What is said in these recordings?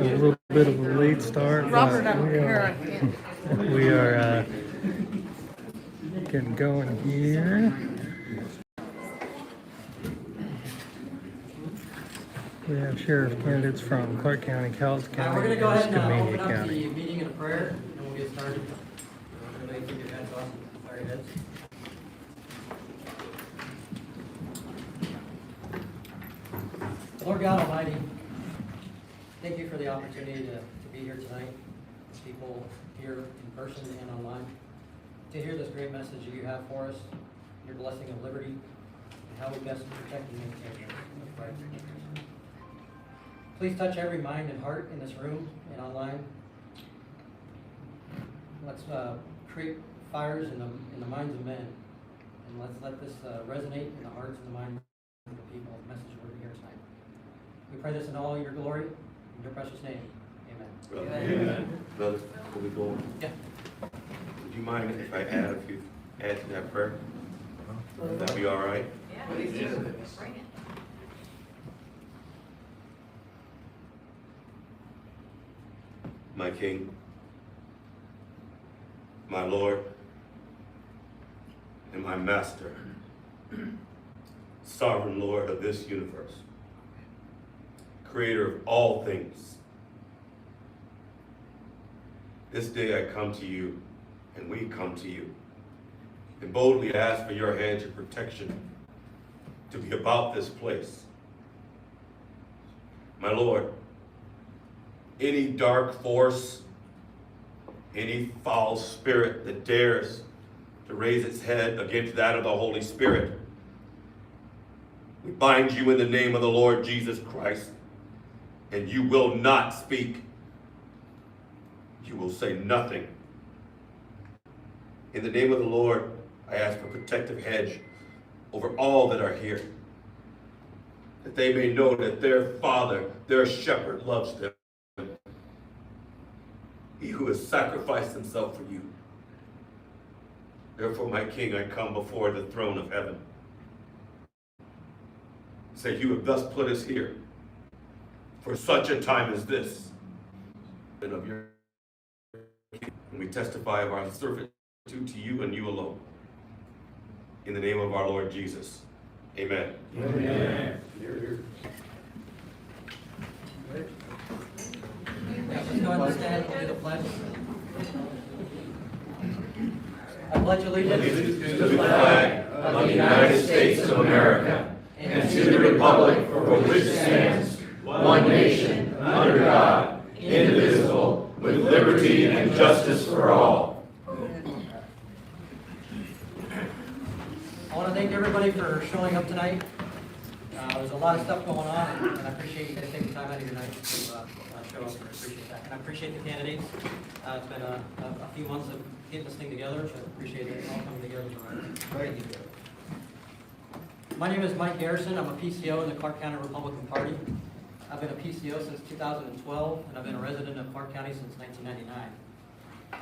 a little bit of a late start. Robert, but I'm we here. are, we are getting going here. We have sheriff candidates from Clark County, Cowles We're County, going to and go ahead and Skamania open up County. the meeting in a prayer, and we'll get started. Everybody keep your heads off, bow your heads. Lord God Almighty, thank you for the opportunity to be here tonight, people here in person and online, to hear this great message that you have for us, your blessing of liberty, and how we best protect and maintain it. Please touch every mind and heart in this room and online. Let's create fires in the minds of men, and let's let this resonate in the hearts and the minds of the people, the message we're here tonight. We pray this in all your glory, in your precious name. Amen. Amen. Brother, before we go on, Yeah. would you mind if I add to that prayer? Would that be all right? Yeah, please do. Bring it. My King, my Lord, and my Master, sovereign Lord of this universe, creator of all things. This day I come to you, and we come to you, and boldly ask for your hand of protection to be about this place. My Lord, any dark force, any foul spirit that dares to raise its head against that of the Holy Spirit, we bind you in the name of the Lord Jesus Christ, and you will not speak. You will say nothing. In the name of the Lord, I ask for protective hedge over all that are here, that they may know that their Father, their shepherd, loves them. He who has sacrificed himself for you. Therefore, my King, I come before the throne of heaven. Say, you have thus put us here for such a time as this, and of your King. And we testify of our servitude to you and you alone. In the name of our Lord Jesus. Amen. Amen. Let's go ahead and stand and do the pledge. I pledge allegiance to the flag of the United States of America and to the republic for which it stands, one nation, under God, indivisible, with liberty and justice for all. I want to thank everybody for showing up tonight. There's a lot of stuff going on, and I appreciate you guys taking time out of your night to show up. I appreciate that. And I appreciate the candidates. It's been a few months of getting this thing together, so I appreciate it all coming together tonight. My name is Mike Garrison. I'm a PCO in the Clark County Republican Party. I've been a PCO since 2012, and I've been a resident of Clark County since 1999.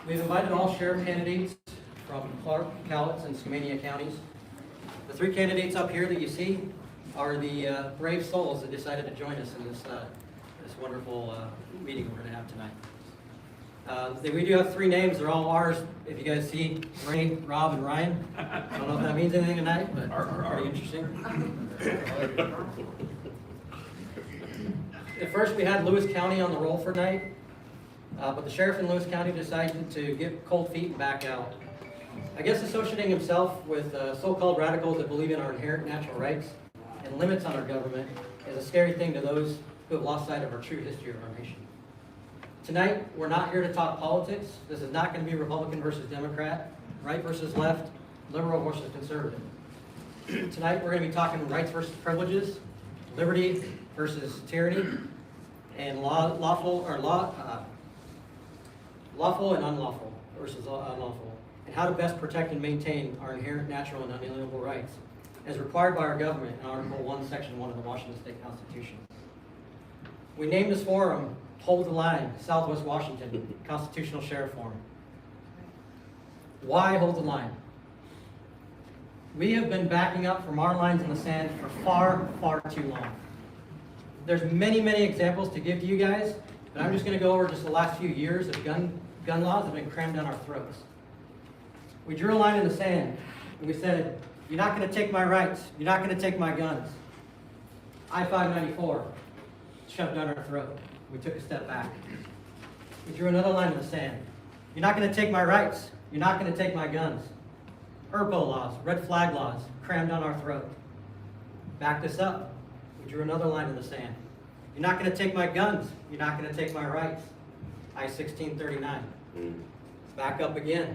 We've invited all sheriff candidates from Clark, Cowlitz, and Skamania counties. The three candidates up here that you see are the brave souls that decided to join us in this wonderful meeting we're going to have tonight. We do have three names. They're all ours. If you guys see Ray, Rob, and Ryan. I don't know if that means anything tonight, but pretty interesting. At first, we had Lewis County on the roll for tonight, but the sheriff in Lewis County decided to get cold feet and back out. I guess associating himself with so-called radicals that believe in our inherent natural rights and limits on our government is a scary thing to those who have lost sight of our true history of our nation. Tonight, we're not here to talk politics. This is not going to be Republican versus Democrat, right versus left, liberal versus conservative. Tonight, we're going to be talking rights versus privileges, liberty versus tyranny, and lawful and unlawful versus unlawful, and how to best protect and maintain our inherent natural and unalienable rights as required by our government in Article 1, Section 1 of the Washington State Constitution. We named this forum Hold the Line, Southwest Washington Constitutional Sheriff Forum. Why hold the line? We have been backing up from our lines in the sand for far, far too long. There's many, many examples to give to you guys, but I'm just gonna go over just the last few years of gun laws that have been crammed down our throats. We drew a line in the sand, and we said, you're not gonna take my rights, you're not gonna take my guns. I-594, shoved down our throat. We took a step back. We drew another line in the sand. You're not gonna take my rights, you're not gonna take my guns. ERPO laws, red flag laws, crammed down our throat. Backed us up. We drew another line in the sand. You're not gonna take my guns, you're not gonna take my rights. I-1639. Back up again.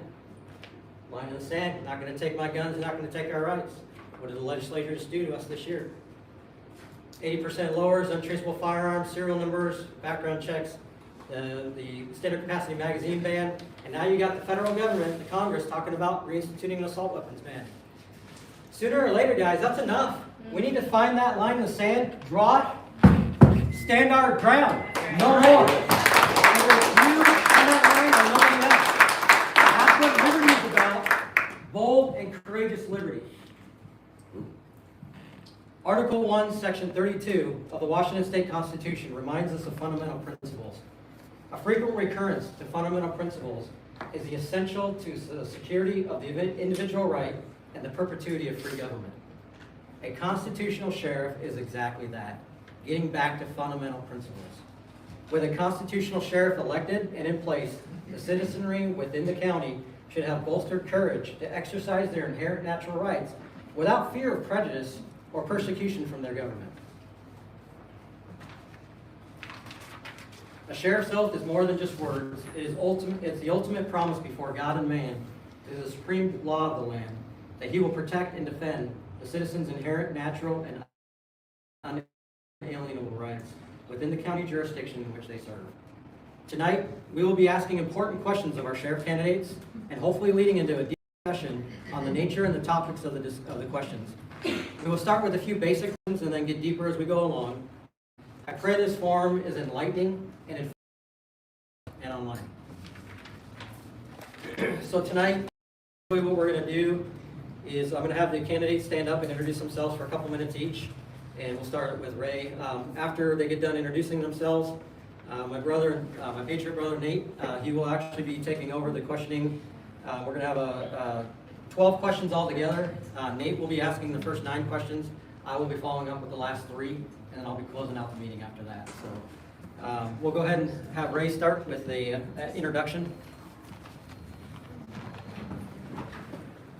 Line in the sand, you're not gonna take my guns, you're not gonna take our rights. What did the legislature just do to us this year? 80% lowers, untraceable firearms, serial numbers, background checks, the standard capacity magazine ban, and now you got the federal government, the Congress, talking about reinstituting an assault weapons ban. Sooner or later, guys, that's enough. We need to find that line in the sand, draw it, stand our ground. No more. Either you and that line or nobody else. That's what liberty is about. Bold and courageous liberty. Article 1, Section 32 of the Washington State Constitution reminds us of fundamental principles. A frequent recurrence to fundamental principles is the essential to the security of the individual right and the perpetuity of free government. A constitutional sheriff is exactly that, getting back to fundamental principles. With a constitutional sheriff elected and in place, the citizenry within the county should have bolstered courage to exercise their inherent natural rights without fear of prejudice or persecution from their government. A sheriff's oath is more than just words. It's the ultimate promise before God and man, to the supreme law of the land, that he will protect and defend the citizens' inherent, natural, and unalienable rights within the county jurisdiction in which they serve. Tonight, we will be asking important questions of our sheriff candidates and hopefully leading into a deep discussion on the nature and the topics of the questions. We will start with a few basic ones and then get deeper as we go along. I pray this forum is enlightening and informative and online. So tonight, what we're going to do is I'm going to have the candidates stand up and introduce themselves for a couple minutes each. And we'll start with Ray. After they get done introducing themselves, my patriot brother Nate, he will actually be taking over the questioning. We're going to have 12 questions altogether. Nate will be asking the first 9 questions. I will be following up with the last 3, and then I'll be closing out the meeting after that. So we'll go ahead and have Ray start with the introduction.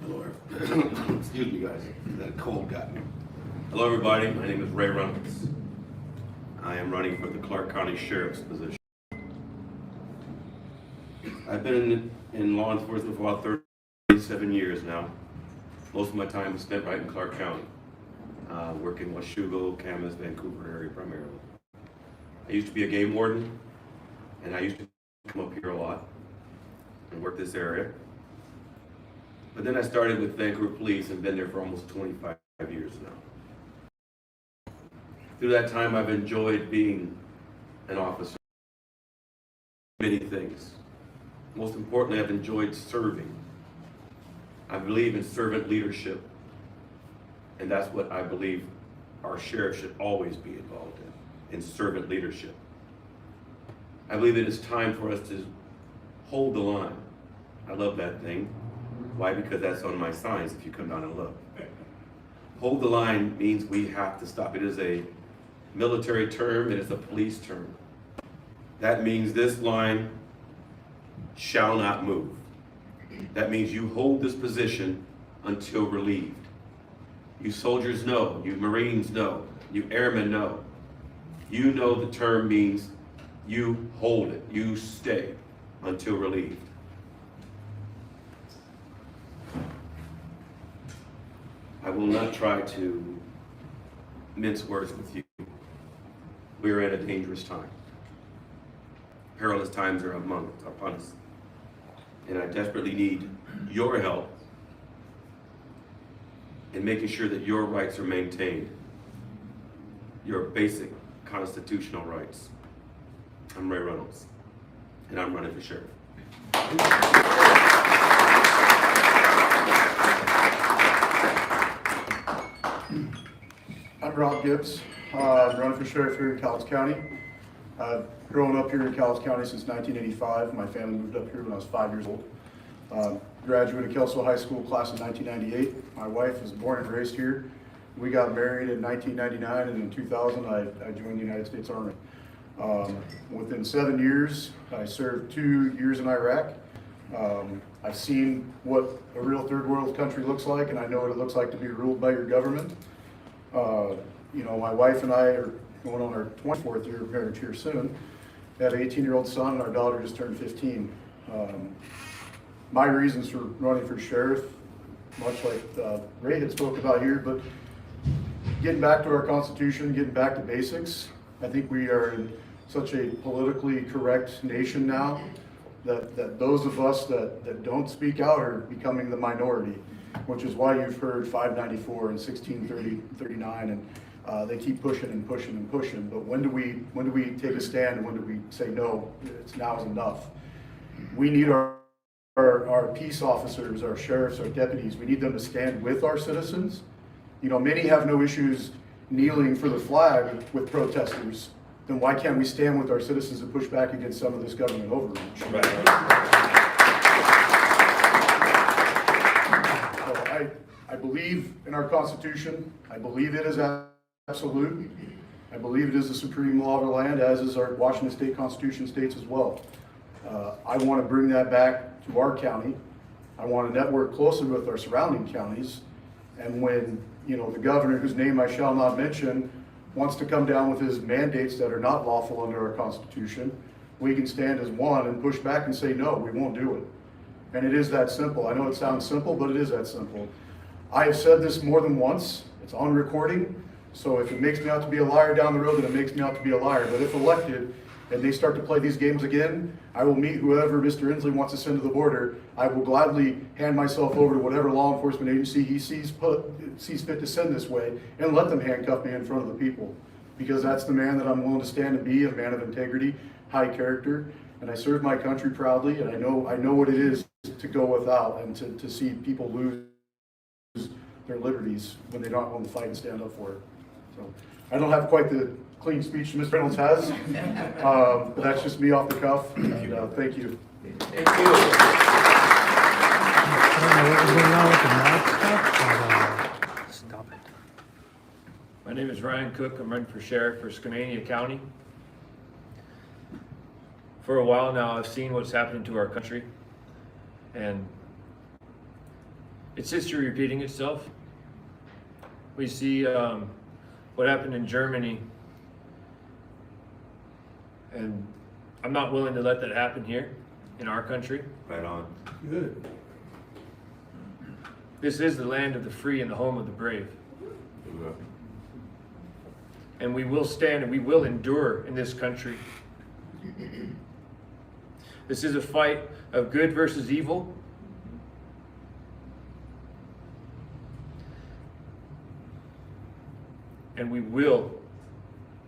Hello. Excuse me, guys. That cold got me. Hello, everybody. My name is Ray Reynolds. I am running for the Clark County Sheriff's position. I've been in law enforcement for about 37 years now. Most of my time is spent right in Clark County, working in Washougal, Camas, Vancouver area primarily. I used to be a game warden, and I used to come up here a lot and work this area. But then I started with Vancouver Police and been there for almost 25 years now. Through that time, I've enjoyed being an officer. Many things. Most importantly, I've enjoyed serving. I believe in servant leadership, and that's what I believe our sheriff should always be involved in servant leadership. I believe that it's time for us to hold the line. I love that thing. Why? Because that's on my signs if you come down and look. Hold the line means we have to stop. It is a military term, it is a police term. That means this line shall not move. That means you hold this position until relieved. You soldiers know, you Marines know, you airmen know. You know the term means you hold it, you stay until relieved. I will not try to mince words with you. We are in a dangerous time. Perilous times are upon us. And I desperately need your help in making sure that your rights are maintained. Your basic constitutional rights. I'm Ray Reynolds, and I'm running for sheriff. I'm Rob Gibbs. I'm running for sheriff here in Cowles County. I've grown up here in Cowles County since 1985. My family moved up here when I was 5 years old. Graduate of Kelso High School, class of 1998. My wife was born and raised here. We got married in 1999, and in 2000 I joined the United States Army. Within 7 years, I served 2 years in Iraq. I've seen what a real third world country looks like, and I know what it looks like to be ruled by your government. You know, my wife and I are going on our 24th year of marriage here soon. We have an 18-year-old son, and our daughter just turned 15. My reasons for running for sheriff, much like Ray had spoke about here, but getting back to our Constitution, getting back to basics. I think we are in such a politically correct nation now that those of us that don't speak out are becoming the minority, which is why you've heard 594 and 1639, and they keep pushing and pushing and pushing. But when do we take a stand, and when do we say no? It's now is enough. We need our peace officers, our sheriffs, our deputies. We need them to stand with our citizens. You know, many have no issues kneeling for the flag with protesters. Then why can't we stand with our citizens and push back against some of this government overreach? Right. So I believe in our Constitution. I believe it is absolute. I believe it is the supreme law of our land, as is our Washington State Constitution states as well. I want to bring that back to our county. I want to network closely with our surrounding counties. And when, you know, the governor, whose name I shall not mention, wants to come down with his mandates that are not lawful under our Constitution, we can stand as one and push back and say, no, we won't do it. And it is that simple. I know it sounds simple, but it is that simple. I have said this more than once. It's on recording. So if it makes me out to be a liar down the road, then it makes me out to be a liar. But if elected and they start to play these games again, I will meet whoever Mr. Inslee wants to send to the border. I will gladly hand myself over to whatever law enforcement agency he sees fit to send this way, and let them handcuff me in front of the people. Because that's the man that I'm willing to stand and be, a man of integrity, high character, and I serve my country proudly, and I know what it is to go without and to see people lose their liberties when they don't want to fight and stand up for it. So I don't have quite the clean speech Mr. Reynolds has, but that's just me off the cuff, and thank you. Thank you. I don't know what was going on with the mic stuff, but stop it. My name is Ryan Cook. I'm running for sheriff for Skanania County. For a while now, I've seen what's happening to our country, and it's history repeating itself. We see what happened in Germany, and I'm not willing to let that happen here in our country. Right on. Good. This is the land of the free and the home of the brave. And we will stand and we will endure in this country. This is a fight of good versus evil. And we will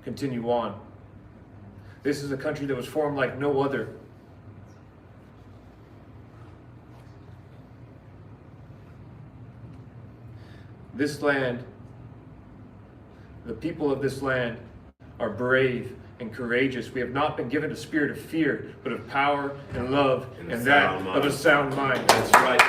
continue on. This is a country that was formed like no other. This land, the people of this land are brave and courageous. We have not been given a spirit of fear, but of power and love, and that of a sound mind. That's right.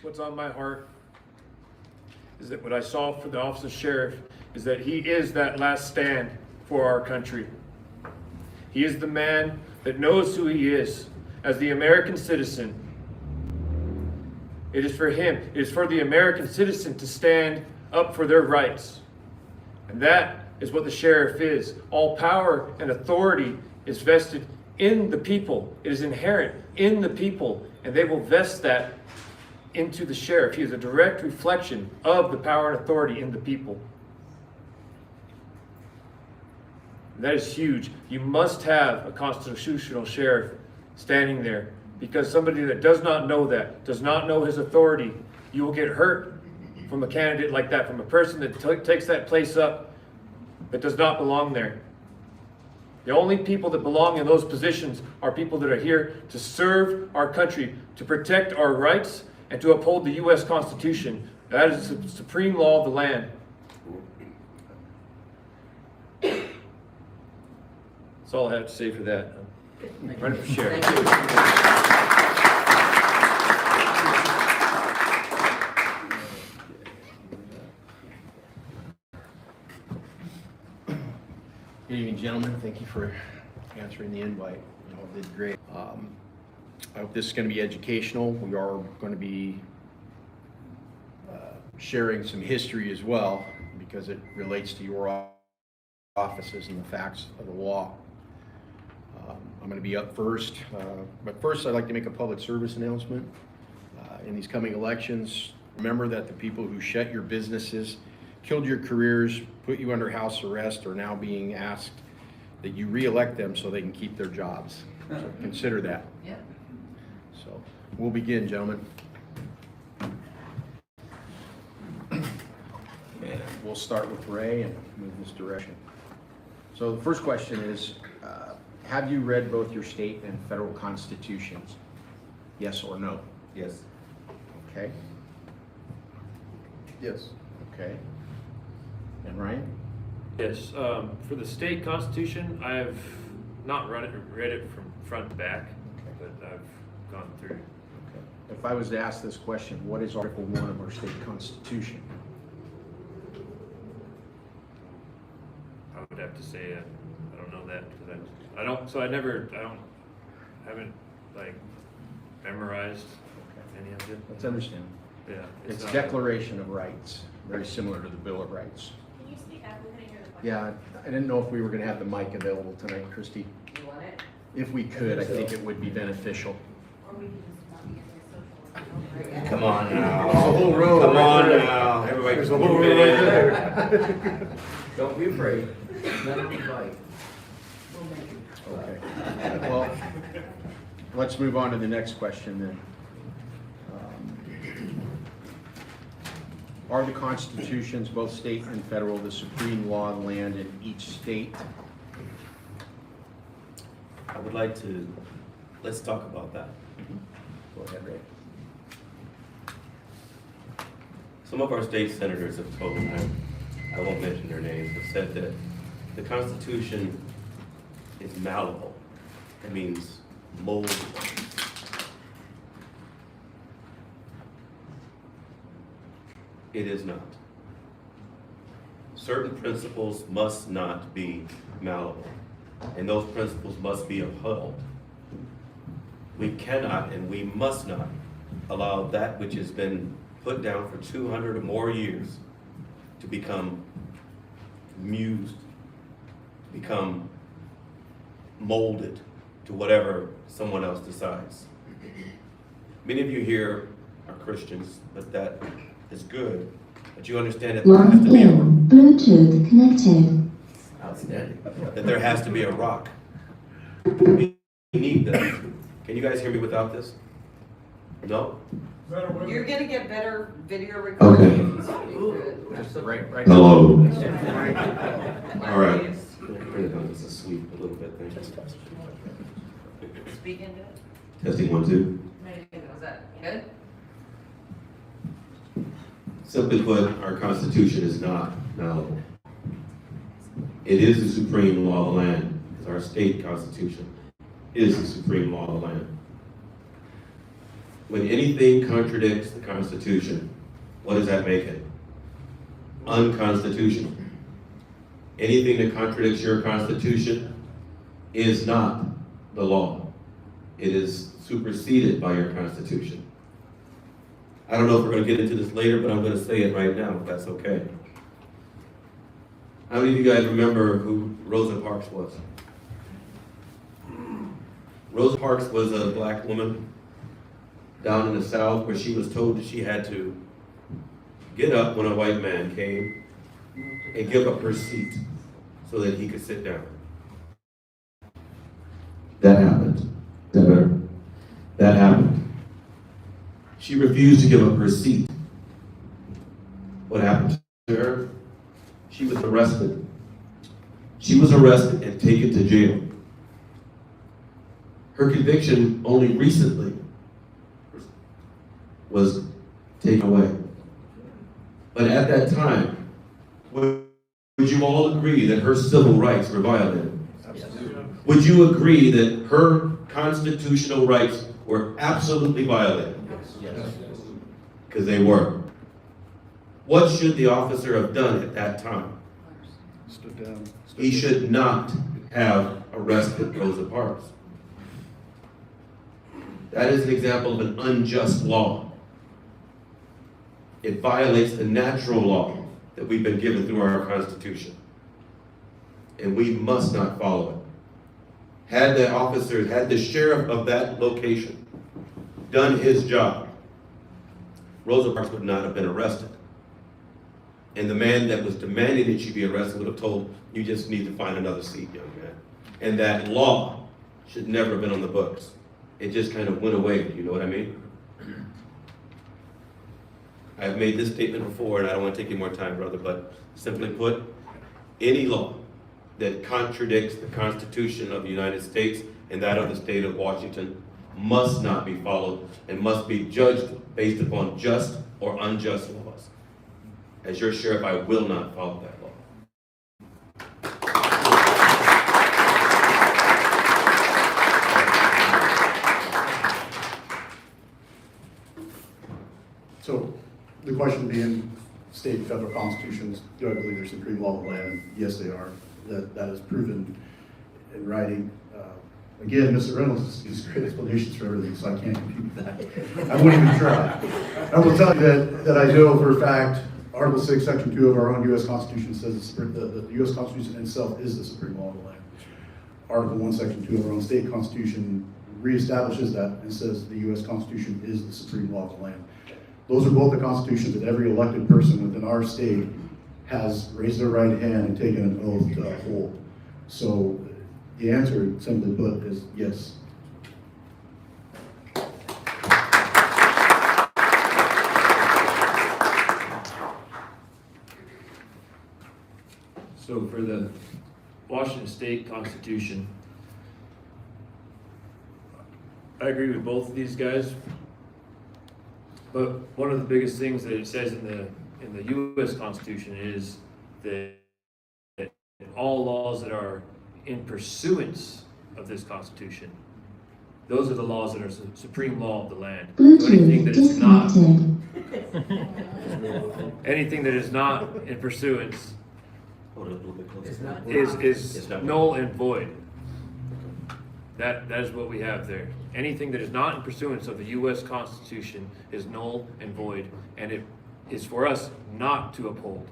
What's on my heart is that what I saw for the office of sheriff is that he is that last stand for our country. He is the man that knows who he is as the American citizen. It is for him, it is for the American citizen to stand up for their rights. And that is what the sheriff is. All power and authority is vested in the people. It is inherent in the people, and they will vest that into the sheriff. He is a direct reflection of the power and authority in the people. And that is huge. You must have a constitutional sheriff standing there, because somebody that does not know that, does not know his authority, you will get hurt from a candidate like that, from a person that takes that place up that does not belong there. The only people that belong in those positions are people that are here to serve our country, to protect our rights, and to uphold the U.S. Constitution. That is the supreme law of the land. That's all I have to say for that. Running for sheriff. Good evening, gentlemen. Thank you for answering the invite. You all did great. I hope this is going to be educational. We are going to be sharing some history as well, because it relates to your offices and the facts of the law. I'm going to be up first, but first I'd like to make a public service announcement. In these coming elections, remember that the people who shut your businesses, killed your careers, put you under house arrest, are now being asked that you re-elect them so they can keep their jobs. So consider that. Yeah. So we'll begin, gentlemen. And we'll start with Ray and move this direction. So the first question is, have you read both your state and federal constitutions? Yes or no? Yes. Okay. Yes. Okay. And Ryan? Yes, for the state constitution, I've not read it from front to back, but I've gone through. Okay. If I was to ask this question, what is Article 1 of our state constitution? I would have to say I don't know that because I haven't like memorized any of it. Let's understand. Yeah, It's not- Declaration of Rights, very similar to the Bill of Rights. Can you speak up? We couldn't hear the question. Yeah, I didn't know if we were going to have the mic available tonight, Christy. You want it? If we could, I think it would be beneficial. Or we can just not be in the social. Come on now. There's a whole row Come right on there. now. Everybody There's just a whole move row it right in. there. Don't be afraid. Let them fight. Okay. Well, let's move on to the next question then. Are the constitutions, both state and federal, the supreme law of the land in each state? I would like to, let's talk about that. Go ahead, Ray. Some of our state senators have told me, I won't mention their names, have said that the Constitution is malleable. It means moldable. It is not. Certain principles must not be malleable, and those principles must be upheld. We cannot and we must not allow that which has been put down for 200 or more years to become mused, become molded to whatever someone else decides. Many of you here are Christians, but that is good. But you understand that there has Logged to be in. Bluetooth connected. outstanding. That there has to be a rock. We need that. Can you guys hear me without this? No? You're gonna get better video recording if you speak good. Right. Hello. All right. Bring it down just a sweep a little bit. Thank you. Speak into it. Testing 1, 2. Was that good? Simply put, our Constitution is not malleable. It is the supreme law of the land, because our state constitution is the supreme law of the land. When anything contradicts the Constitution, what does that make it? Unconstitutional. Anything that contradicts your Constitution is not the law. It is superseded by your Constitution. I don't know if we're going to get into this later, but I'm going to say it right now, if that's okay. How many of you guys remember who Rosa Parks was? Rosa Parks was a black woman down in the South where she was told that she had to get up when a white man came and give up her seat so that he could sit down. That happened. Is that better? That happened. She refused to give up her seat. What happened to her? She was arrested. She was arrested and taken to jail. Her conviction only recently was taken away. But at that time, would you all agree that her civil rights were violated? Would you agree that her constitutional rights were absolutely violated? Yes. Because they were. What should the officer have done at that time? Stood down. He should not have arrested Rosa Parks. That is an example of an unjust law. It violates the natural law that we've been given through our Constitution. And we must not follow it. Had the officer, had the sheriff of that location done his job, Rosa Parks would not have been arrested. And the man that was demanding that she be arrested would have told, you just need to find another seat, young man. And that law should never have been on the books. It just kind of went away, you know what I mean? I've made this statement before, and I don't want to take any more time, brother, but simply put, any law that contradicts the Constitution of the United States and that of the state of Washington must not be followed and must be judged based upon just or unjust laws. As your sheriff, I will not follow that law. So the question being, state and federal constitutions, do I believe they're supreme law of the land? Yes, they are. That is proven in writing. Again, Mr. Reynolds gives great explanations for everything, so I can't compute that. I wouldn't even try. I will tell you that I know for a fact, Article 6, Section 2 of our own U.S. Constitution says the U.S. Constitution itself is the supreme law of the land. Article 1, Section 2 of our own state constitution reestablishes that and says the U.S. Constitution is the supreme law of the land. Those are both the constitutions that every elected person within our state has raised their right hand and taken an oath to uphold. So the answer, simply put, is yes. So for the Washington State Constitution, I agree with both of these guys. But one of the biggest things that it says in the U.S. Constitution is that all laws that are in pursuance of this Constitution, those are the laws that are supreme law of the land. So anything that is not, anything that is not in pursuance is null and void. That is what we have there. Anything that is not in pursuance of the U.S. Constitution is null and void, and it is for us not to uphold.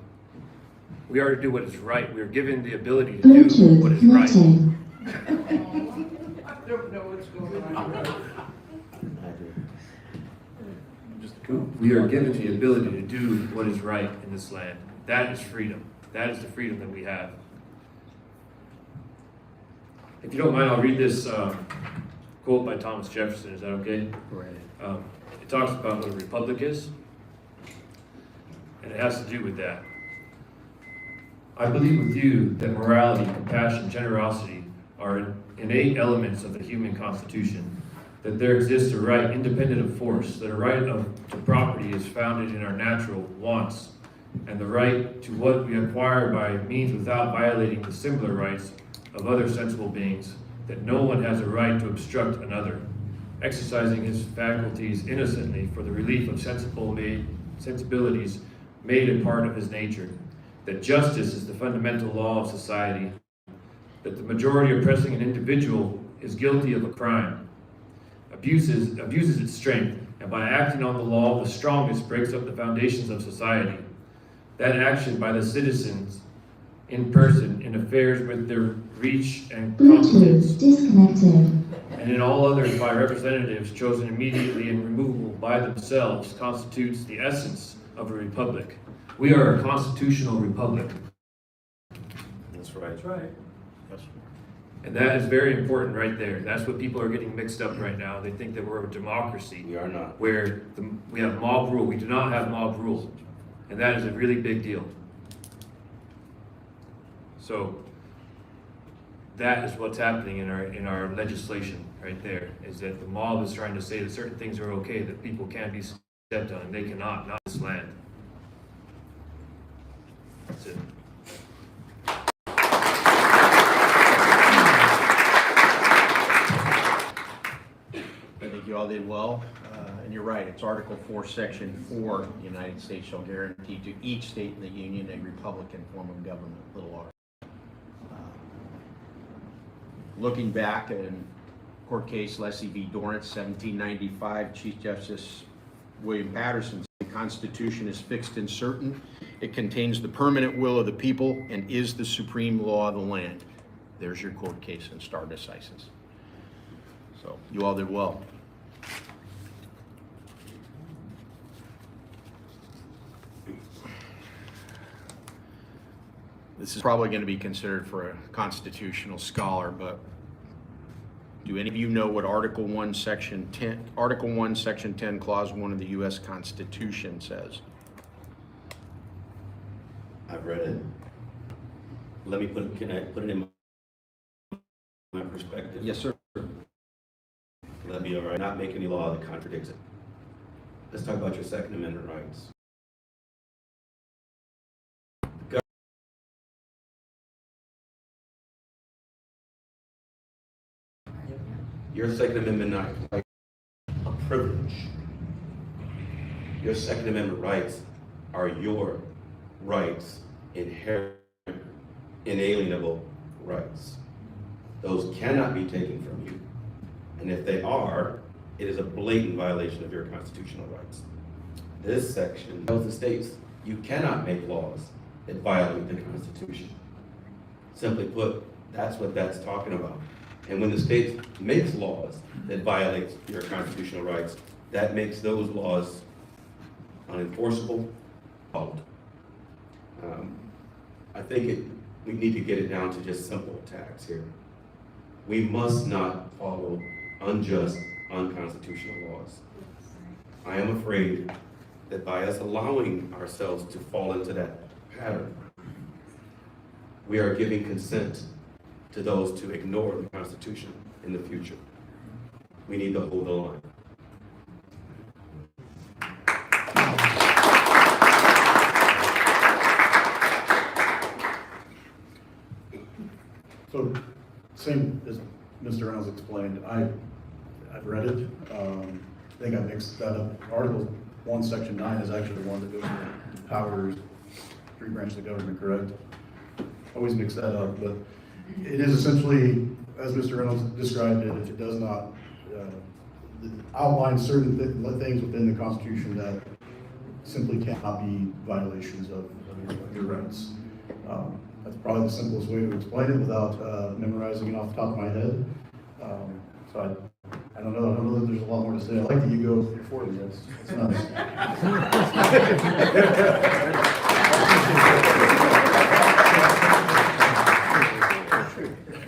We are to do what is right. We are given the ability to do what is right. I don't know what's going on. We are given the ability to do what is right in this land. That is freedom. That is the freedom that we have. If you don't mind, I'll read this quote by Thomas Jefferson. Is that okay? Right. It talks about what a republic is, and it has to do with that. I believe with you that morality, compassion, generosity are innate elements of the human constitution, that there exists a right independent of force, that a right to property is founded in our natural wants, and the right to what we acquire by means without violating the similar rights of other sensible beings, that no one has a right to obstruct another, exercising his faculties innocently for the relief of sensibilities made a part of his nature, that justice is the fundamental law of society, that the majority oppressing an individual is guilty of a crime, abuses its strength, and by acting on the law of the strongest breaks up the foundations of society. That action by the citizens in person in affairs with their reach and competence, and in all others by representatives chosen immediately and removable by themselves, constitutes the essence of a republic. We are a constitutional republic. That's right. That's right. And that is very important right there. That's what people are getting mixed up right now. They think that we're a democracy. We are not. Where we have mob rule. We do not have mob rule. And that is a really big deal. So, that is what's happening in our legislation right there, is that the mob is trying to say that certain things are okay, that people can be stepped on, and they cannot, not this land. That's it. I think you all did well, and you're right, it's Article 4, Section 4, the United States shall guarantee to each state in the Union a republican form of government, little r. Looking back in court case Leslie v. Dorrance, 1795, Chief Justice William Patterson said, the Constitution is fixed and certain. It contains the permanent will of the people and is the supreme law of the land. There's your court case in stare decisis. So you all did well. This is probably going to be considered for a constitutional scholar, but do any of you know what Article 1, Section 10, Clause 1 of the U.S. Constitution says? I've read it. Let me can I put it in my perspective? Yes, sir. That'd be all right. Not make any law that contradicts it. Let's talk about your Second Amendment rights. Your Second Amendment rights are a privilege. Your Second Amendment rights are your rights, inherent, inalienable rights. Those cannot be taken from you. And if they are, it is a blatant violation of your constitutional rights. This section tells the states you cannot make laws that violate the Constitution. Simply put, that's what that's talking about. And when the state makes laws that violate your constitutional rights, that makes those laws unenforceable. I think we need to get it down to just simple attacks here. We must not follow unjust, unconstitutional laws. I am afraid that by us allowing ourselves to fall into that pattern, we are giving consent to those to ignore the Constitution in the future. We need to hold the line. So, same as Mr. Reynolds explained, I've read it. I think I mixed that up. Article 1, Section 9 is actually the one that goes to powers, three branches of government, correct? Always mix that up, but it is essentially, as Mr. Reynolds described it, if it does not outline certain things within the Constitution that simply cannot be violations of your rights. That's probably the simplest way to explain it without memorizing it off the top of my head. So I don't know that there's a lot more to say. I like that you go before me. That's nice.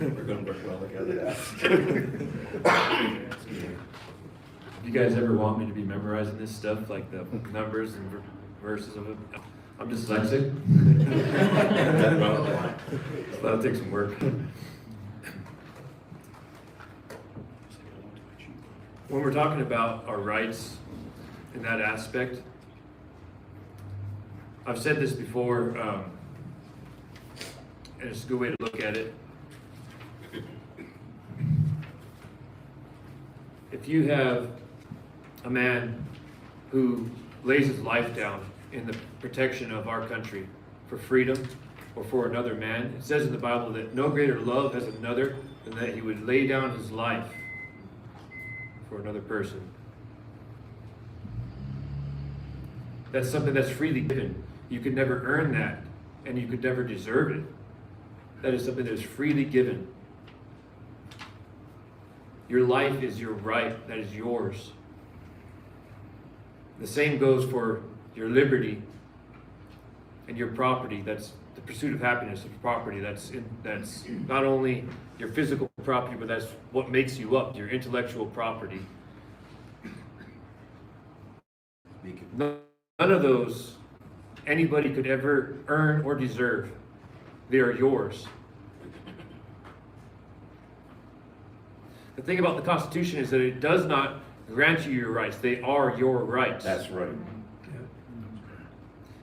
We're going to work well together. If you guys ever want me to be memorizing this stuff, like the numbers and verses of it, I'm dyslexic. So that'll take some work. When we're talking about our rights in that aspect, I've said this before, and it's a good way to look at it. If you have a man who lays his life down in the protection of our country for freedom or for another man, it says in the Bible that no greater love has another than that he would lay down his life for another person. That's something that's freely given. You could never earn that, and you could never deserve it. That is something that is freely given. Your life is your right, that is yours. The same goes for your liberty and your property. That's the pursuit of happiness of property. That's not only your physical property, but that's what makes you up, your intellectual property. None of those anybody could ever earn or deserve. They are yours. The thing about the Constitution is that it does not grant you your rights. They are your rights. That's right.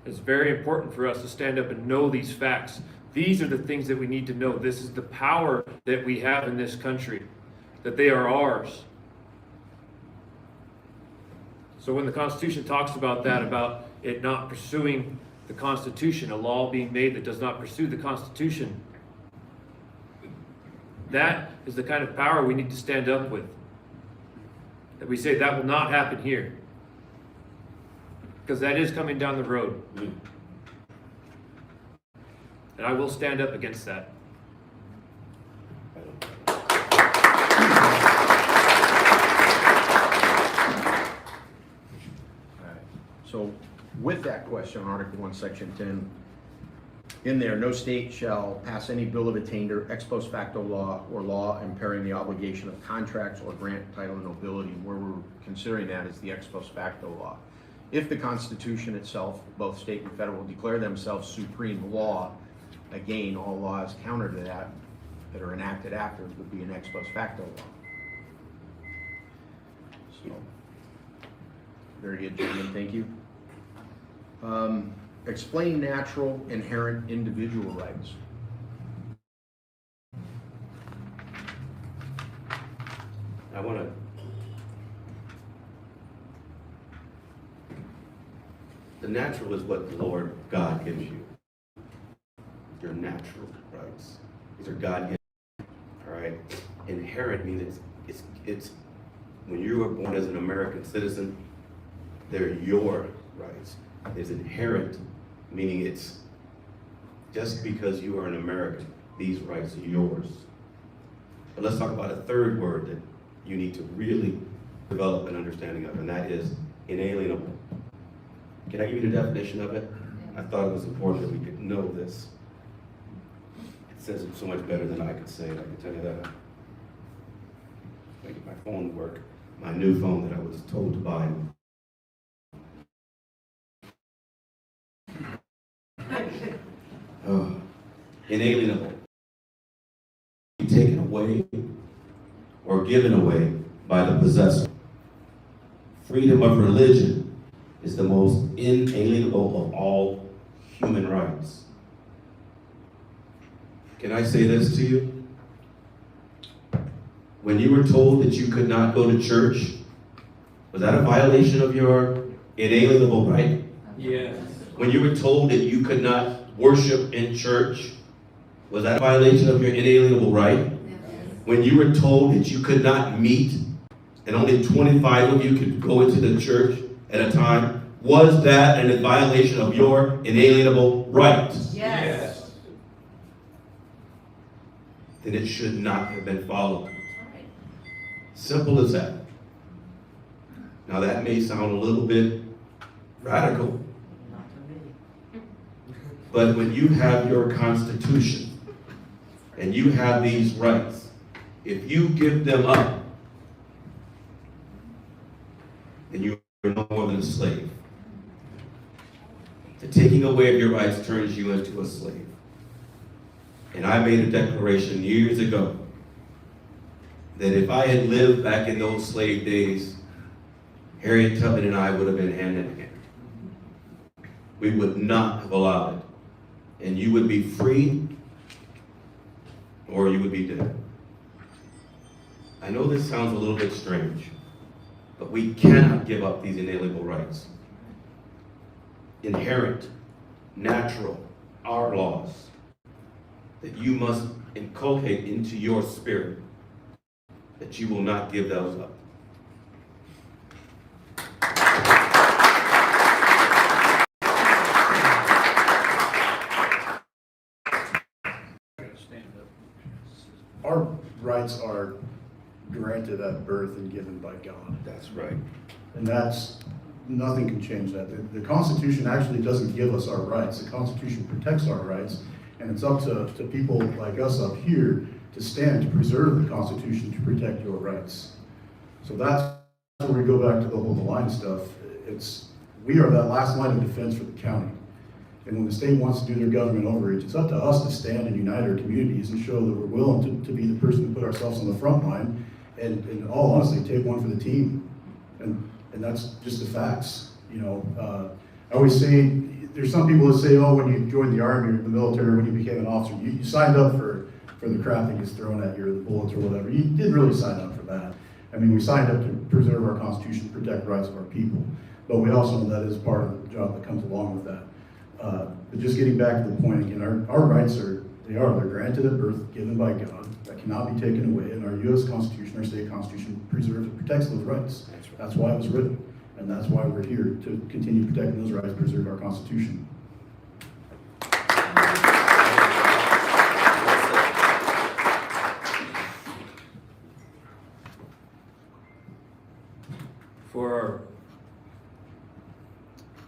It's very important for us to stand up and know these facts. These are the things that we need to know. This is the power that we have in this country, that they are ours. So when the Constitution talks about that, about it not pursuing the Constitution, a law being made that does not pursue the Constitution, that is the kind of power we need to stand up with. That we say that will not happen here. Because that is coming down the road. And I will stand up against that. So with that question, Article 1, Section 10, in there, no state shall pass any bill of attainder, ex post facto law, or law impairing the obligation of contracts or grant title and nobility. Where we're considering that is the ex post facto law. If the Constitution itself, both state and federal, declare themselves supreme law, again, all laws counter to that are enacted after would be an ex post facto law. So, very good, gentlemen, thank you. Explain natural inherent individual rights. I want to. The natural is what the Lord God gives you. Your natural rights. These are God given. All right. Inherent means it's when you were born as an American citizen, they're your rights. There's inherent, meaning it's just because you are an American, these rights are yours. But let's talk about a third word that you need to really develop an understanding of, and that is inalienable. Can I give you the definition of it? I thought it was important that we could know this. It says it so much better than I could say it, I can tell you that. Make my phone work, my new phone that I was told to buy. Inalienable. Be taken away or given away by the possessor. Freedom of religion is the most inalienable of all human rights. Can I say this to you? When you were told that you could not go to church, was that a violation of your inalienable right? Yes. When you were told that you could not worship in church, was that a violation of your inalienable right? Yes. When you were told that you could not meet and only 25 of you could go into the church at a time, was that a violation of your inalienable right? Yes. Then it should not have been followed. Simple as that. Now that may sound a little bit radical, but when you have your Constitution and you have these rights, if you give them up, then you are no more than a slave. The taking away of your rights turns you into a slave. And I made a declaration years ago that if I had lived back in those slave days, Harriet Tubman and I would have been hand in hand. We would not have allowed it. And you would be free or you would be dead. I know this sounds a little bit strange, but we cannot give up these inalienable rights. Inherent, natural, our laws that you must inculcate into your spirit, that you will not give those up. Our rights are granted at birth and given by God. That's right. And that's, nothing can change that. The Constitution actually doesn't give us our rights. The Constitution protects our rights, and it's up to people like us up here to stand to preserve the Constitution to protect your rights. So that's where we go back to the whole line stuff. We are that last line of defense for the county. And when the state wants to do their government overreach, it's up to us to stand and unite our communities and show that we're willing to be the person to put ourselves on the front line and in all honesty, take one for the team. And that's just the facts, you know. I always say, there's some people that say, oh, when you joined the Army or the military, when you became an officer, you signed up for the crap that gets thrown at you, or the bullets or whatever. You didn't really sign up for that. I mean, we signed up to preserve our Constitution, protect the rights of our people. But we also know that is part of the job that comes along with that. But just getting back to the point again, our rights they're granted at birth, given by God, that cannot be taken away, and our U.S. Constitution, our state constitution, preserves and protects those rights. That's why it was written, and that's why we're here, to continue protecting those rights, preserve our Constitution. For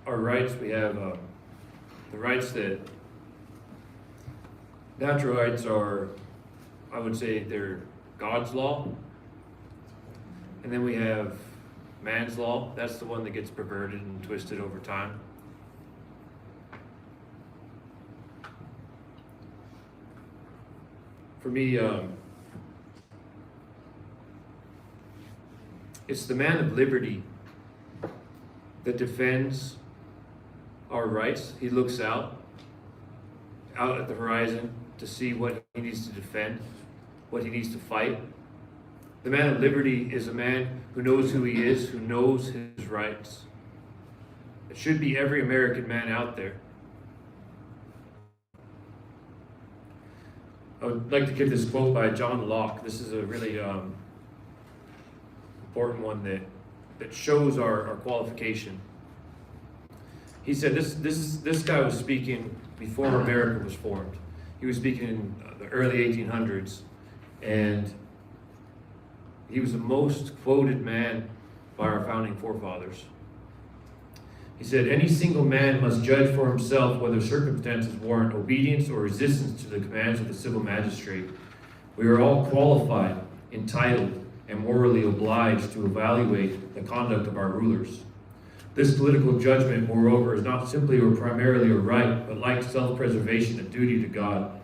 our rights, we have the rights that natural rights are, I would say, they're God's law. And then we have man's law. That's the one that gets perverted and twisted over time. For me, it's the man of liberty that defends our rights. He looks out at the horizon to see what he needs to defend, what he needs to fight. The man of liberty is a man who knows who he is, who knows his rights. It should be every American man out there. I would like to give this quote by John Locke. This is a really important one that shows our qualification. He said this guy was speaking before America was formed. He was speaking in the early 1800s, and he was the most quoted man by our founding forefathers. He said, "Any single man must judge for himself whether circumstances warrant obedience or resistance to the commands of the civil magistrate. We are all qualified, entitled, and morally obliged to evaluate the conduct of our rulers. This political judgment, moreover, is not simply or primarily a right, but like self-preservation, a duty to God.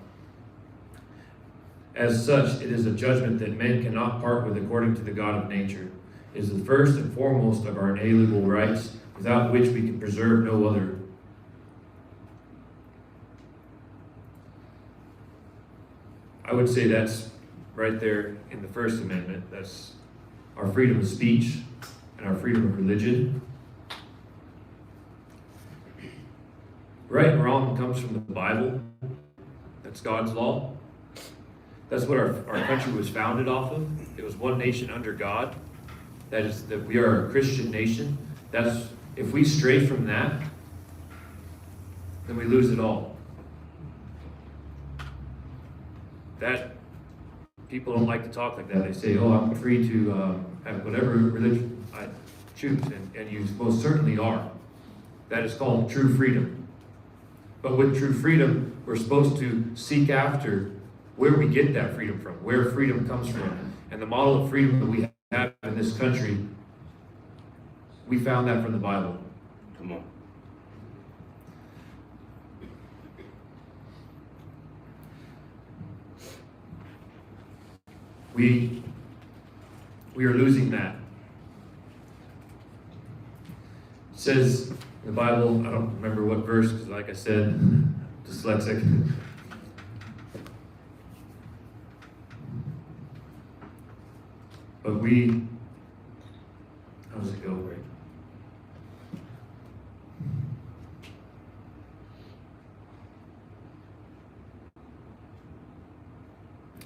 As such, it is a judgment that men cannot part with according to the God of nature. It is the first and foremost of our inalienable rights, without which we can preserve no other." I would say that's right there in the First Amendment. That's our freedom of speech and our freedom of religion. Right and wrong comes from the Bible. That's God's law. That's what our country was founded off of. It was one nation under God. That is that we are a Christian nation. That's, if we stray from that, then we lose it all. That, people don't like to talk like that. They say, oh, I'm free to have whatever religion I choose, and you most certainly are. That is called true freedom. But with true freedom, we're supposed to seek after where we get that freedom from, where freedom comes from. And the model of freedom that we have in this country, we found that from the Bible. Come on. We are losing that. It says in the Bible, I don't remember what verse, because like I said, dyslexic. But how does it go, right?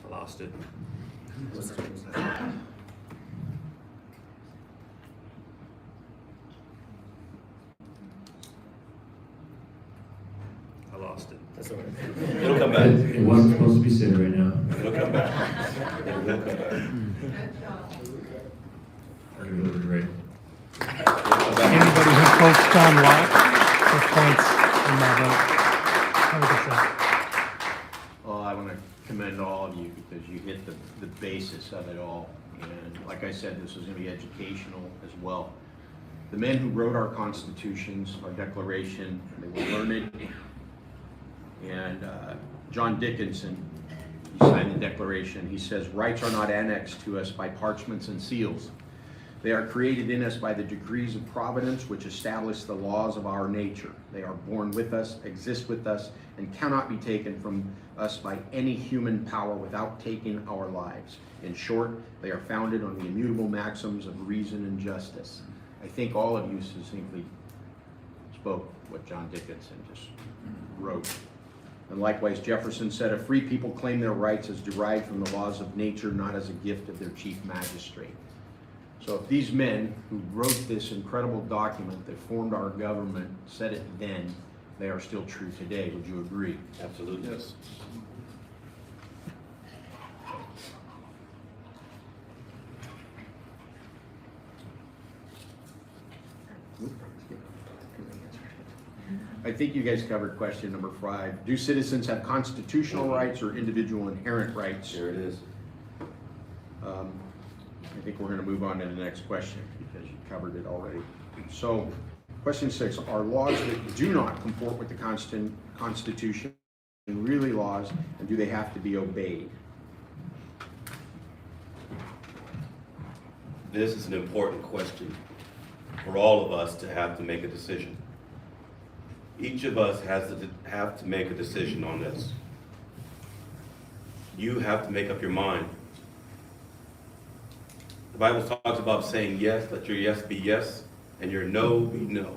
I lost it. I lost it. That's all right. It'll come back. It wasn't supposed to be said right now. It'll come back. It will come back. Right. Anybody who quotes John Locke for points in that vote. 100%. Well, I want to commend all of you because you hit the basis of it all. And like I said, this is going to be educational as well. The men who wrote our constitutions, our declaration, they were learned. And John Dickinson, signed the Declaration. He says, rights are not annexed to us by parchments and seals. They are created in us by the decrees of providence which establish the laws of our nature. They are born with us, exist with us, and cannot be taken from us by any human power without taking our lives. In short, they are founded on the immutable maxims of reason and justice. I think all of you succinctly spoke what John Dickinson just wrote. And likewise, Jefferson said, a free people claim their rights as derived from the laws of nature, not as a gift of their chief magistrate. So if these men who wrote this incredible document that formed our government said it then, they are still true today. Would you agree? Absolutely. Yes. I think you guys covered question number 5. Do citizens have constitutional rights or individual inherent rights? There it is. I think we're going to move on to the next question because you covered it already. So, question 6, are laws that do not comport with the Constitution really laws, and do they have to be obeyed? This is an important question for all of us to have to make a decision. Each of us has to have to make a decision on this. You have to make up your mind. The Bible talks about saying yes, let your yes be yes, and your no be no.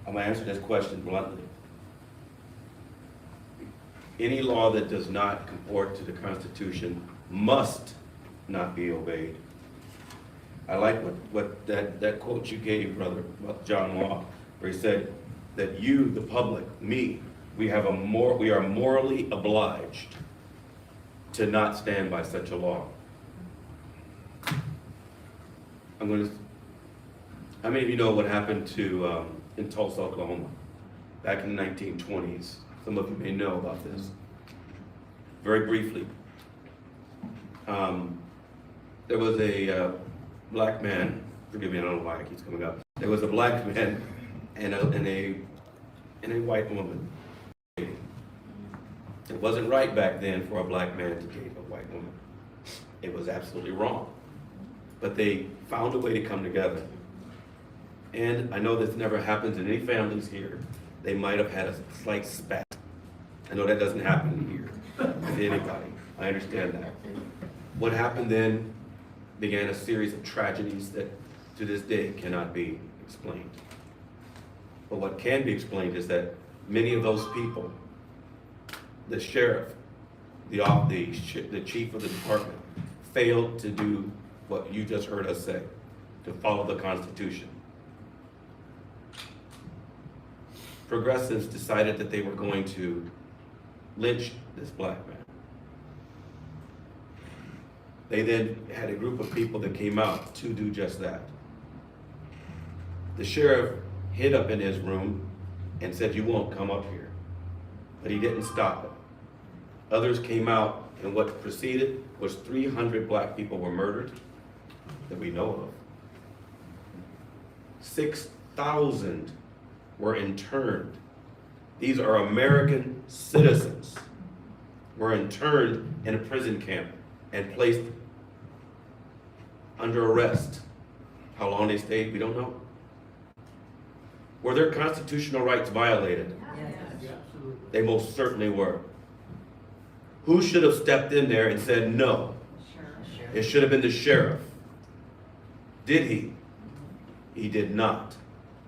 I'm going to answer this question bluntly. Any law that does not comport to the Constitution must not be obeyed. I like what that quote you gave, brother, about John Locke, where he said that you, the public, me, we are morally obliged to not stand by such a law. How many of you know what happened to in Tulsa, Oklahoma, back in the 1920s? Some of you may know about this. Very briefly, there was a black man. Forgive me, I don't know why it keeps coming up. There was a black man and a white woman. It wasn't right back then for a black man to date a white woman. It was absolutely wrong. But they found a way to come together. And I know this never happens in any families here. They might have had a slight spat. I know that doesn't happen here with anybody. I understand that. What happened then began a series of tragedies that to this day cannot be explained. But what can be explained is that many of those people, the sheriff, the chief of the department, failed to do what you just heard us say, to follow the Constitution. Progressives decided that they were going to lynch this black man. They then had a group of people that came out to do just that. The sheriff hid up in his room and said, "You won't come up here." But he didn't stop it. Others came out, and what proceeded was 300 black people were murdered that we know of. 6,000 were interned. These are American citizens, were interned in a prison camp and placed under arrest. How long they stayed, we don't know. Were their constitutional rights violated? Yes. They most certainly were. Who should have stepped in there and said no? It should have been the sheriff. Did he? He did not.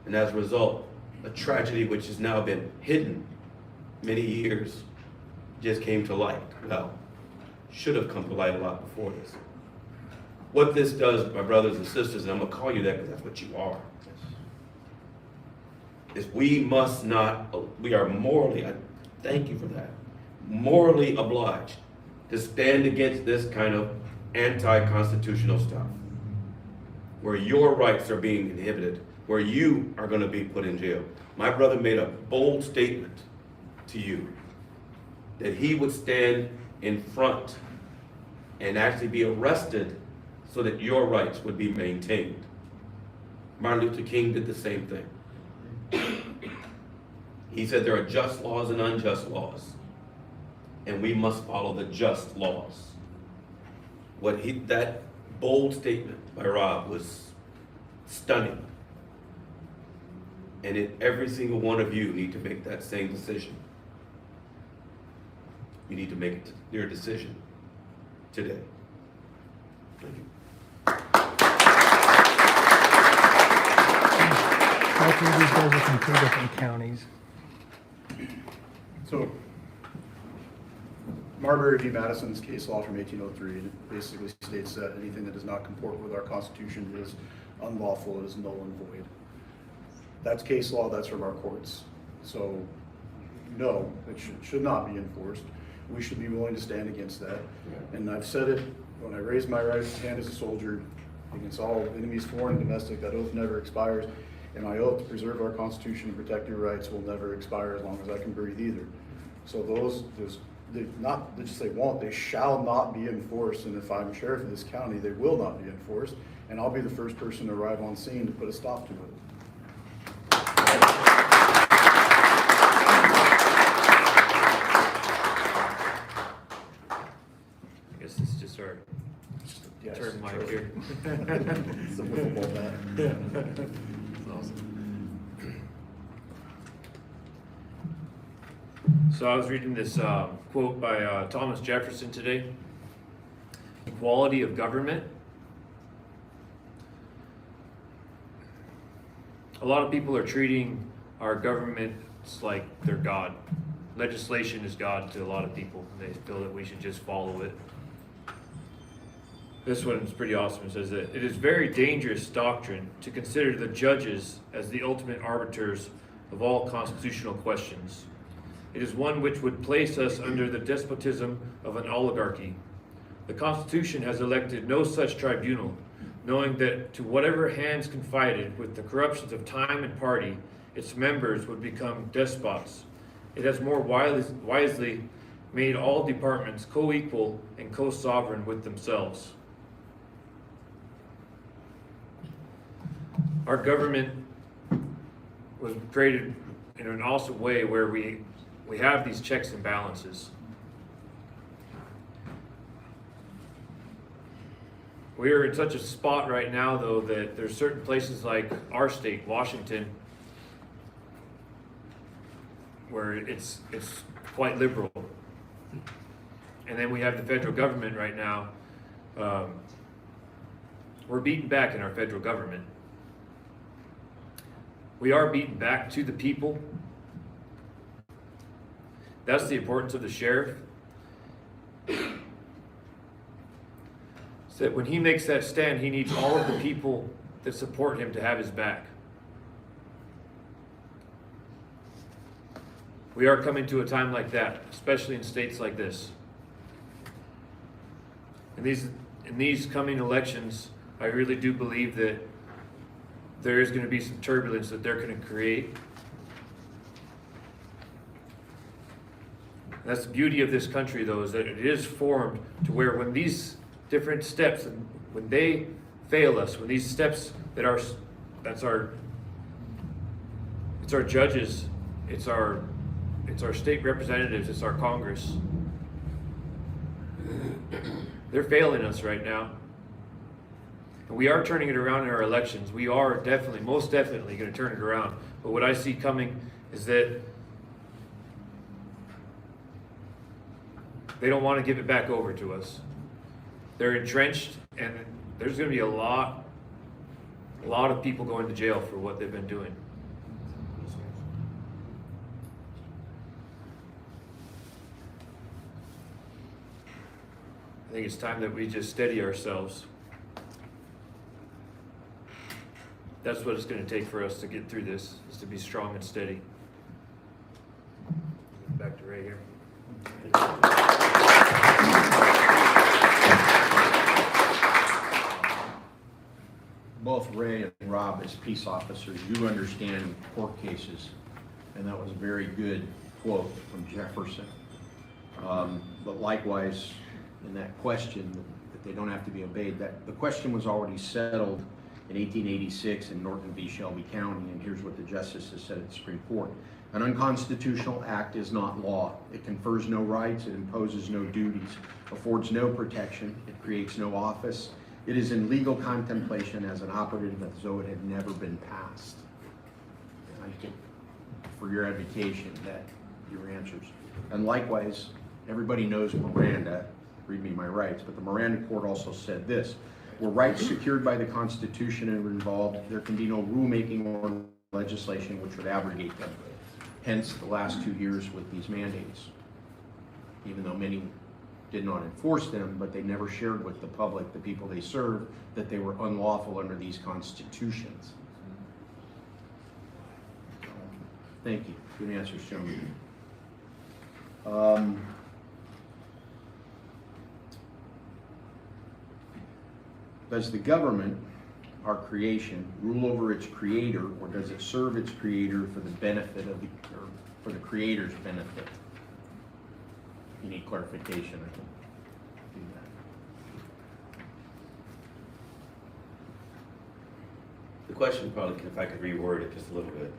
And as a result, a tragedy which has now been hidden many years just came to light. Well, should have come to light a lot before this. What this does, my brothers and sisters, and I'm going to call you that because that's what you are, is we are morally, I thank you for that, morally obliged to stand against this kind of anti-constitutional stuff, where your rights are being inhibited, where you are going to be put in jail. My brother made a bold statement to you that he would stand in front and actually be arrested so that your rights would be maintained. Martin Luther King did the same thing. He said there are just laws and unjust laws. and we must follow the just laws. That bold statement by Rob was stunning. And every single one of you need to make that same decision. You need to make your decision today. Thank you. Both of these guys are from 2 different counties. So, Marbury v. Madison's case law from 1803, it basically states that anything that does not comport with our Constitution is unlawful, it is null and void. That's case law, that's from our courts. So, no, it should not be enforced. We should be willing to stand against that. And I've said it when I raised my right hand as a soldier against all enemies, foreign and domestic, that oath never expires. And my oath to preserve our Constitution and protect your rights will never expire as long as I can breathe either. So they shall not be enforced. And if I'm sheriff of this county, they will not be enforced. And I'll be the first person to arrive on scene to put a stop to it. I guess this is just our Yes, turn mic sure. here. It's a wiffle ball bat. That's awesome. So I was reading this quote by Thomas Jefferson today. Equality of government. A lot of people are treating our governments like they're God. Legislation is God to a lot of people. They feel that we should just follow it. This one's pretty awesome. It says that it is very dangerous doctrine to consider the judges as the ultimate arbiters of all constitutional questions. It is one which would place us under the despotism of an oligarchy. The Constitution has elected no such tribunal, knowing that to whatever hands confided with the corruptions of time and party, its members would become despots. It has more wisely made all departments co-equal and co-sovereign with themselves. Our government was created in an awesome way where we have these checks and balances. We are in such a spot right now, though, that there's certain places like our state, Washington, where it's quite liberal. And then we have the federal government right now. We're beaten back in our federal government. We are beaten back to the people. That's the importance of the sheriff. So that when he makes that stand, he needs all of the people that support him to have his back. We are coming to a time like that, especially in states like this. In these coming elections, I really do believe that there is going to be some turbulence that they're going to create. And that's the beauty of this country, though, is that it is formed to where when these different steps, when they fail us, when these steps it's our judges, it's our state representatives, it's our Congress. They're failing us right now. And we are turning it around in our elections. We are most definitely going to turn it around. But what I see coming is that they don't want to give it back over to us. They're entrenched, and there's going to be a lot of people going to jail for what they've been doing. I think it's time that we just steady ourselves. That's what it's going to take for us to get through this, is to be strong and steady. Back to Ray here. Both Ray and Rob, as peace officers, you understand court cases, and that was a very good quote from Jefferson. But likewise, in that question, that they don't have to be obeyed, that the question was already settled in 1886 in Norton v. Shelby County, and here's what the justices said at the Supreme Court. An unconstitutional act is not law. It confers no rights, it imposes no duties, affords no protection, it creates no office. It is in legal contemplation as an operative as though it had never been passed. And I think for your education that your answers. And likewise, everybody knows Miranda, read me my rights, but the Miranda court also said this: where rights secured by the Constitution are involved, there can be no rulemaking or legislation which would abrogate them. Hence the last 2 years with these mandates. Even though many did not enforce them, but they never shared with the public, the people they served, that they were unlawful under these constitutions. Thank you. Good answers, gentlemen. Does the government, our creation, rule over its creator, or does it serve its creator for the benefit of the, or for the creator's benefit? If you need clarification, I can do that. The question probably, if I could reword it just a little bit.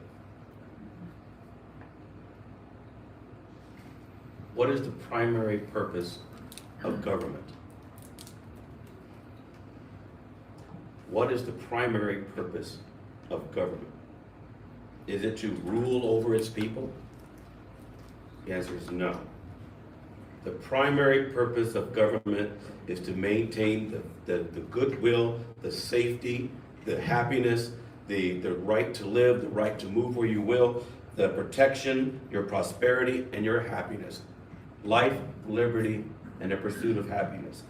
What is the primary purpose of government? What is the primary purpose of government? Is it to rule over its people? The answer is no. The primary purpose of government is to maintain the goodwill, the safety, the happiness, the right to live, the right to move where you will, the protection, your prosperity, and your happiness. Life, liberty, and the pursuit of happiness.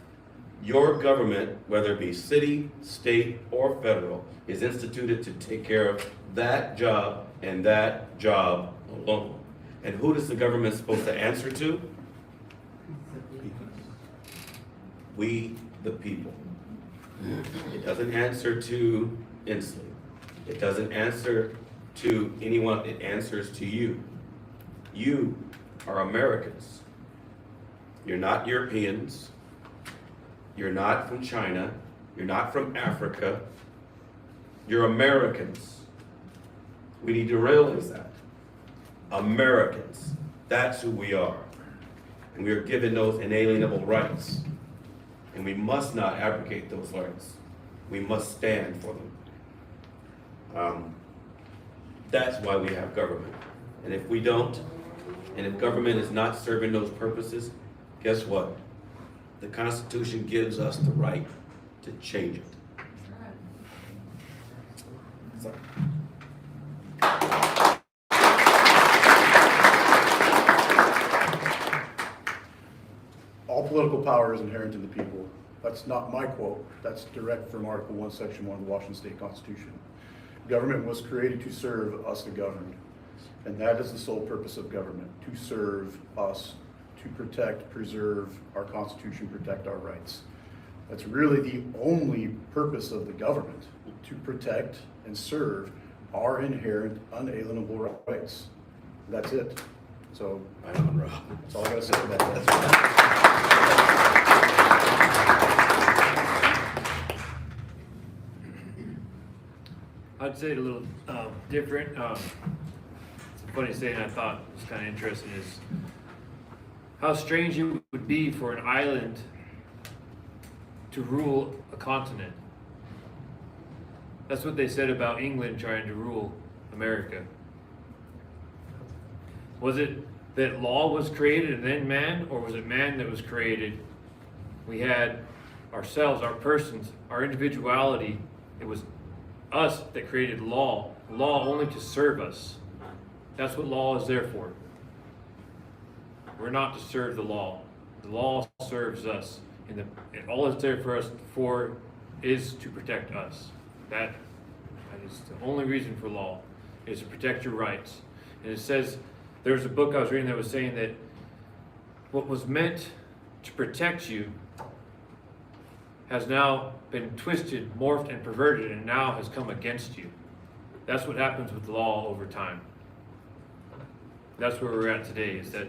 Your government, whether it be city, state, or federal, is instituted to take care of that job and that job alone. And who does the government supposed to answer to? We, the people. It doesn't answer to Inslee. It doesn't answer to anyone, it answers to you. You are Americans. You're not Europeans. You're not from China. You're not from Africa. You're Americans. We need to realize that. Americans. That's who we are. And we are given those inalienable rights. And we must not abrogate those rights. We must stand for them. That's why we have government. And if we don't, and if government is not serving those purposes, guess what? The Constitution gives us the right to change it. So. All political power is inherent in the people. That's not my quote. That's direct from Article 1, Section 1 of the Washington State Constitution. Government was created to serve us, the governed. And that is the sole purpose of government, to serve us, to protect, preserve our Constitution, protect our rights. That's really the only purpose of the government, to protect and serve our inherent unalienable rights. That's it. So Right on, Rob. that's all I gotta say about that. I'd say it a little different. Funny saying I thought was kind of interesting is how strange it would be for an island to rule a continent. That's what they said about England trying to rule America. Was it that law was created and then man, or was it man that was created? We had ourselves, our persons, our individuality. It was us that created law only to serve us. That's what law is there for. We're not to serve the law. The law serves us. And all it's there for us for is to protect us. That is the only reason for law, is to protect your rights. And it says, there's a book I was reading that was saying that what was meant to protect you has now been twisted, morphed, and perverted, and now has come against you. That's what happens with law over time. That's where we're at today, is that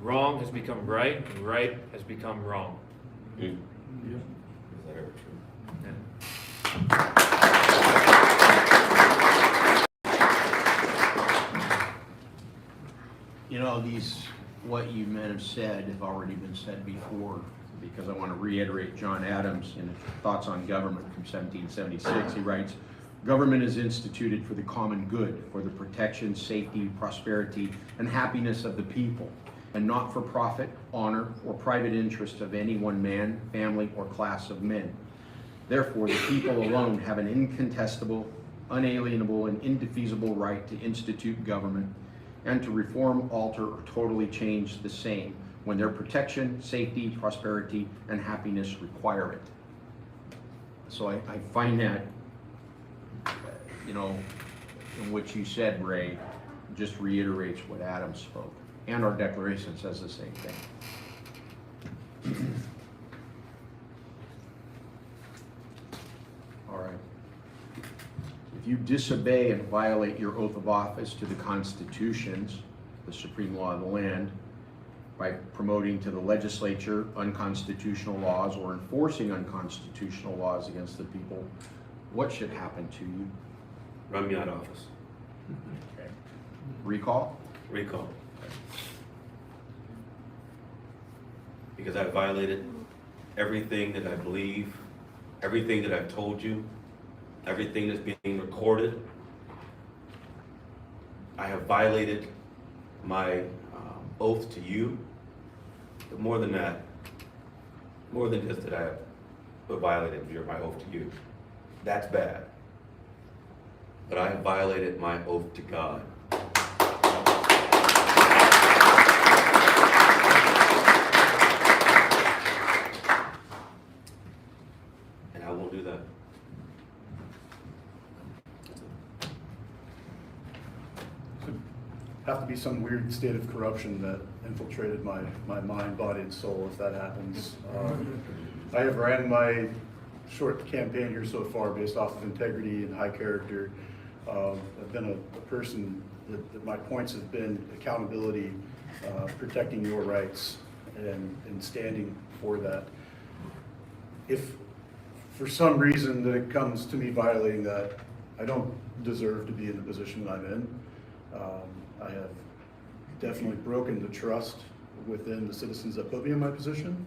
wrong has become right, and right has become wrong. Is that ever true? Yeah. Well, what you men have said have already been said before, because I want to reiterate John Adams in Thoughts on Government from 1776. He writes, "Government is instituted for the common good, for the protection, safety, prosperity, and happiness of the people, and not for profit, honor, or private interest of any one man, family, or class of men. Therefore, the people alone have an incontestable, unalienable, and indefeasible right to institute government and to reform, alter, or totally change the same when their protection, safety, prosperity, and happiness require it." So I find that, you know, in what you said, Ray, just reiterates what Adam spoke. And our Declaration says the same thing. All right. If you disobey and violate your oath of office to the constitutions, the supreme law of the land, by promoting to the legislature unconstitutional laws or enforcing unconstitutional laws against the people, what should happen to you? Run me out of office. Okay. Recall? Recall. Because I violated everything that I believe, everything that I've told you, everything that's being recorded. I have violated my oath to you. But more than that, more than just that I have violated my oath to you. That's bad. But I have violated my oath to God. And I won't do that. Have to be some weird state of corruption that infiltrated my mind, body, and soul if that happens. I have ran my short campaign here so far based off of integrity and high character. I've been a person that my points have been accountability, protecting your rights, and standing for that. If for some reason that it comes to me violating that, I don't deserve to be in the position that I'm in. I have definitely broken the trust within the citizens that put me in my position.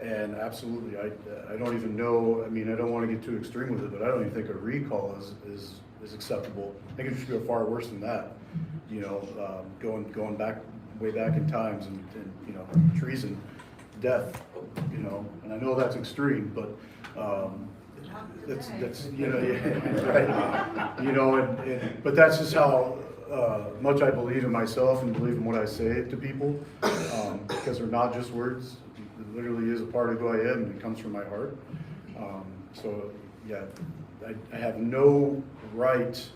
And absolutely, I don't even know, I mean, I don't want to get too extreme with it, but I don't even think a recall is acceptable. I think it should go far worse than that. You know, going back, way back in times and you know, treason, death, you know, and I know that's extreme, but that's you know, yeah, right, you know, but that's just how much I believe in myself and believe in what I say to people, because they're not just words. It literally is a part of who I am, and it comes from my heart. So yeah, I have no right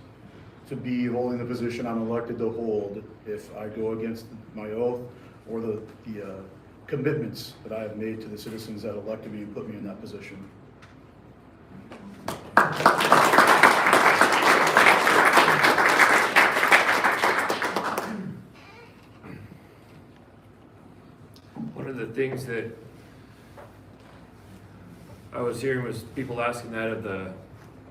to be holding the position I'm elected to hold if I go against my oath or the commitments that I have made to the citizens that elected me and put me in that position. One of the things that I was hearing was people asking that of the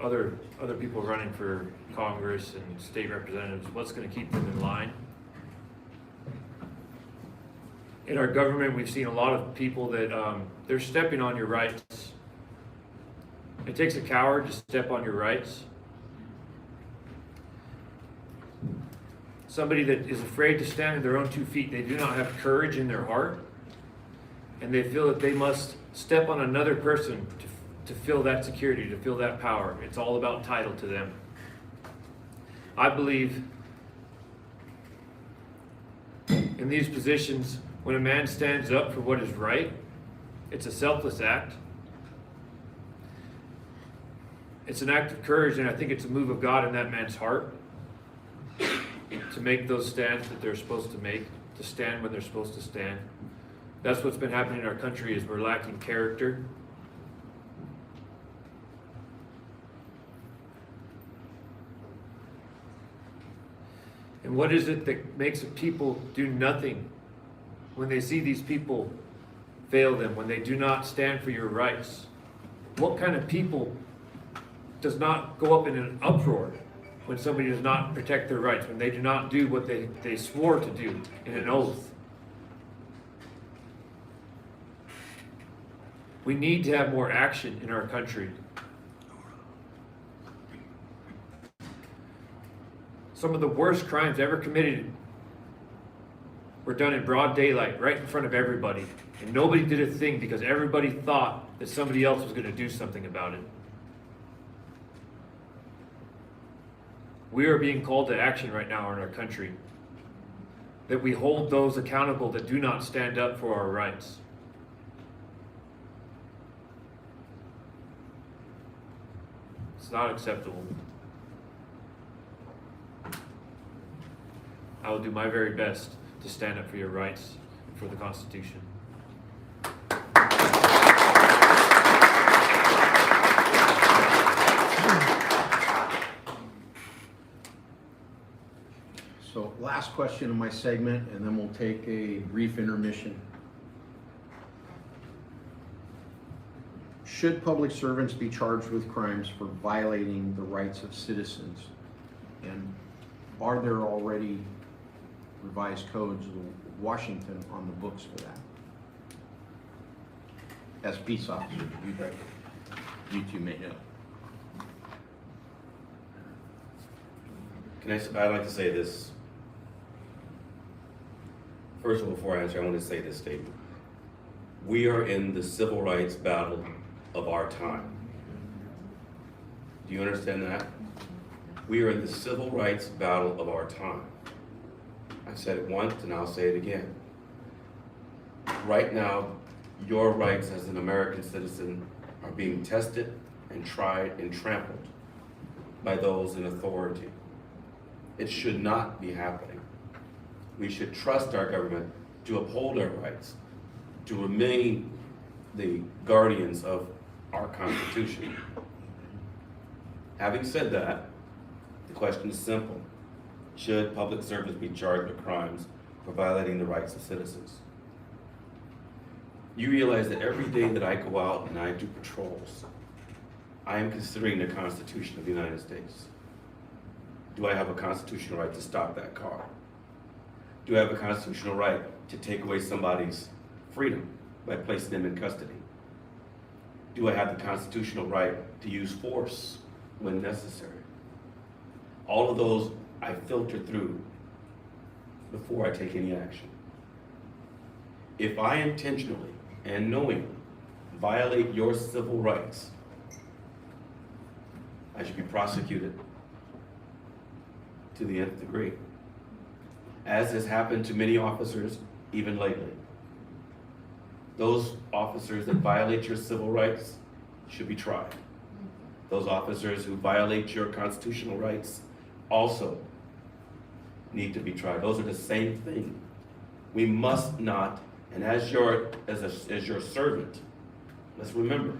other people running for Congress and state representatives, what's going to keep them in line? In our government, we've seen a lot of people that they're stepping on your rights. It takes a coward to step on your rights. Somebody that is afraid to stand on their own 2 feet. They do not have courage in their heart, and they feel that they must step on another person to feel that security, to feel that power. It's all about title to them. I believe in these positions, when a man stands up for what is right, it's a selfless act. It's an act of courage, and I think it's a move of God in that man's heart to make those stands that they're supposed to make, to stand when they're supposed to stand. That's what's been happening in our country, is we're lacking character. And what is it that makes people do nothing when they see these people fail them, when they do not stand for your rights? What kind of people does not go up in an uproar when somebody does not protect their rights, when they do not do what they swore to do in an oath. We need to have more action in our country. Some of the worst crimes ever committed were done in broad daylight, right in front of everybody. And nobody did a thing because everybody thought that somebody else was going to do something about it. We are being called to action right now in our country. That we hold those accountable that do not stand up for our rights. It's not acceptable. I will do my very best to stand up for your rights and for the Constitution. So last question in my segment, and then we'll take a brief intermission. Should public servants be charged with crimes for violating the rights of citizens? And are there already revised codes of Washington on the books for that? As peace officers, you two may know. I'd like to say this. First of all, before I answer, I want to say this statement. We are in the civil rights battle of our time. Do you understand that? We are in the civil rights battle of our time. I've said it once and I'll say it again. Right now, your rights as an American citizen are being tested and tried and trampled by those in authority. It should not be happening. We should trust our government to uphold our rights, to remain the guardians of our Constitution. Having said that, the question is simple. Should public servants be charged with crimes for violating the rights of citizens? You realize that every day that I go out and I do patrols, I am considering the Constitution of the United States. Do I have a constitutional right to stop that car? Do I have a constitutional right to take away somebody's freedom by placing them in custody? Do I have the constitutional right to use force when necessary? All of those I filter through before I take any action. If I intentionally and knowingly violate your civil rights, I should be prosecuted to the nth degree, as has happened to many officers even lately. Those officers that violate your civil rights should be tried. Those officers who violate your constitutional rights also need to be tried. Those are the same thing. We must not, and as your servant, let's remember,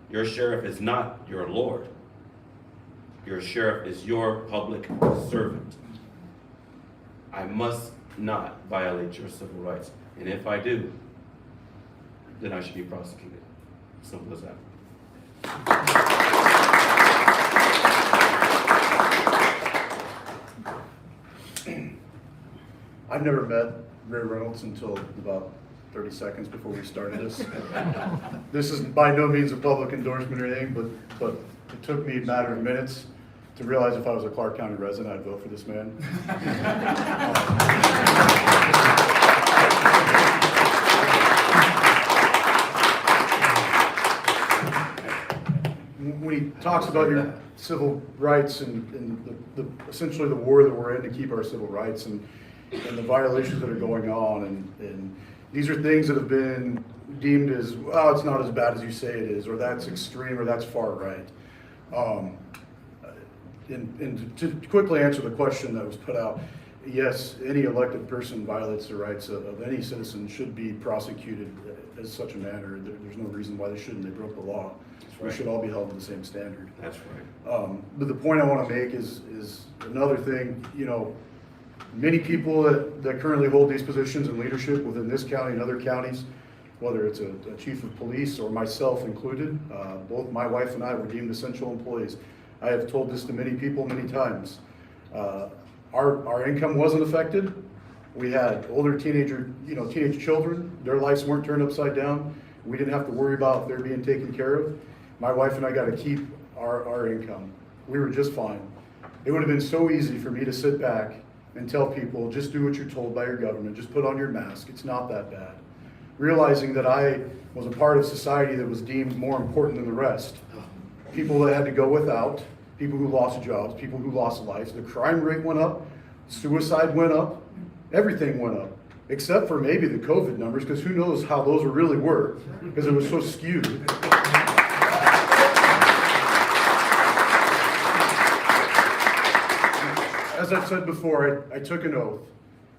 your sheriff is not your Lord. Your sheriff is your public servant. I must not violate your civil rights. And if I do, then I should be prosecuted. Simple as that. I've never met Ray Reynolds until about 30 seconds before we started this. This is by no means a public endorsement or anything, but it took me a matter of minutes to realize if I was a Clark County resident, I'd vote for this man. When he talks about your civil rights and essentially the war that we're in to keep our civil rights and the violations that are going on, and these are things that have been deemed as, well, it's not as bad as you say it is, or that's extreme, or that's far right. And to quickly answer the question that was put out, yes, any elected person violates the rights of any citizen should be prosecuted as such a manner. There's no reason why they shouldn't. They broke the law. Right. We should all be held to the same standard. That's right. But the point I want to make is another thing. You know, many people that currently hold these positions in leadership within this county and other counties, whether it's a chief of police or myself included, both my wife and I were deemed essential employees. I have told this to many people many times. Our income wasn't affected. We had older teenage children. Their lives weren't turned upside down. We didn't have to worry about their being taken care of. My wife and I got to keep our income. We were just fine. It would have been so easy for me to sit back and tell people, just do what you're told by your government, just put on your mask, it's not that bad. Realizing that I was a part of society that was deemed more important than the rest. People that had to go without, people who lost jobs, people who lost lives. The crime rate went up, suicide went up, everything went up, except for maybe the COVID numbers, because who knows how those really were, because it was so skewed. As I've said before, I took an oath,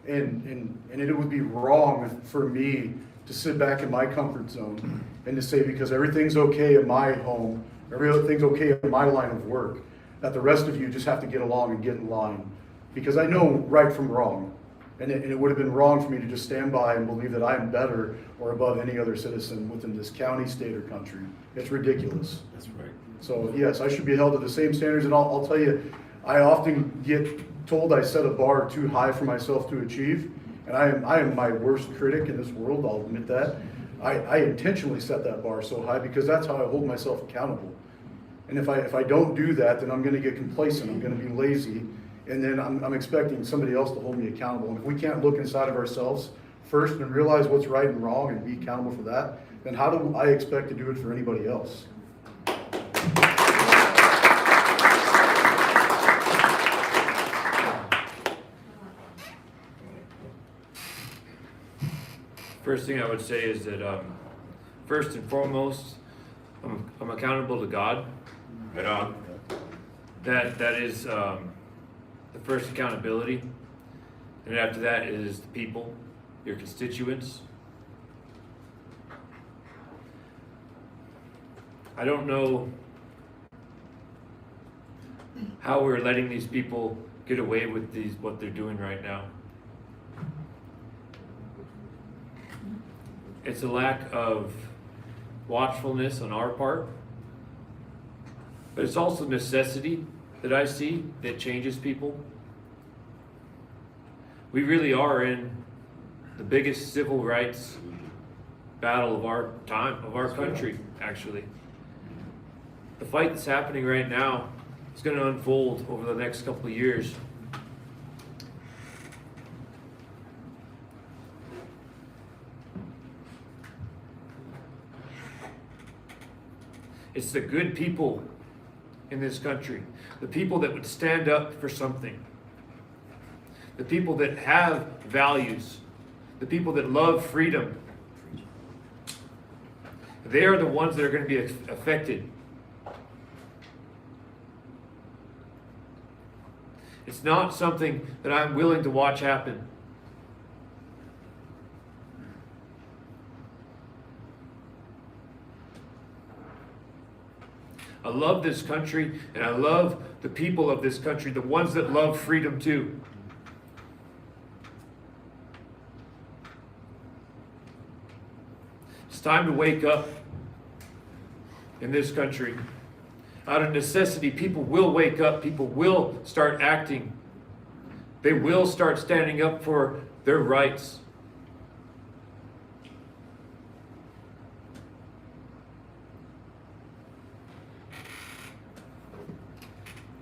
and it would be wrong for me to sit back in my comfort zone and to say because everything's okay in my home, everything's okay in my line of work, that the rest of you just have to get along and get in line. Because I know right from wrong, and it would have been wrong for me to just stand by and believe that I am better or above any other citizen within this county, state, or country. It's ridiculous. That's right. So yes, I should be held to the same standards, and I'll tell you, I often get told I set a bar too high for myself to achieve, and I am my worst critic in this world, I'll admit that. I intentionally set that bar so high because that's how I hold myself accountable. And if I don't do that, then I'm gonna get complacent, I'm gonna be lazy, and then I'm expecting somebody else to hold me accountable. And if we can't look inside of ourselves first and realize what's right and wrong and be accountable for that, then how do I expect to do it for anybody else? First thing I would say is that first and foremost, I'm accountable to God. Right on. That is the first accountability, and after that is the people, your constituents. I don't know how we're letting these people get away with what they're doing right now. It's a lack of watchfulness on our part, but it's also necessity that I see that changes people. We really are in the biggest civil rights battle of our time, of our country, actually. The fight that's happening right now is going to unfold over the next couple of years. It's the good people in this country, the people that would stand up for something, the people that have values, the people that love freedom. They are the ones that are going to be affected. It's not something that I'm willing to watch happen. I love this country, and I love the people of this country, the ones that love freedom too. It's time to wake up in this country. Out of necessity, people will wake up, people will start acting. They will start standing up for their rights.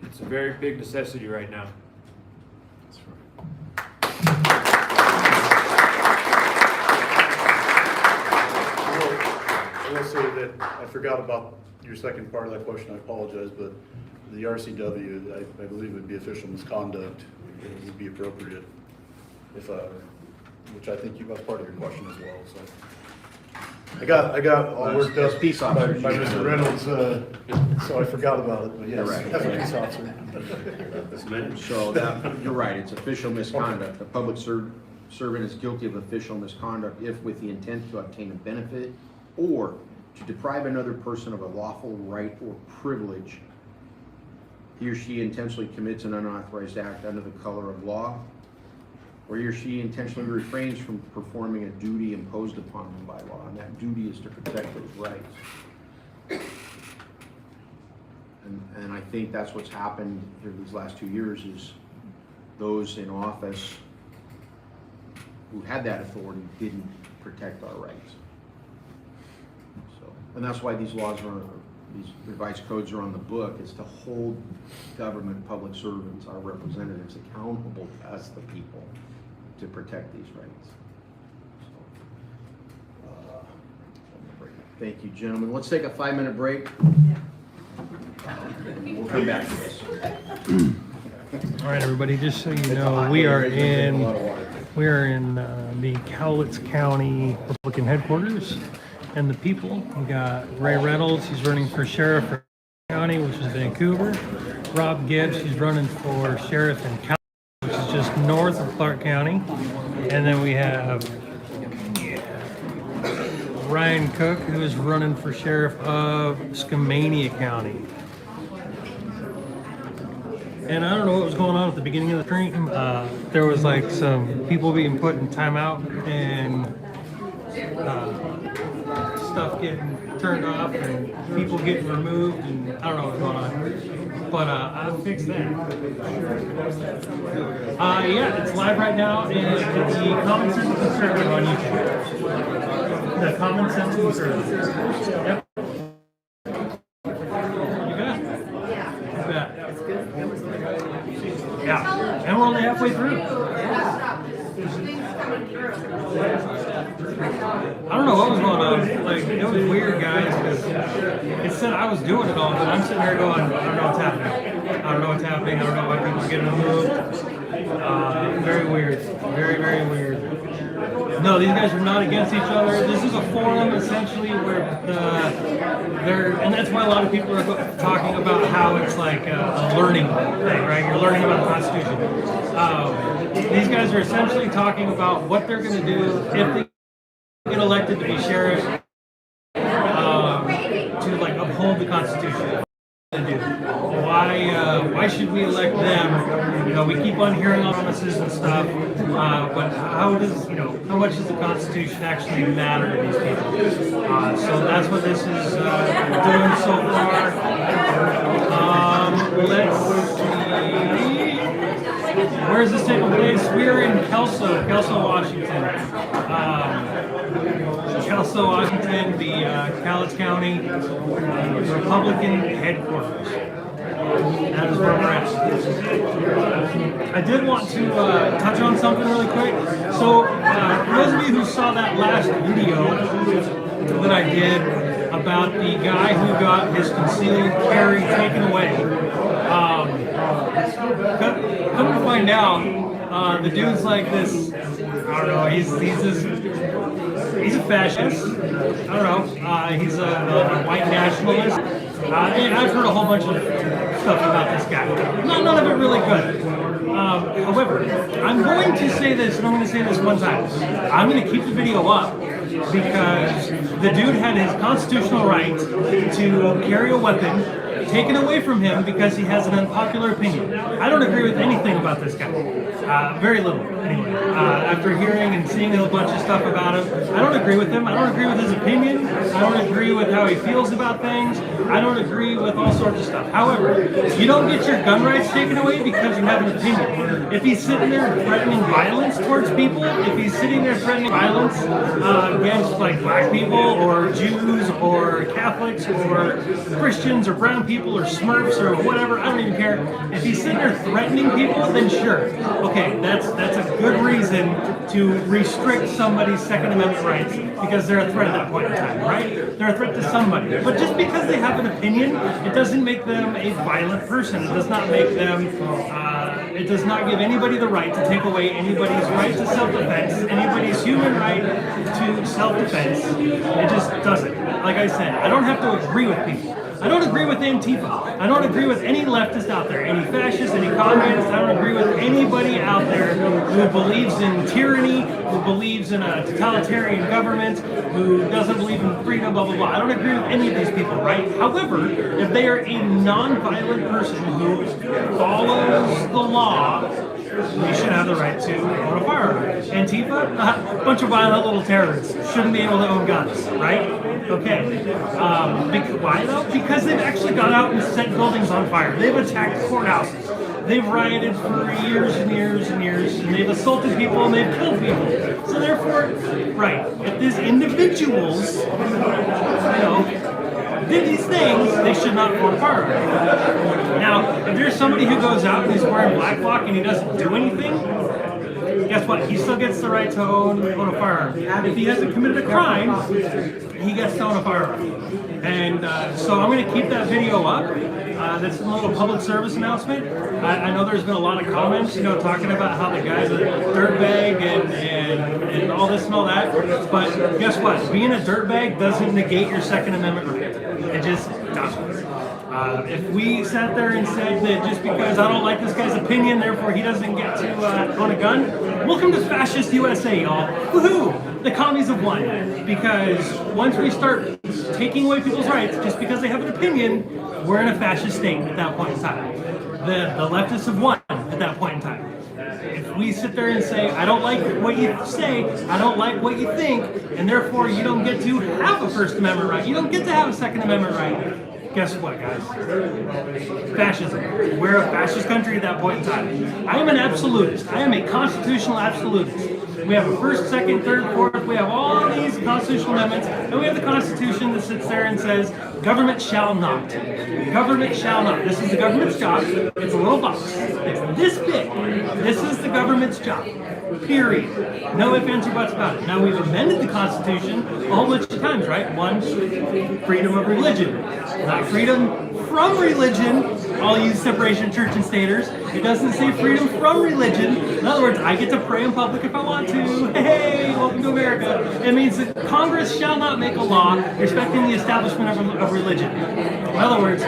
It's a very big necessity right now. I will say that I forgot about your second part of that question, I apologize, but the RCW, I believe would be official misconduct, it would be appropriate, if, which I think that's part of your question as well, so. I got all worked up peace by officers. Mr. Reynolds, so I forgot about it, but yes, Right. as a peace officer. So that, you're right, it's official misconduct. A public servant is guilty of official misconduct if with the intent to obtain a benefit or to deprive another person of a lawful right or privilege, he or she intentionally commits an unauthorized act under the color of law, or he or she intentionally refrains from performing a duty imposed upon them by law, and that duty is to protect those rights. And I think that's what's happened here these last 2 years is those in office who had that authority didn't protect our rights. So, and that's why these laws are, these revised codes are on the book, is to hold government, public servants, our representatives accountable to us, the people, to protect these rights. So, thank you, gentlemen. Let's take a 5-minute break. We'll come back to this. All right, everybody, just so you know, we are in the Cowlitz County Republican headquarters, and the people, we got Ray Reynolds, he's running for sheriff for county, which is Vancouver. Rob Gibbs, he's running for sheriff in County, which is just north of Clark County. And then we have Ryan Cook, who is running for sheriff of Skamania County. And I don't know what was going on at the beginning of the stream. There was like some people being put in timeout and stuff getting turned off and people getting removed, and I don't know what's going on. But I'll fix that. Yeah, it's live right now in the Common Sense Conservative on YouTube. The Common Sense Conservative. Yep. You bet. You bet. Yeah, and we're only halfway through. I don't know what was going on. Like, it was weird, guys, because it said I was doing it all, but I'm sitting there going, I don't know what's happening. I don't know what's happening. I don't know why people are getting removed. Very weird. Very, very weird. No, these guys are not against each other. This is a forum, essentially, where and that's why a lot of people are talking about how it's like a learning thing, right? You're learning about the Constitution. These guys are essentially talking about what they're going to do if they get elected to be sheriff, to like uphold the Constitution. Why should we elect them? You know, we keep on hearing promises and stuff, but how much does the Constitution actually matter to these people? So that's what this is doing so far. Let's see. Where is this taking place? We're in Kelso, Washington. Kelso, Washington, the Cowlitz County Republican headquarters. That is where we're at. I did want to touch on something really quick. So, for those of you who saw that last video that I did about the guy who got his concealed carry taken away, come to find out, the dude's like this, I don't know, he's a fascist. I don't know. He's a white nationalist. And I've heard a whole bunch of stuff about this guy. None of it really good. However, I'm going to say this, and I'm going to say this one time. I'm going to keep the video up because the dude had his constitutional right to carry a weapon taken away from him because he has an unpopular opinion. I don't agree with anything about this guy. Very little, anyway. After hearing and seeing a bunch of stuff about him, I don't agree with him. I don't agree with his opinion. I don't agree with how he feels about things. I don't agree with all sorts of stuff. However, you don't get your gun rights taken away because you have an opinion. If he's sitting there threatening violence towards people, if he's sitting there threatening violence against like black people or Jews or Catholics or Christians or brown people or Smurfs or whatever, I don't even care. If he's sitting there threatening people, then sure. Okay, that's a good reason to restrict somebody's Second Amendment rights because they're a threat at that point in time, right? They're a threat to somebody. But just because they have an opinion, it doesn't make them a violent person. It does not make them, it does not give anybody the right to take away anybody's right to self-defense, anybody's human right to self-defense. It just doesn't. Like I said, I don't have to agree with people. I don't agree with Antifa. I don't agree with any leftist out there, any fascist, any communist. I don't agree with anybody out there who believes in tyranny, who believes in a totalitarian government, who doesn't believe in freedom, blah, blah, blah. I don't agree with any of these people, right? However, if they are a non-violent person who follows the law, you should have the right to own a firearm. Antifa, a bunch of violent little terrorists, shouldn't be able to own guns, right? Okay. Why though? Because they've actually gone out and set buildings on fire. They've attacked courthouses. They've rioted for years and years and years, and they've assaulted people and they've killed people. So therefore, right, if these individuals, did these things, they should not own a firearm. Now, if there's somebody who goes out and he's wearing black bloc and he doesn't do anything, guess what? He still gets the right to own a firearm. If he hasn't committed a crime, he gets to own a firearm. And so I'm going to keep that video up. That's a little public service announcement. I know there's been a lot of comments, talking about how the guy's a dirtbag and all this and all that. But guess what? Being a dirtbag doesn't negate your Second Amendment right. It just doesn't. If we sat there and said that just because I don't like this guy's opinion, therefore he doesn't get to own a gun, welcome to fascist USA, y'all. Woohoo! The commies have won. Because once we start taking away people's rights just because they have an opinion, we're in a fascist state at that point in time. The leftists have won at that point in time. If we sit there and say, I don't like what you say, I don't like what you think, and therefore you don't get to have a First Amendment right, you don't get to have a Second Amendment right, guess what, guys? Fascism. We're a fascist country at that point in time. I am an absolutist. I am a constitutional absolutist. We have a first, second, third, fourth. We have all these constitutional amendments, and we have the Constitution that sits there and says, government shall not. Government shall not. This is the government's job. It's a little box. It's this big. This is the government's job. Period. No ifs, ands, or buts about it. Now, we've amended the Constitution a whole bunch of times, right? One, freedom of religion. Not freedom from religion. I'll use separation of church and staters. It doesn't say freedom from religion. In other words, I get to pray in public if I want to. Hey, welcome to America. It means that Congress shall not make a law respecting the establishment of religion. In other words,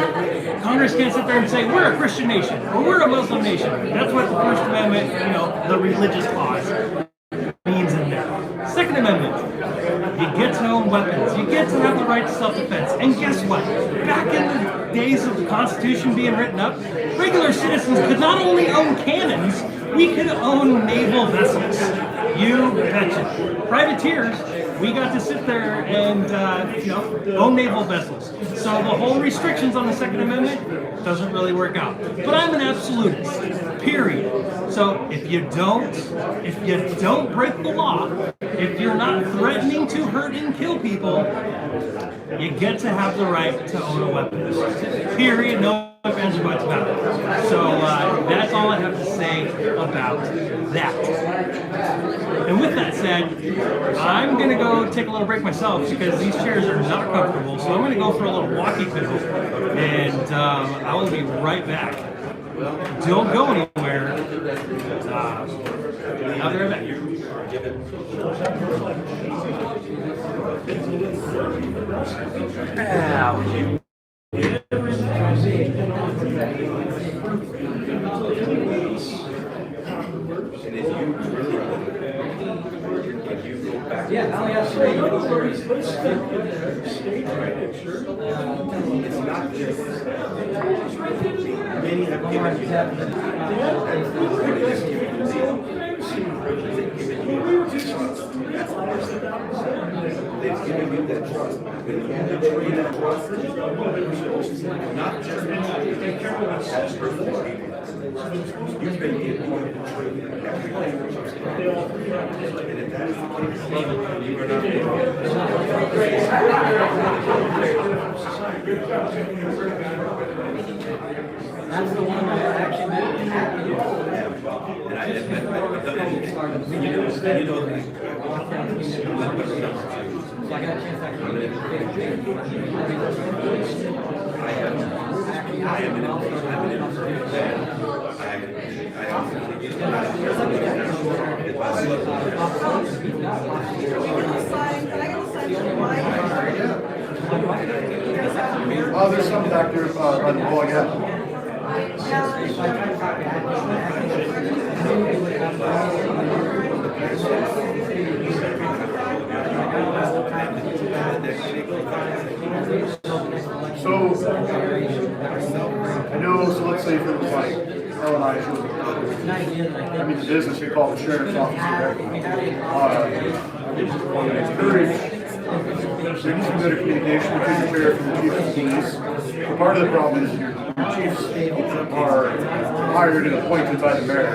Congress can't sit there and say, we're a Christian nation, or we're a Muslim nation. That's what the First Amendment, the religious clause means in there. Second Amendment. You get to own weapons. You get to have the right to self-defense. And guess what? Back in the days of the Constitution being written up, regular citizens could not only own cannons, we could own naval vessels. You betcha. Privateers, we got to sit there and own naval vessels. So the whole restrictions on the Second Amendment doesn't really work out. But I'm an absolutist. Period. So if you don't break the law, if you're not threatening to hurt and kill people, you get to have the right to own a weapon. Period. No ifs, ands, or buts about it. So that's all I have to say about that. And with that said, I'm going to go take a little break myself because these chairs are not comfortable. So I'm going to go for a little walkie pizzle, and I will be right back. Don't go anywhere. I'll be right back. Yeah, I only have three. Many have given you that. They've given you that trust. When you betray that trust, not just as personally, you've been given to betray everything which is right. And if that is the case, you are not That's the one that actually and I so I got a chance to actually Oh, there's some back there by the wall, yeah. So, I know, so let's say if it was like L&I, I mean, the business we call the sheriff's office, right? I would encourage there needs to be better communication between the sheriff and the chief of police. Part of the problem is your chiefs are hired and appointed by the mayor,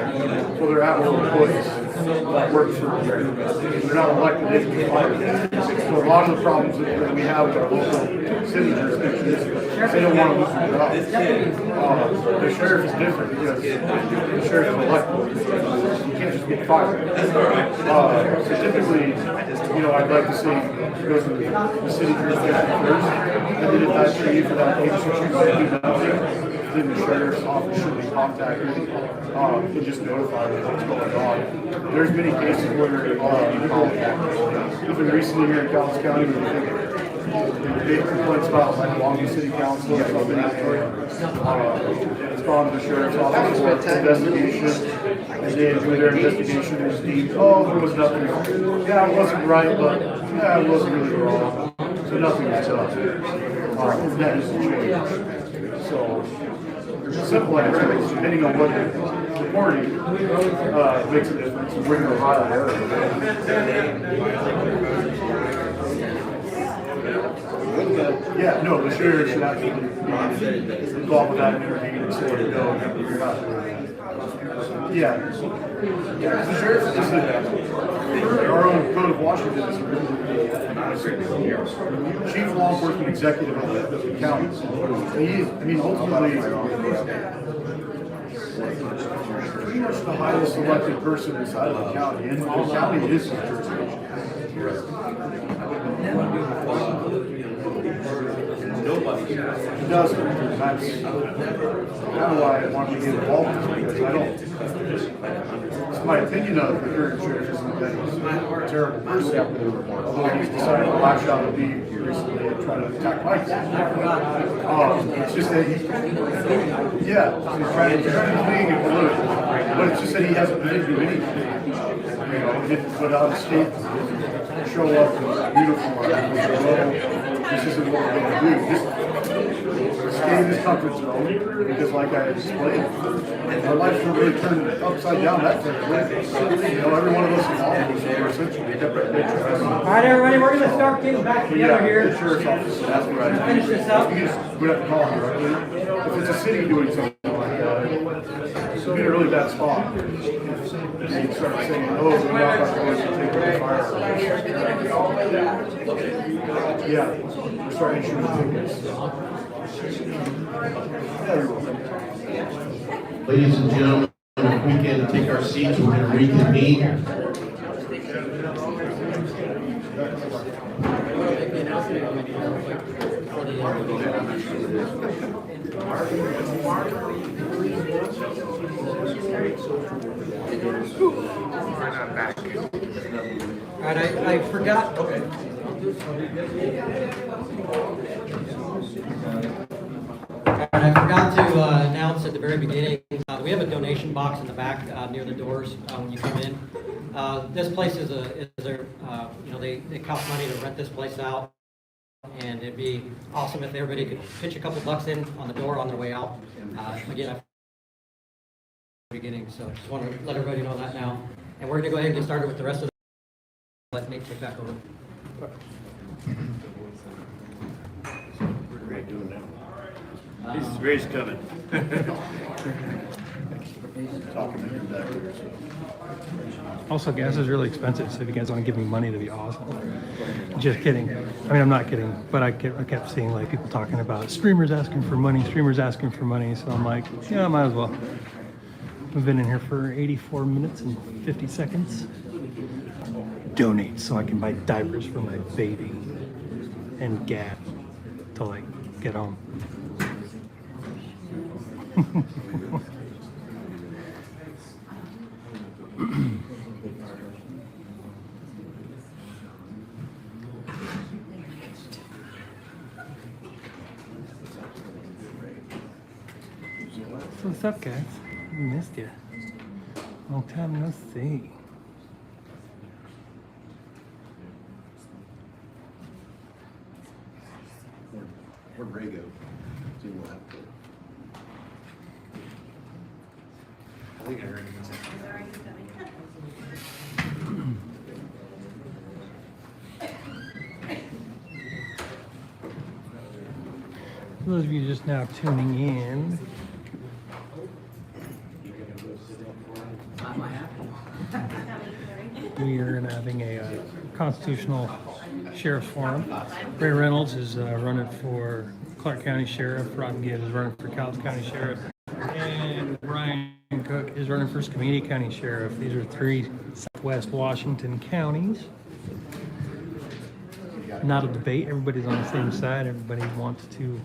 so they're actual employees that work for the mayor. They're not elected, they can hired. So a lot of the problems that we have with our local city jurisdictions, they don't want to lose their jobs. The sheriff is different because the sheriff is elected. You can't just get fired. So typically, I'd like to see it goes to the city jurisdiction first, and then if that chief or that police chief do nothing, then the sheriff's office should be contacted and just notify them what's going on. There's many cases where even recently here in Calhoun County, the big complaints about like Longview City Council or something. It's gone to the sheriff's office for investigation, and then through their investigation, there's deemed, there was nothing. Yeah, it wasn't right, but yeah, it wasn't really wrong. So nothing was done. That is changed. So simple answer, depending on what you're reporting, makes a difference. We're going to high Yeah, no, the sheriff should absolutely be involved with that and intervene and say, no, you're not doing that. Yeah. The sheriff is our own code of Washington is chief law enforcement executive of the county. Ultimately, pretty much the highest elected person inside of the county, and the county is his jurisdiction. Nobody doesn't. And that's kind of why I wanted to get involved in this, because it's my opinion of the current sheriff isn't that he's a terrible person. Although he's decided to lash out at me recently and try to attack Mike. It's just that he's trying to being a political. But it's just that he hasn't been into anything. He didn't put out a statement, show up in uniform, this isn't what we're going to do. Stay in this comfort zone, because like I explained, our lives were really turned upside down that day. Every one of us involved was essentially. All right, everybody, we're going to start getting back together here. The sheriff's office, that's right. Finish this up. We have to call him directly. If it's a city doing something like that, it's in a really bad spot. You start saying, we're not going to take the fire. Yeah, we're starting shooting tickets. Ladies and gentlemen, if we can take our seats, we're going to reconvene. All right, I forgot. I forgot to announce at the very beginning, we have a donation box in the back near the doors when you come in. This place is they cost money to rent this place out, and it'd be awesome if everybody could pitch a couple bucks in on the door on their way out. Again, at the beginning, so just want to let everybody know that now. And we're going to go ahead and get started with the rest of the. Let Nate take back over. Ray's coming. Also, gas is really expensive, so if you guys want to give me money, that'd be awesome. Just kidding. I mean, I'm not kidding, but I kept seeing like people talking about streamers asking for money, so I'm like, yeah, might as well. We've been in here for 84 minutes and 50 seconds. Donate so I can buy diapers for my baby and gas to like get home. So what's up, guys? I missed you. Long time no see. Where'd Ray go? See what happened. I think I heard him say. For those of you just now tuning in, we are having a constitutional sheriff's forum. Ray Reynolds is running for Clark County Sheriff. Rodden Gibbs is running for Cowles County Sheriff. And Ryan Cook is running for Skamania County Sheriff. These are 3 Southwest Washington counties. Not a debate. Everybody's on the same side. Everybody wants to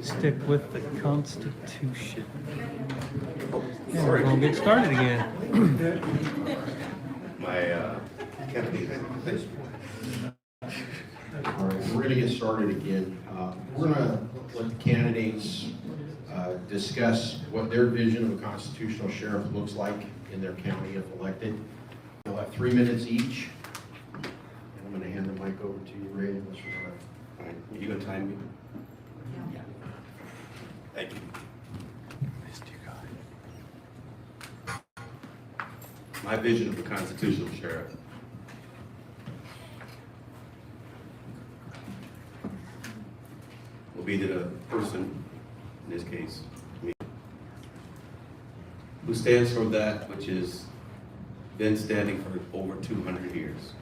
stick with the Constitution. And we're going to get started again. My company. All right, we're going to get started again. We're going to let the candidates discuss what their vision of a constitutional sheriff looks like in their county if elected. They'll have 3 minutes each. And I'm going to hand the mic over to you, Ray, unless you want All right, you gonna time me? to. Thank you. My vision of the constitutional sheriff will be that a person, in this case, me, who stands for that which has been standing for over 200 years.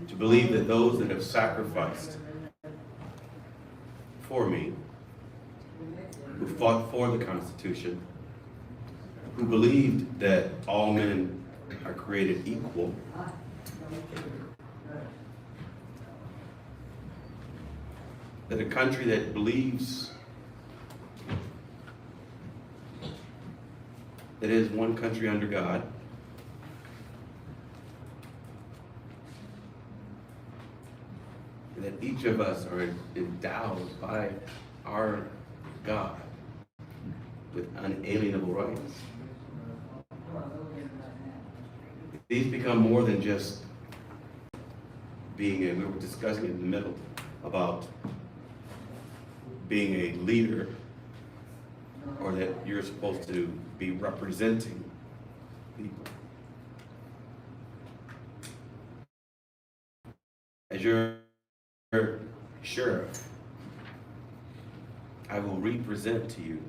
To believe that those that have sacrificed for me, who fought for the Constitution, who believed that all men are created equal, that a country that believes that it is one country under God, and that each of us are endowed by our God with unalienable rights. These become more than just being we were discussing in the middle about being a leader, or that you're supposed to be representing people. As your sheriff, I will represent to you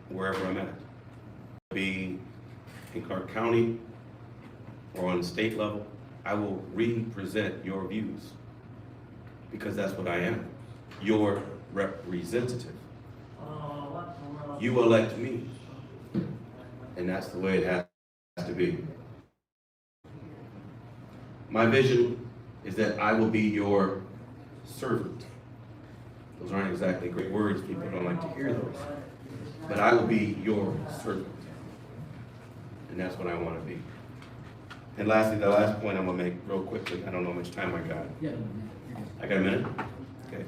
wherever I'm at. Be in Clark County or on the state level, I will represent your views because that's what I am, your representative. You elect me, and that's the way it has to be. My vision is that I will be your servant. Those aren't exactly great words, people don't like to hear those. But I will be your servant. And that's what I want to be. And lastly, the last point I'm going to make real quickly, I don't know how much time I got. I got a minute? Okay.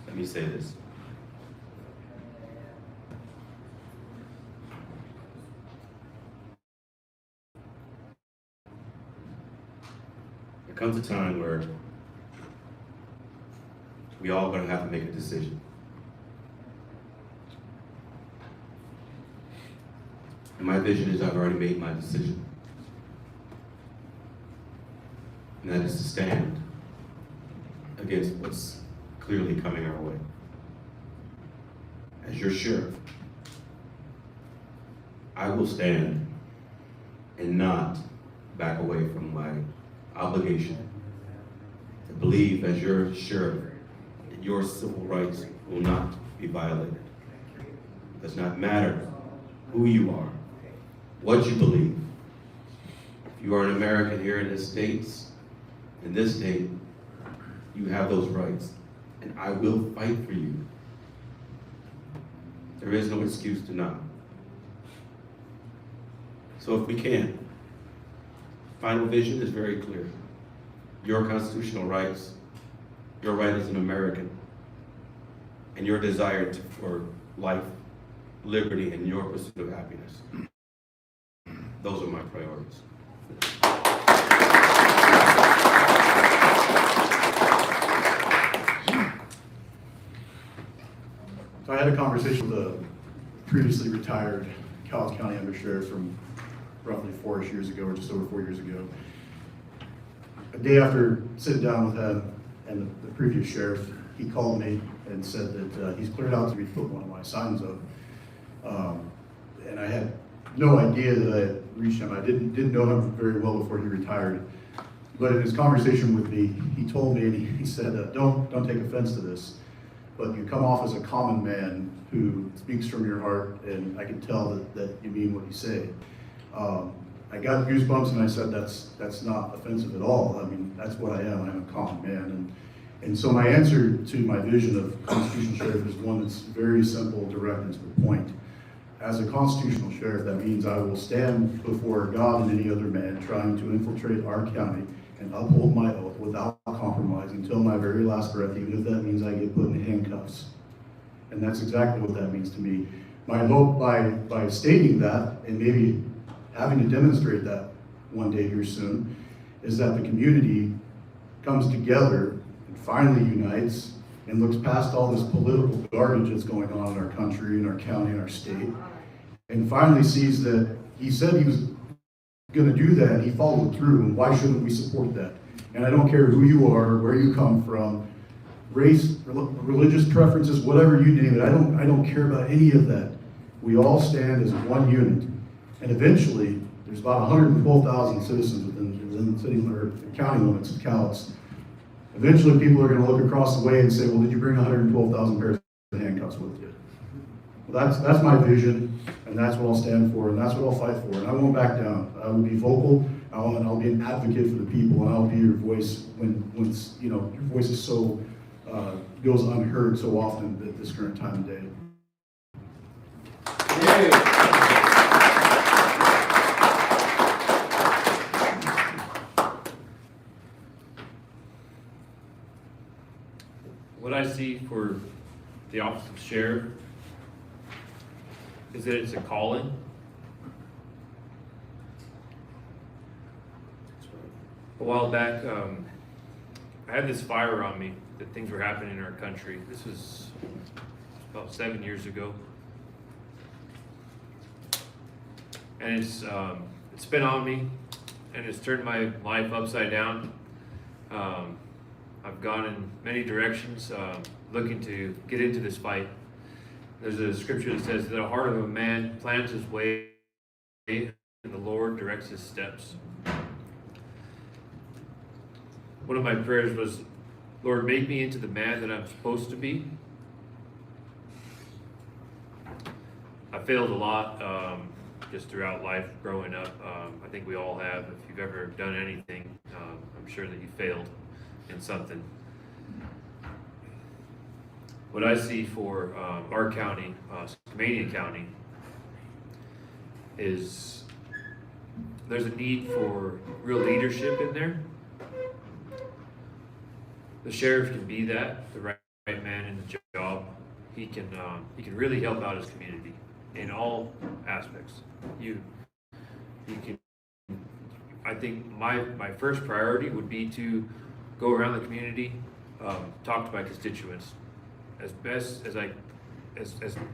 Let me say this. There comes a time where we all going to have to make a decision. And my vision is I've already made my decision. And that is to stand against what's clearly coming our way. As your sheriff, I will stand and not back away from my obligation to believe as your sheriff that your civil rights will not be violated. It does not matter who you are, what you believe. If you are an American here in the States, in this state, you have those rights, and I will fight for you. There is no excuse to not. So if we can, final vision is very clear. Your constitutional rights, your right as an American, and your desire for life, liberty, and your pursuit of happiness. Those are my priorities. So I had a conversation with a previously retired Cowles County Undersheriff from roughly 4-ish years ago, or just over 4 years ago. A day after sitting down with him and the previous sheriff, he called me and said that he's cleared out to be put one of my signs up. And I had no idea that I had reached him. I didn't know him very well before he retired. But in his conversation with me, he told me, and he said, don't take offense to this, but you come off as a common man who speaks from your heart, and I can tell that you mean what you say. I got goosebumps, and I said, that's not offensive at all. I mean, that's what I am. I'm a common man. And so my answer to my vision of constitutional sheriff is one that's very simple, direct, and to the point. As a constitutional sheriff, that means I will stand before God and any other man trying to infiltrate our county and uphold my oath without compromise until my very last breath, even if that means I get put in handcuffs. And that's exactly what that means to me. My hope by stating that, and maybe having to demonstrate that one day here soon, is that the community comes together and finally unites and looks past all this political garbage that's going on in our country, in our county, in our state, and finally sees that he said he was going to do that, and he followed through, and why shouldn't we support that? And I don't care who you are, where you come from, race, religious preferences, whatever you name it, I don't care about any of that. We all stand as one unit, and eventually, there's about 112,000 citizens within the city or county limits of Cowlitz. Eventually, people are going to look across the way and say, well, did you bring 112,000 pairs of handcuffs with you? Well, that's my vision, and that's what I'll stand for, and that's what I'll fight for, and I won't back down. I will be vocal, and I'll be an advocate for the people, and I'll be your voice when you know, your voice is so, goes unheard so often at this current time of day. What I see for the office of sheriff is that it's a calling. A while back, I had this fire on me that things were happening in our country. This was about 7 years ago. And it's been on me, and it's turned my life upside down. I've gone in many directions looking to get into this fight. There's a scripture that says that the heart of a man plans his way and the Lord directs his steps. One of my prayers was, Lord, make me into the man that I'm supposed to be. I failed a lot just throughout life growing up. I think we all have. If you've ever done anything, I'm sure that you failed in something. What I see for our county, Skamania County, is there's a need for real leadership in there. The sheriff can be that, the right man in the job. He can really help out his community in all aspects. You can. I think my first priority would be to go around the community, talk to my constituents as best as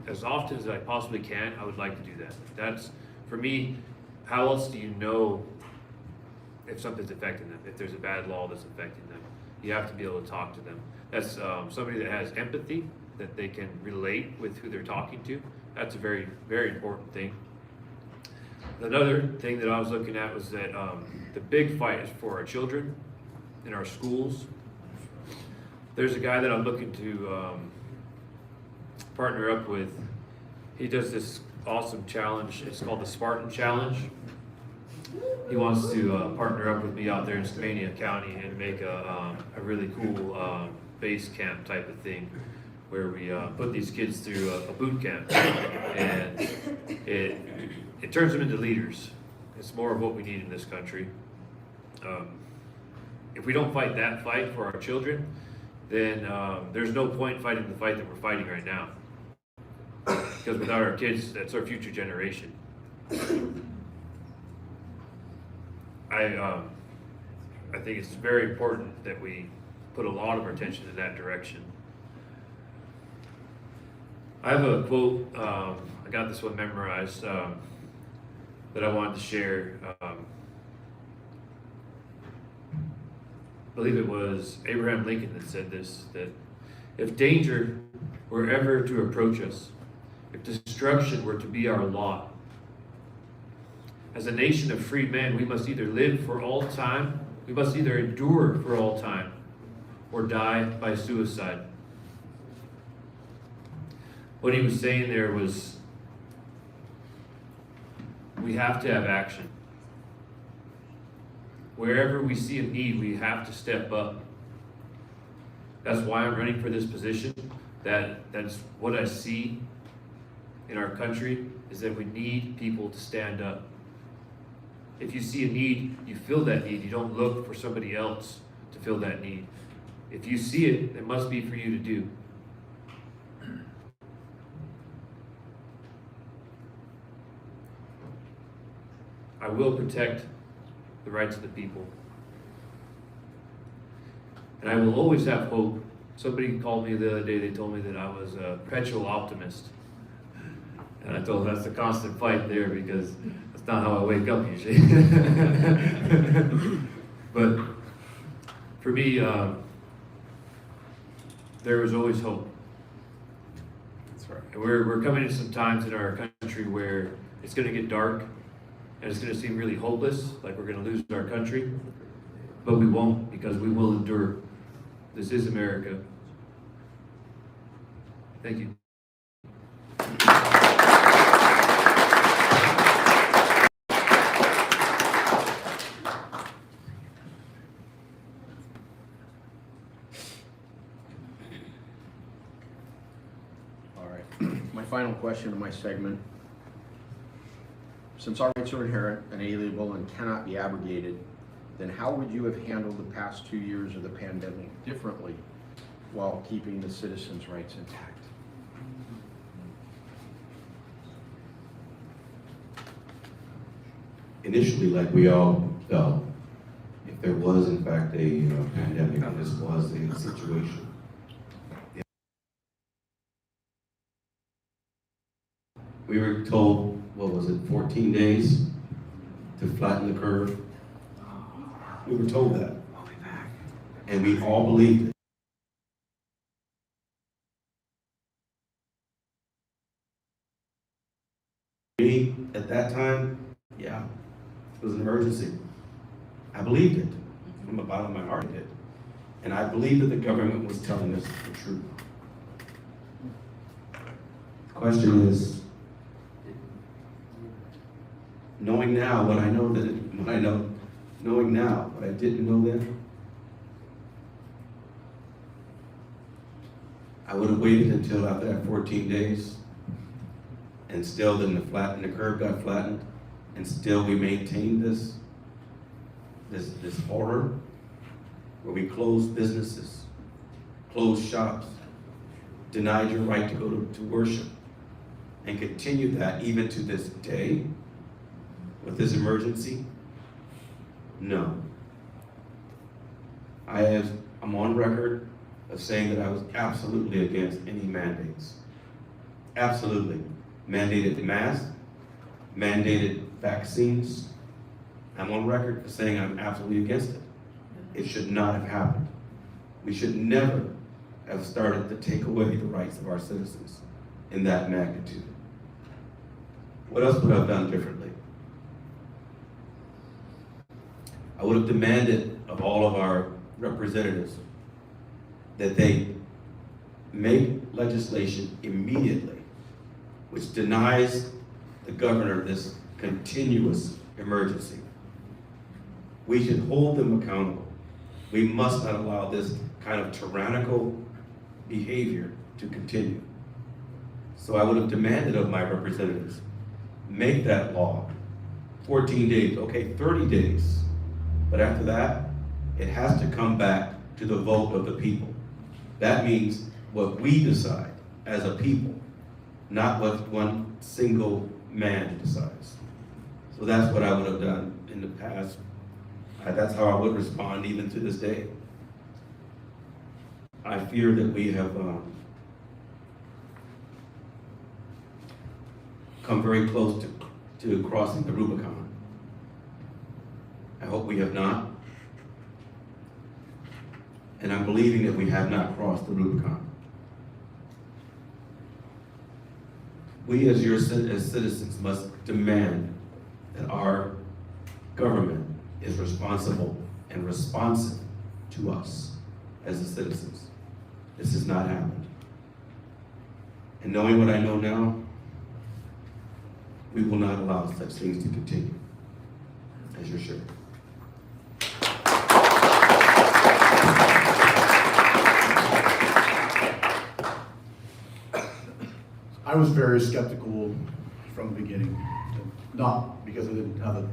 as often as I possibly can. I would like to do that. That's, for me, how else do you know if something's affecting them, if there's a bad law that's affecting them? You have to be able to talk to them. That's somebody that has empathy, that they can relate with who they're talking to. That's a very, very important thing. Another thing that I was looking at was that the big fight is for our children in our schools. There's a guy that I'm looking to partner up with. He does this awesome challenge. It's called the Spartan Challenge. He wants to partner up with me out there in Skamania County and make a really cool base camp type of thing, where we put these kids through a boot camp, and it turns them into leaders. It's more of what we need in this country. If we don't fight that fight for our children, then there's no point fighting the fight that we're fighting right now. Because without our kids, that's our future generation. I think it's very important that we put a lot of our attention in that direction. I have a quote, I got this one memorized. that I wanted to share. I believe it was Abraham Lincoln that said this, that if danger were ever to approach us, if destruction were to be our lot, as a nation of free men, we must either live for all time, we must either endure for all time, or die by suicide. What he was saying there was, we have to have action. Wherever we see a need, we have to step up. That's why I'm running for this position. That's what I see in our country, is that we need people to stand up. If you see a need, you fill that need. You don't look for somebody else to fill that need. If you see it, it must be for you to do. I will protect the rights of the people. And I will always have hope. Somebody called me the other day, they told me that I was a perpetual optimist. And I told them that's a constant fight there, because that's not how I wake up usually. But for me, there was always hope. That's right. And we're coming into some times in our country where it's going to get dark, and it's going to seem really hopeless, like we're going to lose our country. But we won't, because we will endure. This is America. Thank you. All right. My final question in my segment. Since our rights are inherent, inalienable, and cannot be abrogated, then how would you have handled the past 2 years of the pandemic differently while keeping the citizens' rights intact? Initially, like we all felt, if there was in fact a pandemic and this was a situation, we were told, what was it, 14 days to flatten the curve? We were told that. And we all believed it. Me, at that time, yeah, it was an emergency. I believed it. From the bottom of my heart, I did. And I believed that the government was telling us the truth. The question is, knowing now what I know, knowing now what I didn't know then, I would have waited until after that 14 days, and still then the curve got flattened, and still we maintained this horror where we closed businesses, closed shops, denied your right to go to worship, and continued that even to this day with this emergency. No. I'm on record of saying that I was absolutely against any mandates. Absolutely. Mandated masks, mandated vaccines. I'm on record for saying I'm absolutely against it. It should not have happened. We should never have started to take away the rights of our citizens in that magnitude. What else would I have done differently? I would have demanded of all of our representatives that they make legislation immediately which denies the governor this continuous emergency. We should hold them accountable. We must not allow this kind of tyrannical behavior to continue. So I would have demanded of my representatives, make that law 14 days, okay, 30 days. But after that, it has to come back to the vote of the people. That means what we decide as a people, not what one single man decides. So that's what I would have done in the past. That's how I would respond even to this day. I fear that we have come very close to crossing the Rubicon. I hope we have not. And I'm believing that we have not crossed the Rubicon. We as citizens must demand that our government is responsible and responsive to us as the citizens. This has not happened. And knowing what I know now, we will not allow such things to continue, as your sheriff. I was very skeptical from the beginning, not because I didn't have a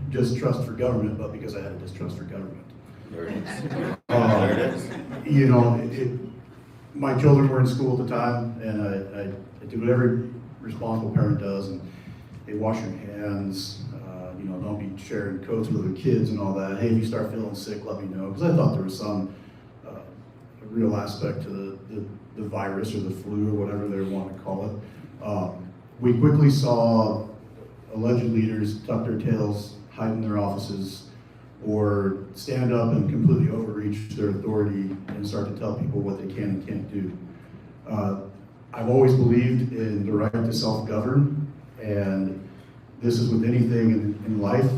distrust for government, but because I had a distrust for government. There it is. You know, my children were in school at the time, and I did what every responsible parent does, and they wash your hands, you know, don't be sharing coats with other kids and all that. Hey, if you start feeling sick, let me know, because I thought there was some real aspect to the virus or the flu or whatever they want to call it. We quickly saw alleged leaders tuck their tails, hide in their offices, or stand up and completely overreach their authority and start to tell people what they can and can't do. I've always believed in the right to self-govern, and this is with anything in life.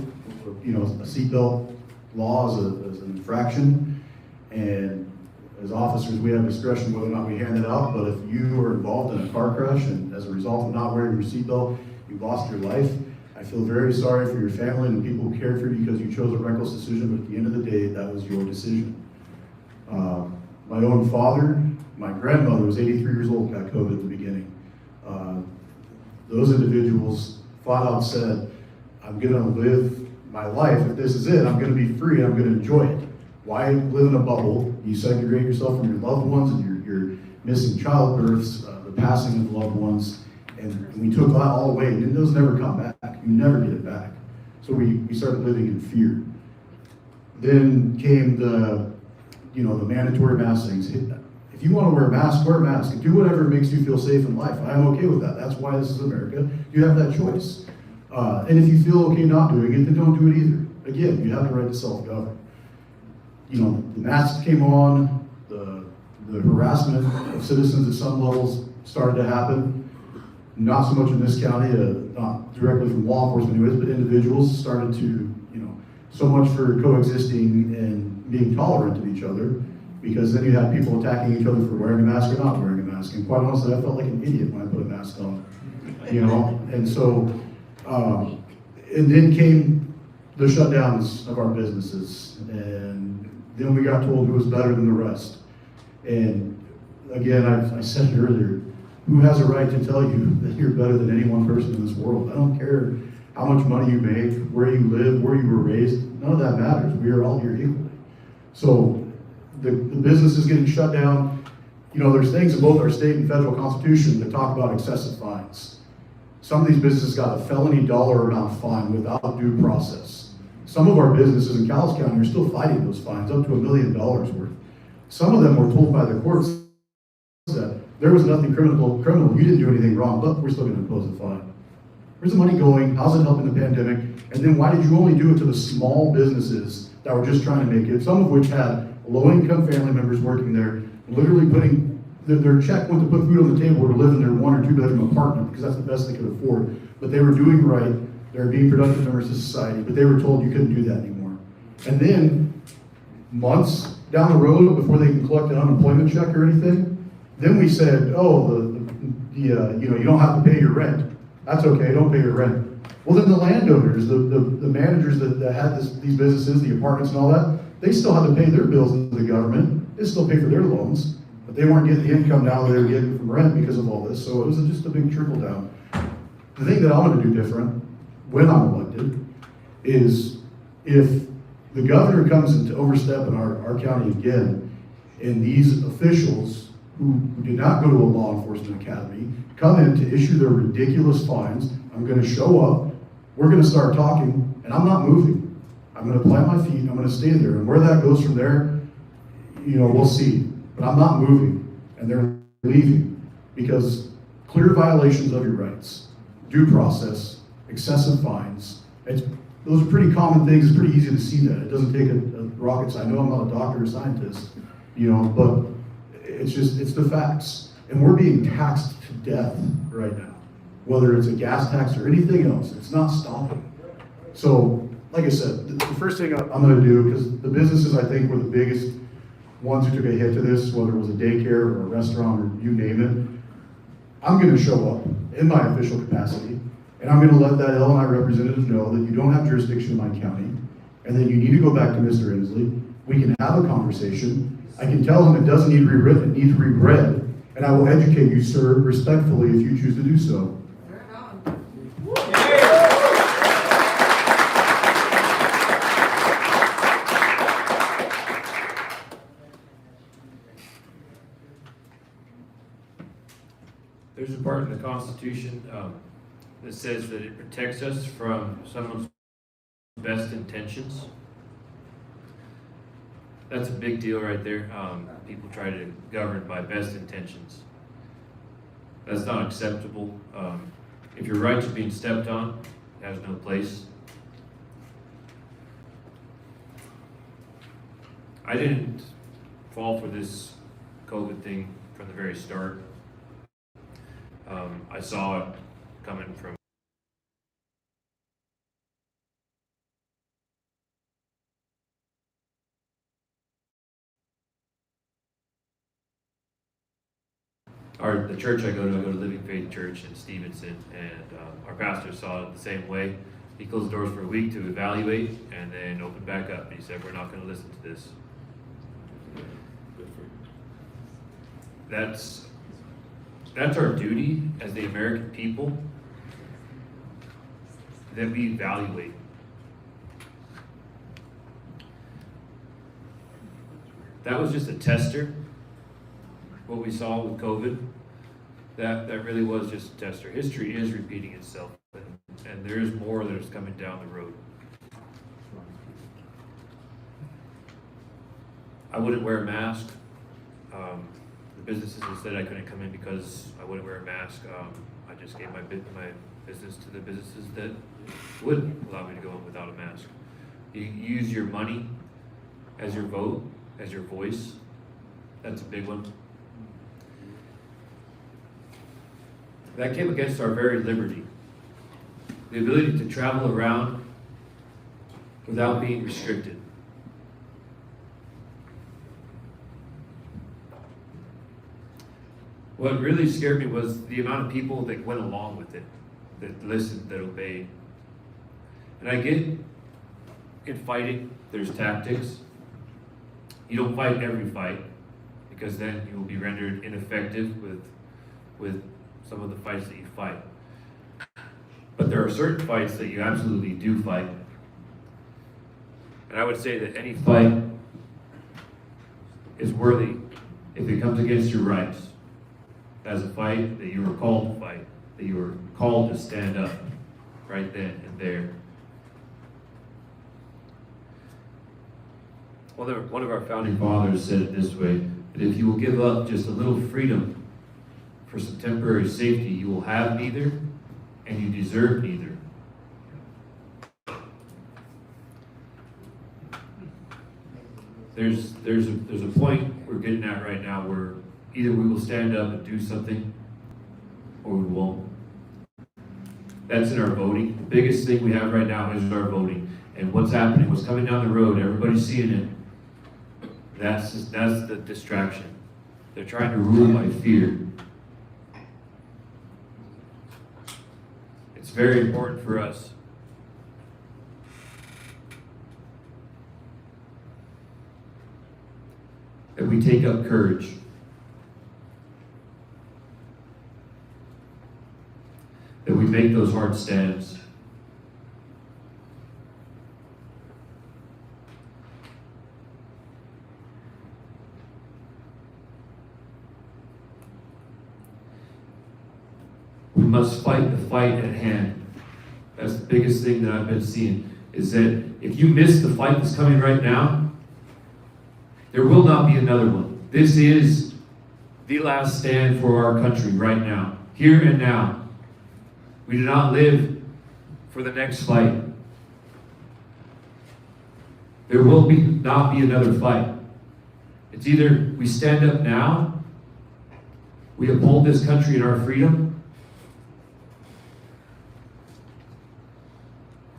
You know, a seatbelt law is an infraction, and as officers, we have discretion whether or not we hand it out, but if you are involved in a car crash and as a result of not wearing your seatbelt, you lost your life, I feel very sorry for your family and the people who cared for you because you chose a reckless decision, but at the end of the day, that was your decision. My own father, my grandmother was 83 years old, got COVID at the beginning. Those individuals flat out said, I'm gonna live my life, if this is it, I'm gonna be free, I'm gonna enjoy it. Why live in a bubble? You segregate yourself from your loved ones, and you're missing childbirths, the passing of loved ones, and we took that all away, and those never come back. You never get it back. So we started living in fear. Then came the mandatory mask things. If you want to wear a mask, wear a mask. Do whatever makes you feel safe in life. I am okay with that. That's why this is America. You have that choice. And if you feel okay not doing it, then don't do it either. Again, you have the right to self-govern. You know, the masks came on, the harassment of citizens at some levels started to happen. Not so much in this county, not directly from law enforcement anyways, but individuals started to, so much for coexisting and being tolerant of each other, because then you had people attacking each other for wearing a mask or not wearing a mask. And quite honestly, I felt like an idiot when I put a mask on, And so, and then came the shutdowns of our businesses, and then we got told who was better than the rest. And again, I said it earlier, who has a right to tell you that you're better than any one person in this world? I don't care how much money you make, where you live, where you were raised, none of that matters. We are all here equally. So the business is getting shut down. There's things in both our state and federal constitution that talk about excessive fines. Some of these businesses got a felony dollar amount fine without due process. Some of our businesses in Cowles County are still fighting those fines, up to $1 million worth. Some of them were told by the courts that there was nothing criminal, you didn't do anything wrong, but we're still going to impose a fine. Where's the money going? How's it helping the pandemic? And then why did you only do it to the small businesses that were just trying to make it, some of which had low-income family members working there, literally putting their check went to put food on the table or to live in their 1 or 2 bedroom apartment because that's the best they could afford. But they were doing right. They were being productive members of society, but they were told you couldn't do that anymore. And then months down the road, before they can collect an unemployment check or anything, then we said, oh, you don't have to pay your rent. That's okay, don't pay your rent. Well, then the landowners, the managers that had these businesses, the apartments and all that, they still had to pay their bills to the government. They still pay for their loans, but they weren't getting the income now that they were getting from rent because of all this. So it was just a big trickle down. The thing that I'm going to do different when I'm elected is if the governor comes in to overstep in our county again, and these officials who did not go to a law enforcement academy come in to issue their ridiculous fines, I'm going to show up, we're going to start talking, and I'm not moving. I'm going to plant my feet, I'm going to stay there, and where that goes from there, we'll see. But I'm not moving, and they're leaving, because clear violations of your rights, due process, excessive fines. Those are pretty common things. It's pretty easy to see that. It doesn't take a rocket scientist. I know I'm not a doctor or scientist, but it's the facts. And we're being taxed to death right now. Whether it's a gas tax or anything else, it's not stopping. So, like I said, the first thing I'm gonna do, because the businesses I think were the biggest ones who took a hit to this, whether it was a daycare or a restaurant or you name it, I'm gonna show up in my official capacity, and I'm gonna let that L&I representative know that you don't have jurisdiction in my county, and that you need to go back to Mr. Inslee. We can have a conversation. I can tell him it doesn't need to be written, it needs to be read, and I will educate you, sir, respectfully if you choose to do so. There's a part in the Constitution that says that it protects us from someone's best intentions. That's a big deal right there. People try to govern by best intentions. That's not acceptable. If your rights are being stepped on, it has no place. I didn't fall for this COVID thing from the very start. I saw it coming from the church I go to Living Faith Church in Stevenson, and our pastor saw it the same way. He closed the doors for a week to evaluate and then opened back up. He said, we're not going to listen to this. That's our duty as the American people, that we evaluate. That was just a tester, what we saw with COVID. That really was just a tester. History is repeating itself, and there is more that is coming down the road. I wouldn't wear a mask. The businesses said I couldn't come in because I wouldn't wear a mask. I just gave my business to the businesses that would allow me to go in without a mask. You use your money as your vote, as your voice. That's a big one. That came against our very liberty. The ability to travel around without being restricted. What really scared me was the amount of people that went along with it, that listened, that obeyed. And I get in fighting, there's tactics. You don't fight every fight, because then you will be rendered ineffective with some of the fights that you fight. But there are certain fights that you absolutely do fight. And I would say that any fight is worthy if it comes against your rights. As a fight that you were called to fight, that you were called to stand up right then and there. One of our founding fathers said it this way, that if you will give up just a little freedom for some temporary safety, you will have neither, and you deserve neither. There's a point we're getting at right now where either we will stand up and do something, or we won't. That's in our voting. The biggest thing we have right now is our voting. And what's happening, what's coming down the road, everybody's seeing it. That's the distraction. They're trying to rule by fear. It's very important for us. That we take up courage. That we make those hard stands. We must fight the fight at hand. That's the biggest thing that I've been seeing, is that if you miss the fight that's coming right now, there will not be another one. This is the last stand for our country right now, here and now. We do not live for the next fight. There will not be another fight. It's either we stand up now, we uphold this country and our freedom,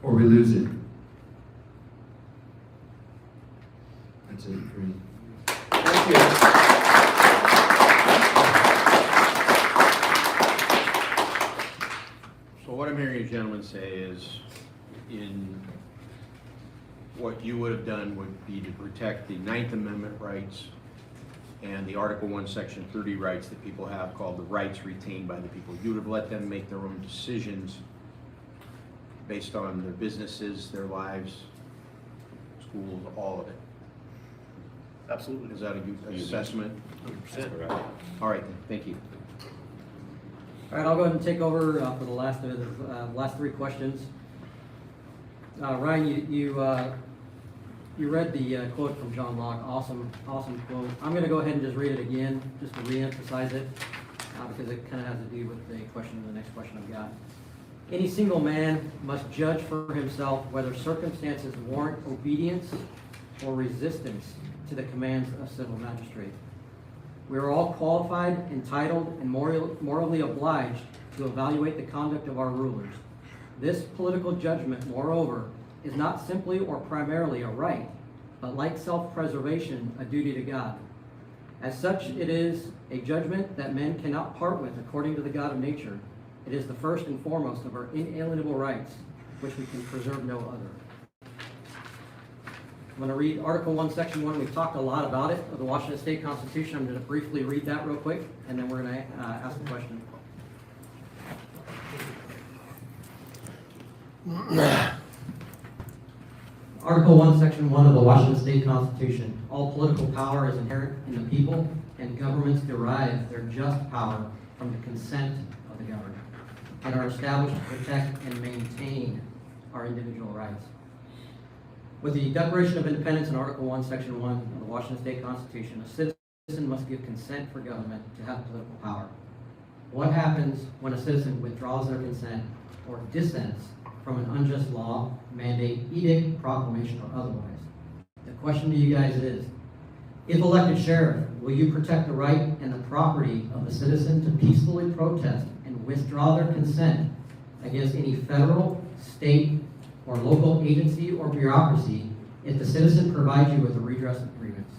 or we lose it. That's it for me. Thank you. So what I'm hearing you gentlemen say is, what you would have done would be to protect the 9th Amendment rights and the Article 1, Section 30 rights that people have, called the rights retained by the people. You would have let them make their own decisions based on their businesses, their lives, schools, all of it. Absolutely. Is that a good assessment? 100%. All right, then. Thank you. All right, I'll go ahead and take over for the last three questions. Ryan, you read the quote from John Locke. Awesome quote. I'm going to go ahead and just read it again, just to re-emphasize it, because it kind of has to do with the next question I've got. Any single man must judge for himself whether circumstances warrant obedience or resistance to the commands of civil magistrate. We are all qualified, entitled, and morally obliged to evaluate the conduct of our rulers. This political judgment, moreover, is not simply or primarily a right, but like self-preservation, a duty to God. As such, it is a judgment that men cannot part with according to the God of nature. It is the first and foremost of our inalienable rights, which we can preserve no other. I'm going to read Article 1, Section 1. We've talked a lot about it, of the Washington State Constitution. I'm going to briefly read that real quick, and then we're going to ask a question. Article 1, Section 1 of the Washington State Constitution. All political power is inherent in the people, and governments derive their just power from the consent of the governed, and are established to protect and maintain our individual rights. With the Declaration of Independence in Article 1, Section 1 of the Washington State Constitution, a citizen must give consent for government to have political power. What happens when a citizen withdraws their consent or dissents from an unjust law, mandate, edict, proclamation, or otherwise? The question to you guys is, if elected sheriff, will you protect the right and the property of the citizen to peacefully protest and withdraw their consent against any federal, state, or local agency or bureaucracy if the citizen provides you with a redress of grievance?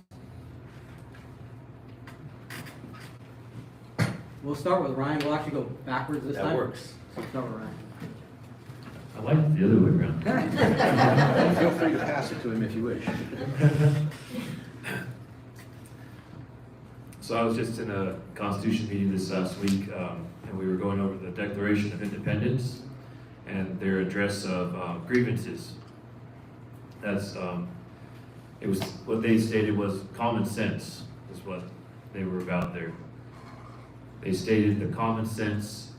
We'll start with Ryan. We'll actually go backwards this time. That works. So start with Ryan. I like it the other way around. Feel free to pass it to him if you wish. So I was just in a Constitution meeting this last week, and we were going over the Declaration of Independence and their address of grievances. That's it was what they stated was common sense is what they were about there. They stated the common sense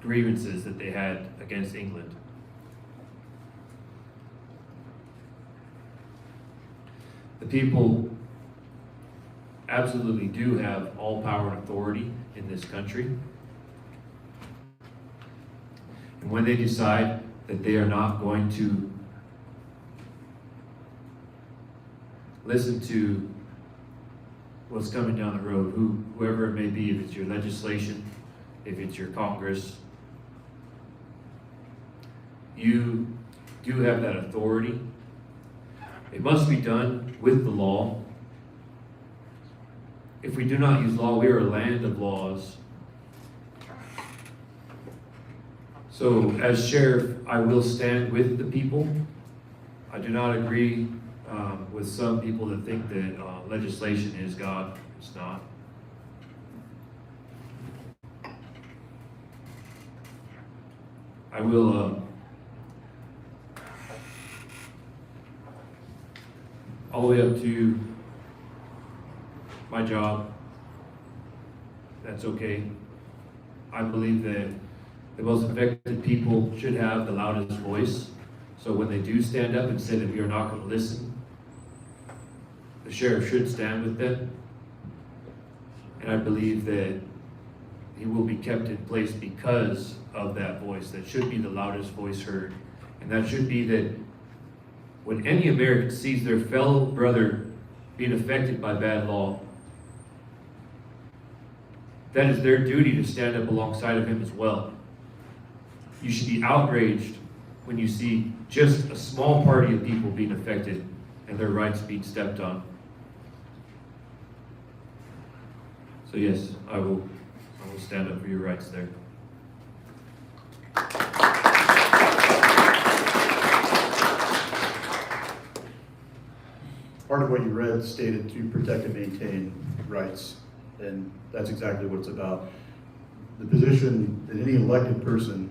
grievances that they had against England. The people absolutely do have all power and authority in this country. And when they decide that they are not going to listen to what's coming down the road, whoever it may be, if it's your legislation, if it's your Congress, you do have that authority. It must be done with the law. If we do not use law, we are a land of laws. So as sheriff, I will stand with the people. I do not agree with some people that think that legislation is God. It's not. I will all the way up to my job. That's okay. I believe that the most affected people should have the loudest voice. So when they do stand up and say that we are not going to listen, the sheriff should stand with them. And I believe that he will be kept in place because of that voice. That should be the loudest voice heard. And that should be that when any American sees their fellow brother being affected by bad law, that is their duty to stand up alongside of him as well. You should be outraged when you see just a small party of people being affected and their rights being stepped on. So yes, I will stand up for your rights there. Part of what you read stated to protect and maintain rights, and that's exactly what it's about. The position that any elected person,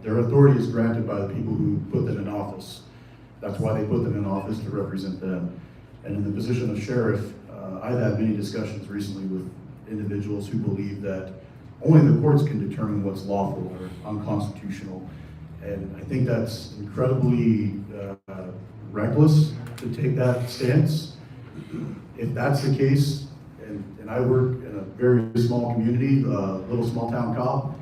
their authority is granted by the people who put them in office. That's why they put them in office, to represent them. And in the position of sheriff, I've had many discussions recently with individuals who believe that only the courts can determine what's lawful or unconstitutional. And I think that's incredibly reckless to take that stance. If that's the case, and I work in a very small community, little small town cop,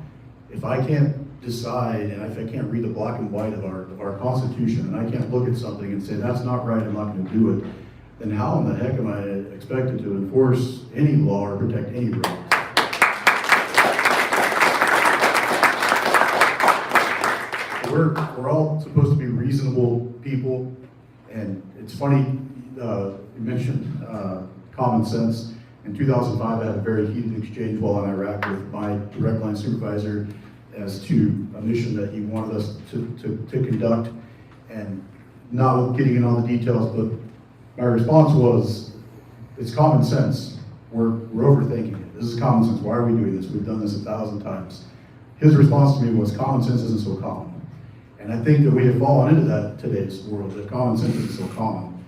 if I can't decide and if I can't read the black and white of our Constitution, and I can't look at something and say that's not right, I'm not going to do it, then how in the heck am I expected to enforce any law or protect any rights? We're all supposed to be reasonable people, and it's funny, you mentioned common sense. In 2005, I had a very heated exchange while in Iraq with my direct line supervisor as to a mission that he wanted us to conduct, and not getting in all the details, but my response was, it's common sense. We're overthinking it. This is common sense. Why are we doing this? We've done this 1,000 times. His response to me was, common sense isn't so common. And I think that we have fallen into that today's world, that common sense is so common.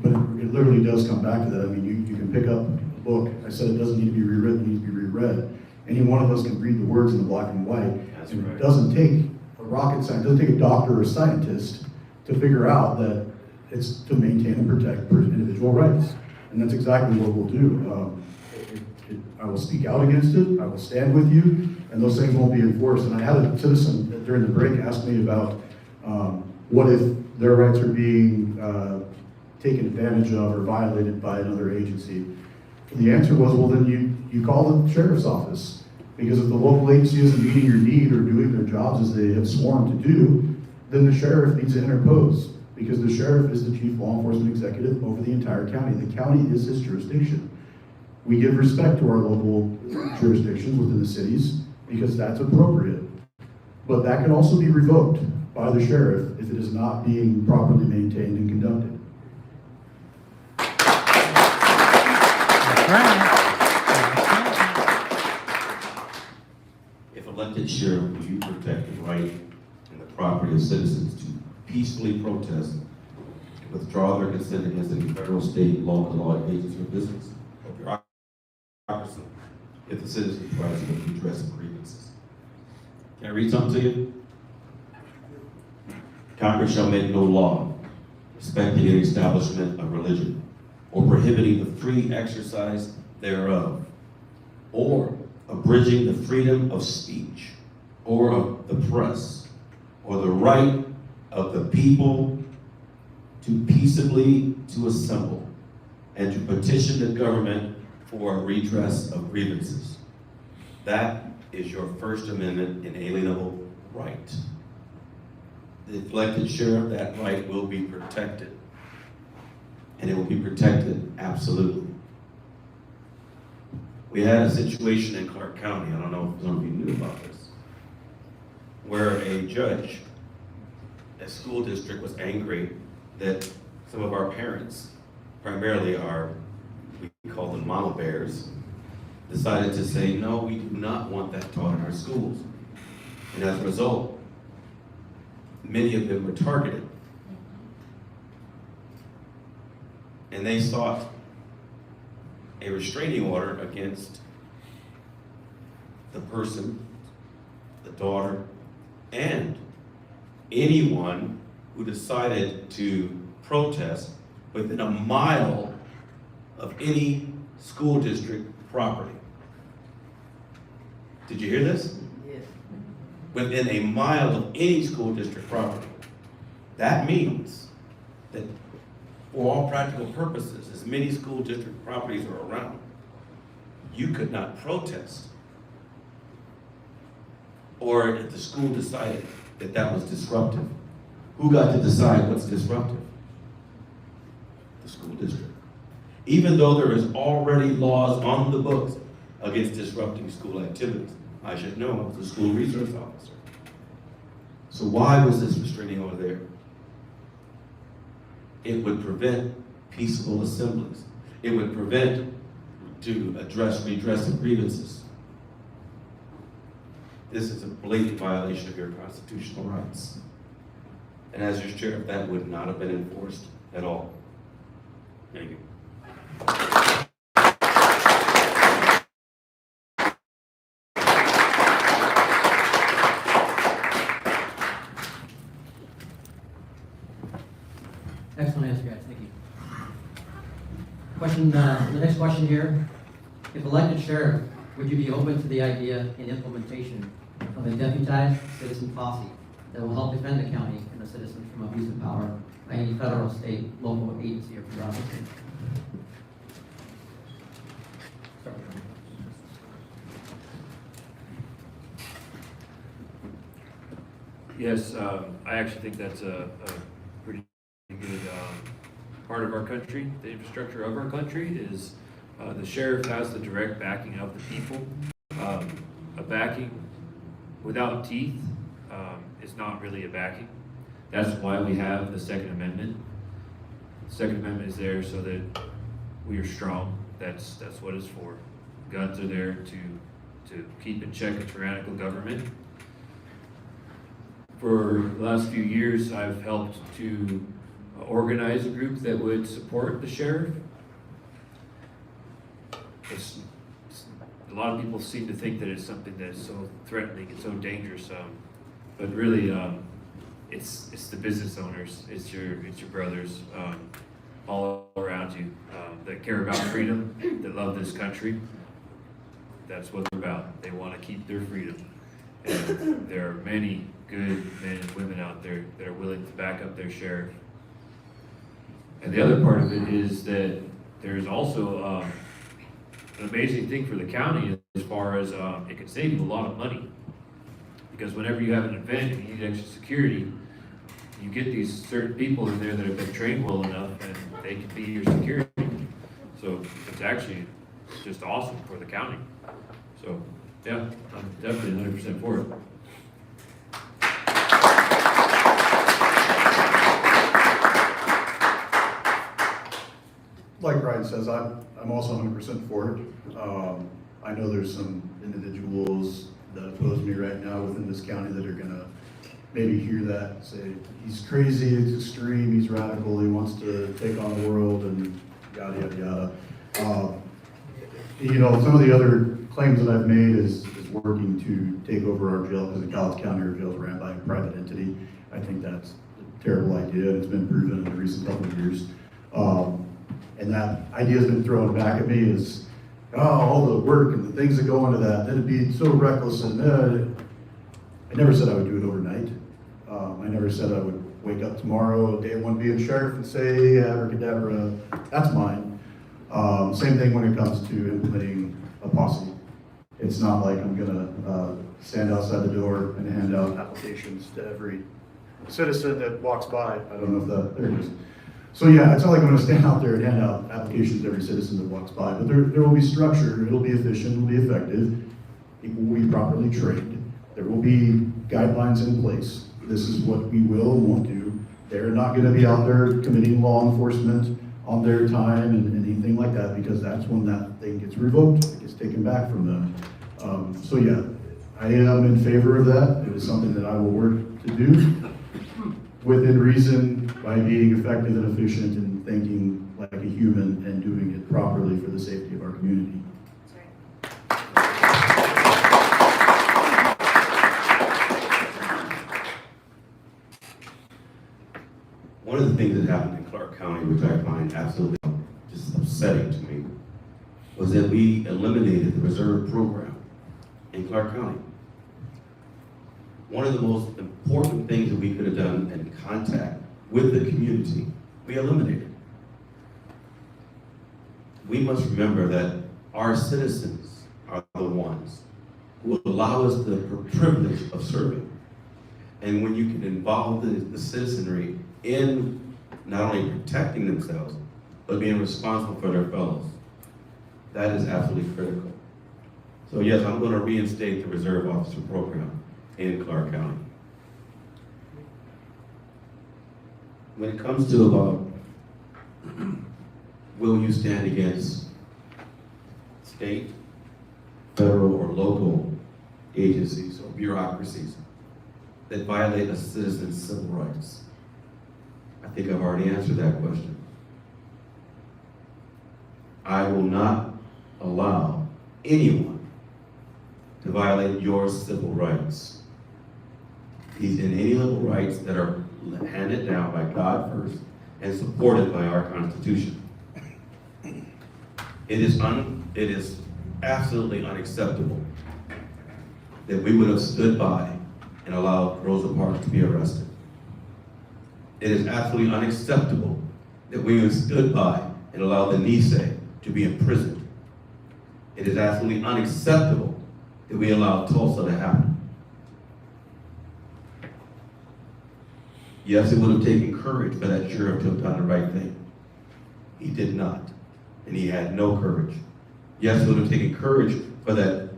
But it literally does come back to that. I mean, you can pick up a book. I said it doesn't need to be rewritten, it needs to be reread. Any one of us can read the words in the black and white. That's and right. It doesn't take a rocket scientist, it doesn't take a doctor or a scientist to figure out that it's to maintain and protect individual rights. And that's exactly what we'll do. I will speak out against it, I will stand with you, and those things won't be enforced. And I had a citizen during the break ask me about what if their rights are being taken advantage of or violated by another agency. The answer was, well, then you call the sheriff's office, because if the local agency isn't meeting your need or doing their jobs as they have sworn to do, then the sheriff needs to interpose, because the sheriff is the chief law enforcement executive over the entire county. The county is his jurisdiction. We give respect to our local jurisdictions within the cities because that's appropriate. But that can also be revoked by the sheriff if it is not being properly maintained and conducted. If elected sheriff, will you protect the right and the property of citizens to peacefully protest and withdraw their consent against any federal, state, local law agency or business or bureaucracy if the citizen provides them with redress of grievances? Can I read something to you? Congress shall make no law respecting the establishment of religion or prohibiting the free exercise thereof, or abridging the freedom of speech, or of the press, or the right of the people to peaceably to assemble and to petition the government for a redress of grievances. That is your First Amendment inalienable right. The elected sheriff, that right will be protected. And it will be protected absolutely. We had a situation in Clark County, I don't know if some of you knew about this, where a judge, a school district, was angry that some of our parents, primarily our, we call them mama bears, decided to say, no, we do not want that taught in our schools. And as a result, many of them were targeted. And they sought a restraining order against the person, the daughter, and anyone who decided to protest within a mile of any school district property. Did you hear this? Yes. Within a mile of any school district property. That means that for all practical purposes, as many school district properties are around, you could not protest. Or if the school decided that that was disruptive, who got to decide what's disruptive? The school district. Even though there is already laws on the books against disrupting school activities. I should know, I was a school resource officer. So why was this restraining order there? It would prevent peaceful assemblies. It would prevent to redress of grievances. This is a blatant violation of your constitutional rights. And as your sheriff, that would not have been enforced at all. Thank you. Excellent answer, guys. Thank you. Question, the next question here. If elected sheriff, would you be open to the idea and implementation of a deputized citizen posse that will help defend the county and the citizens from abuse of power by any federal, state, local agency or bureaucracy? Start with you. Yes, I actually think that's a pretty good part of our country. The infrastructure of our country is the sheriff has the direct backing of the people. A backing without teeth is not really a backing. That's why we have the Second Amendment. The Second Amendment is there so that we are strong. That's what it's for. Guns are there to keep in check a tyrannical government. For the last few years, I've helped to organize a group that would support the sheriff. A lot of people seem to think that it's something that is so threatening and so dangerous, but really, it's the business owners, it's your brothers all around you that care about freedom, that love this country. That's what they're about. They want to keep their freedom, and there are many good men and women out there that are willing to back up their sheriff. And the other part of it is that there's also an amazing thing for the county as far as it can save you a lot of money. Because whenever you have an event and you need extra security, you get these certain people in there that have been trained well enough and they can be your security. So it's actually just awesome for the county. So yeah, I'm definitely 100% for it. Like Ryan says, I'm also 100% for it. I know there's some individuals that oppose me right now within this county that are gonna maybe hear that, say, he's crazy, it's extreme, he's radical, he wants to take on the world, and yada, yada, yada. You know, some of the other claims that I've made is working to take over our jail, because the Cowlitz County jail is ran by a private entity. I think that's a terrible idea, and it's been proven in the recent couple of years. And that idea has been thrown back at me as, oh, all the work and the things that go into that, it'd be so reckless, and I never said I would do it overnight. I never said I would wake up tomorrow, day one being sheriff, and say, abracadabra, that's mine. Same thing when it comes to implementing a posse. It's not like I'm gonna stand outside the door and hand out applications to every citizen that walks by. I don't know if that, there it is. So yeah, it's not like I'm gonna stand out there and hand out applications to every citizen that walks by, but there will be structure, it'll be efficient, it'll be effective, it will be properly trained, there will be guidelines in place. This is what we will and won't do. They're not gonna be out there committing law enforcement on their time and anything like that, because that's when that thing gets revoked, it gets taken back from them. So yeah, I am in favor of that. It is something that I will work to do within reason, by being effective and efficient and thinking like a human and doing it properly for the safety of our community. One of the things that happened in Clark County, which I find absolutely just upsetting to me, was that we eliminated the reserve program in Clark County. One of the most important things that we could have done in contact with the community, we eliminated. We must remember that our citizens are the ones who allow us the privilege of serving. And when you can involve the citizenry in not only protecting themselves, but being responsible for their fellows, that is absolutely critical. So yes, I'm going to reinstate the Reserve Officer Program in Clark County. When it comes to about, will you stand against state, federal, or local agencies or bureaucracies that violate a citizen's civil rights? I think I've already answered that question. I will not allow anyone to violate your civil rights. These inalienable rights that are handed down by God first and supported by our Constitution. It is absolutely unacceptable that we would have stood by and allowed Rosa Parks to be arrested. It is absolutely unacceptable that we have stood by and allowed the Nisei to be imprisoned. It is absolutely unacceptable that we allowed Tulsa to happen. Yes, it would have taken courage for that sheriff to have done the right thing. He did not, and he had no courage. Yes, it would have taken courage for that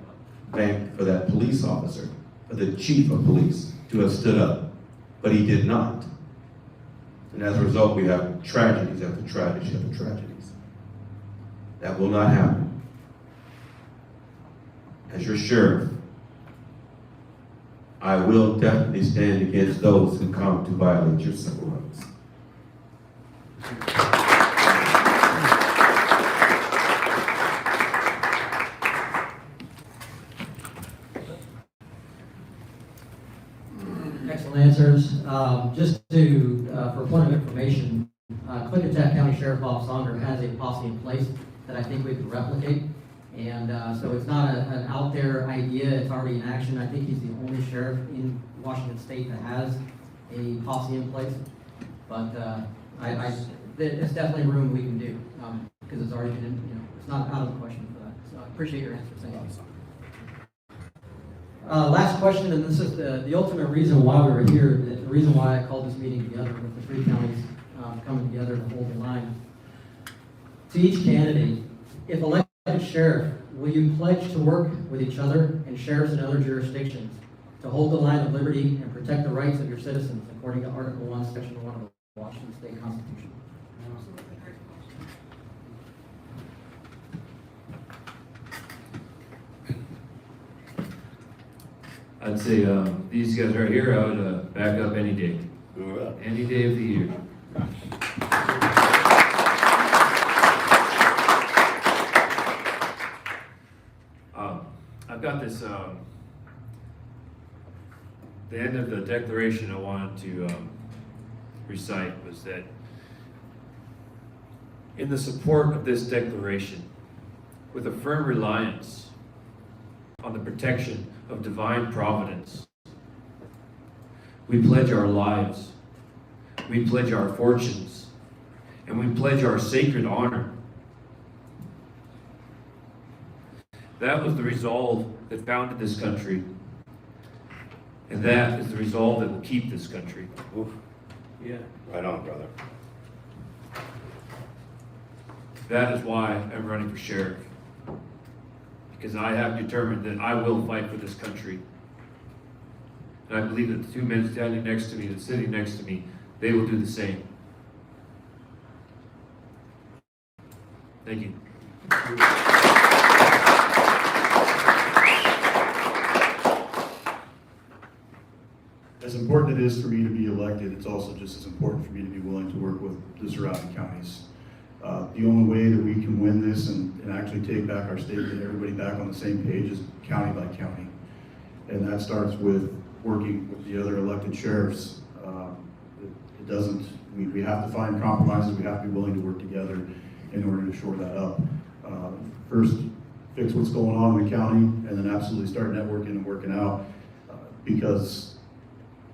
police officer, for the chief of police to have stood up, but he did not. And as a result, we have tragedies after tragedies after tragedies. That will not happen. As your sheriff, I will definitely stand against those who come to violate your civil rights. Excellent answers. Just to, for a point of information, Clickitat County Sheriff Bob Sonder has a posse in place that I think we can replicate. And so it's not an out there idea, it's already in action. I think he's the only sheriff in Washington State that has a posse in place. But it's definitely room we can do, because it's already been, it's not out of the question for that. So I appreciate your answer, thank you. Last question, and this is the ultimate reason why we were here, the reason why I called this meeting together with the three counties coming together to hold the line. To each candidate, if elected sheriff, will you pledge to work with each other and sheriffs in other jurisdictions to hold the line of liberty and protect the rights of your citizens according to Article 1, Section 1 of the Washington State Constitution? I'd say these guys right here, I would back up any day. Any day of the year. I've got this, the end of the declaration I wanted to recite was that in the support of this declaration, with a firm reliance on the protection of divine providence, we pledge our lives, we pledge our fortunes, and we pledge our sacred honor. That was the resolve that founded this country, and that is the resolve that will keep this country. Oof. Yeah. Right on, brother. That is why I'm running for sheriff, because I have determined that I will fight for this country. And I believe that the two men standing next to me, that's sitting next to me, they will do the same. Thank you. As important it is for me to be elected, it's also just as important for me to be willing to work with the surrounding counties. The only way that we can win this and actually take back our state and get everybody back on the same page is county by county. And that starts with working with the other elected sheriffs. It doesn't, we have to find compromises, we have to be willing to work together in order to shore that up. fix what's going on in the county, and then absolutely start networking and working out. Because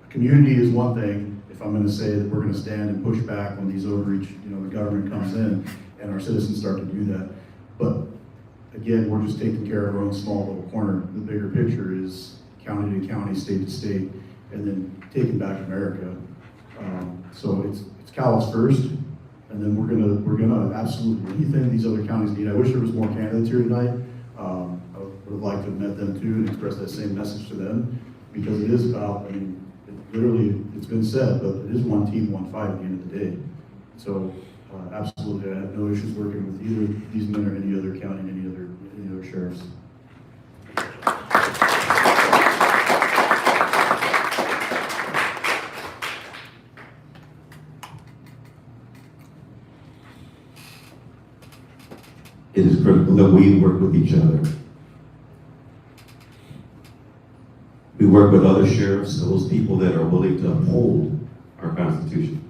community is one thing, if I'm gonna say that we're gonna stand and push back when these overreach, the government comes in and our citizens start to do that. But again, we're just taking care of our own small little corner. The bigger picture is county to county, state to state, and then taking back America. So it's Cal's first, and then we're gonna absolutely, anything these other counties need. I wish there was more candidates here tonight. I would have liked to have met them too and expressed that same message to them, because it is about, it's been said, but it is one team, one fight at the end of the day. So absolutely, I have no issues working with either these men or any other county, any other sheriffs. It is critical that we work with each other. We work with other sheriffs, those people that are willing to uphold our Constitution.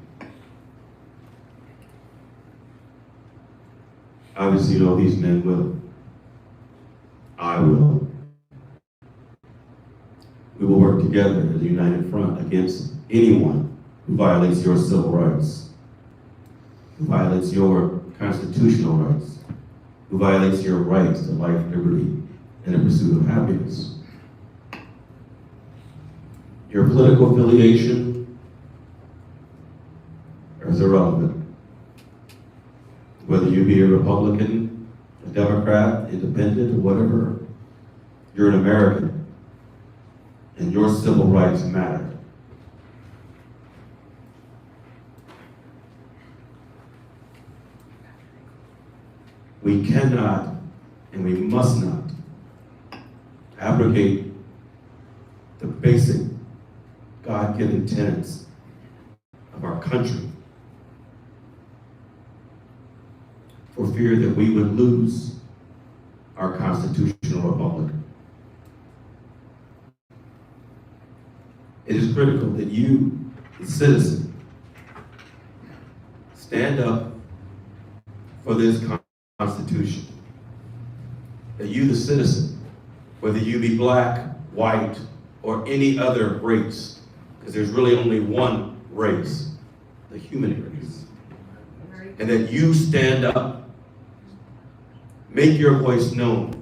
Obviously, these men will. I will. We will work together as a united front against anyone who violates your civil rights, who violates your constitutional rights, who violates your right to life, liberty, and the pursuit of happiness. Your political affiliation is irrelevant. Whether you be a Republican, a Democrat, independent, or whatever, you're an American, and your civil rights matter. We cannot and we must not abrogate the basic God-given tenets of our country for fear that we would lose our constitutional republic. It is critical that you, the citizen, stand up for this Constitution. That you, the citizen, whether you be black, white, or any other race, because there's really only one race, the human race, and that you stand up, make your voice known.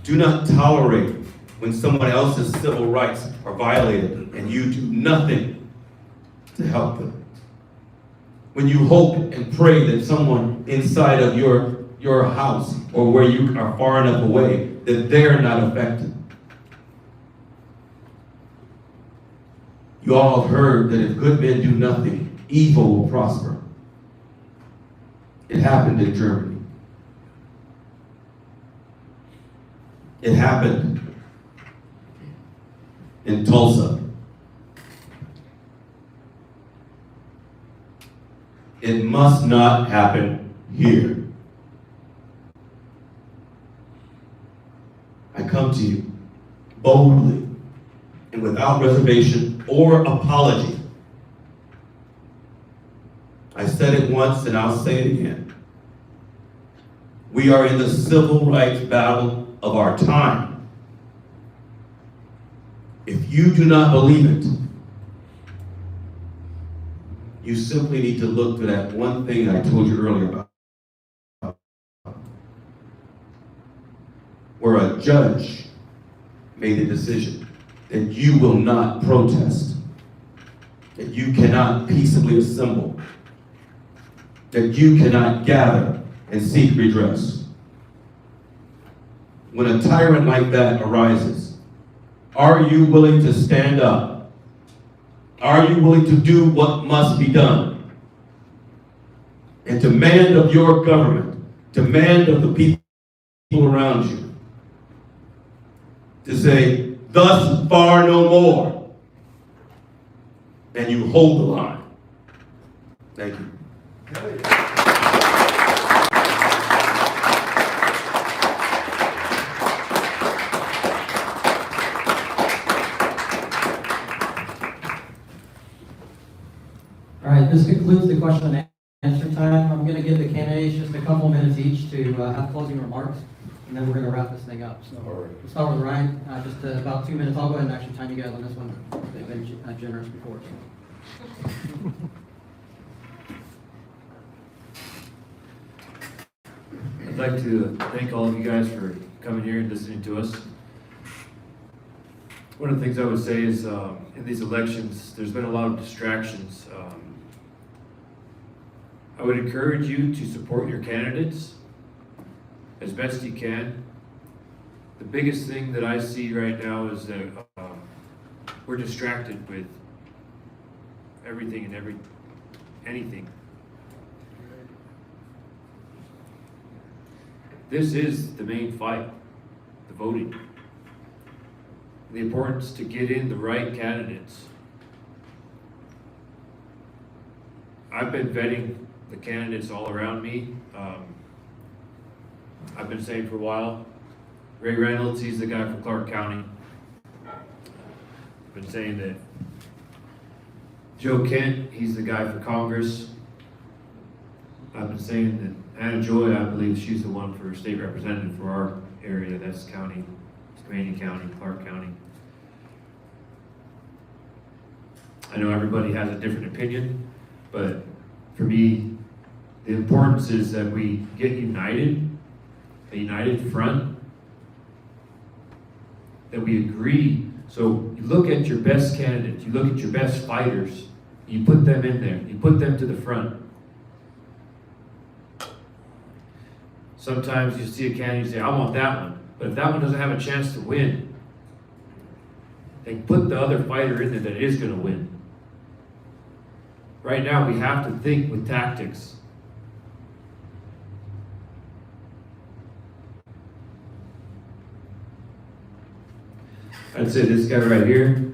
Do not tolerate when someone else's civil rights are violated and you do nothing to help them. When you hope and pray that someone inside of your house or where you are far enough away, that they're not affected. You all have heard that if good men do nothing, evil will prosper. It happened in Germany. It happened in Tulsa. It must not happen here. I come to you boldly and without reservation or apology. I said it once and I'll say it again. We are in the civil rights battle of our time. If you do not believe it, you simply need to look to that one thing I told you earlier about, where a judge made a decision that you will not protest, that you cannot peaceably assemble, that you cannot gather and seek redress. When a tyrant like that arises, are you willing to stand up? Are you willing to do what must be done? And demand of your government, demand of the people around you, to say, thus far no more. And you hold the line. Thank you. All right, this concludes the question and answer time. I'm going to give the candidates just a couple minutes each to have closing remarks. and then we're gonna wrap this thing up. So we'll start with Ryan, just about 2 minutes. I'll go ahead and actually time you guys on this one. They've been generous before. So. I'd like to thank all of you guys for coming here and listening to us. One of the things I would say is in these elections, there's been a lot of distractions. I would encourage you to support your candidates as best you can. The biggest thing that I see right now is that we're distracted with everything and anything. This is the main fight, the voting. The importance to get in the right candidates. I've been vetting the candidates all around me. I've been saying for a while, Ray Reynolds, he's the guy from Clark County. I've been saying that Joe Kent, he's the guy for Congress. I've been saying that Anna Joy, I believe she's the one for state representative for our area, that's county, Skamania County, Clark County. I know everybody has a different opinion, but for me, the importance is that we get united, a united front, that we agree. So you look at your best candidates, you look at your best fighters, you put them in there, you put them to the front. Sometimes you see a candidate, you say, I want that one. But if that one doesn't have a chance to win, then put the other fighter in there that is going to win. Right now, we have to think with tactics. I'd say this guy right here,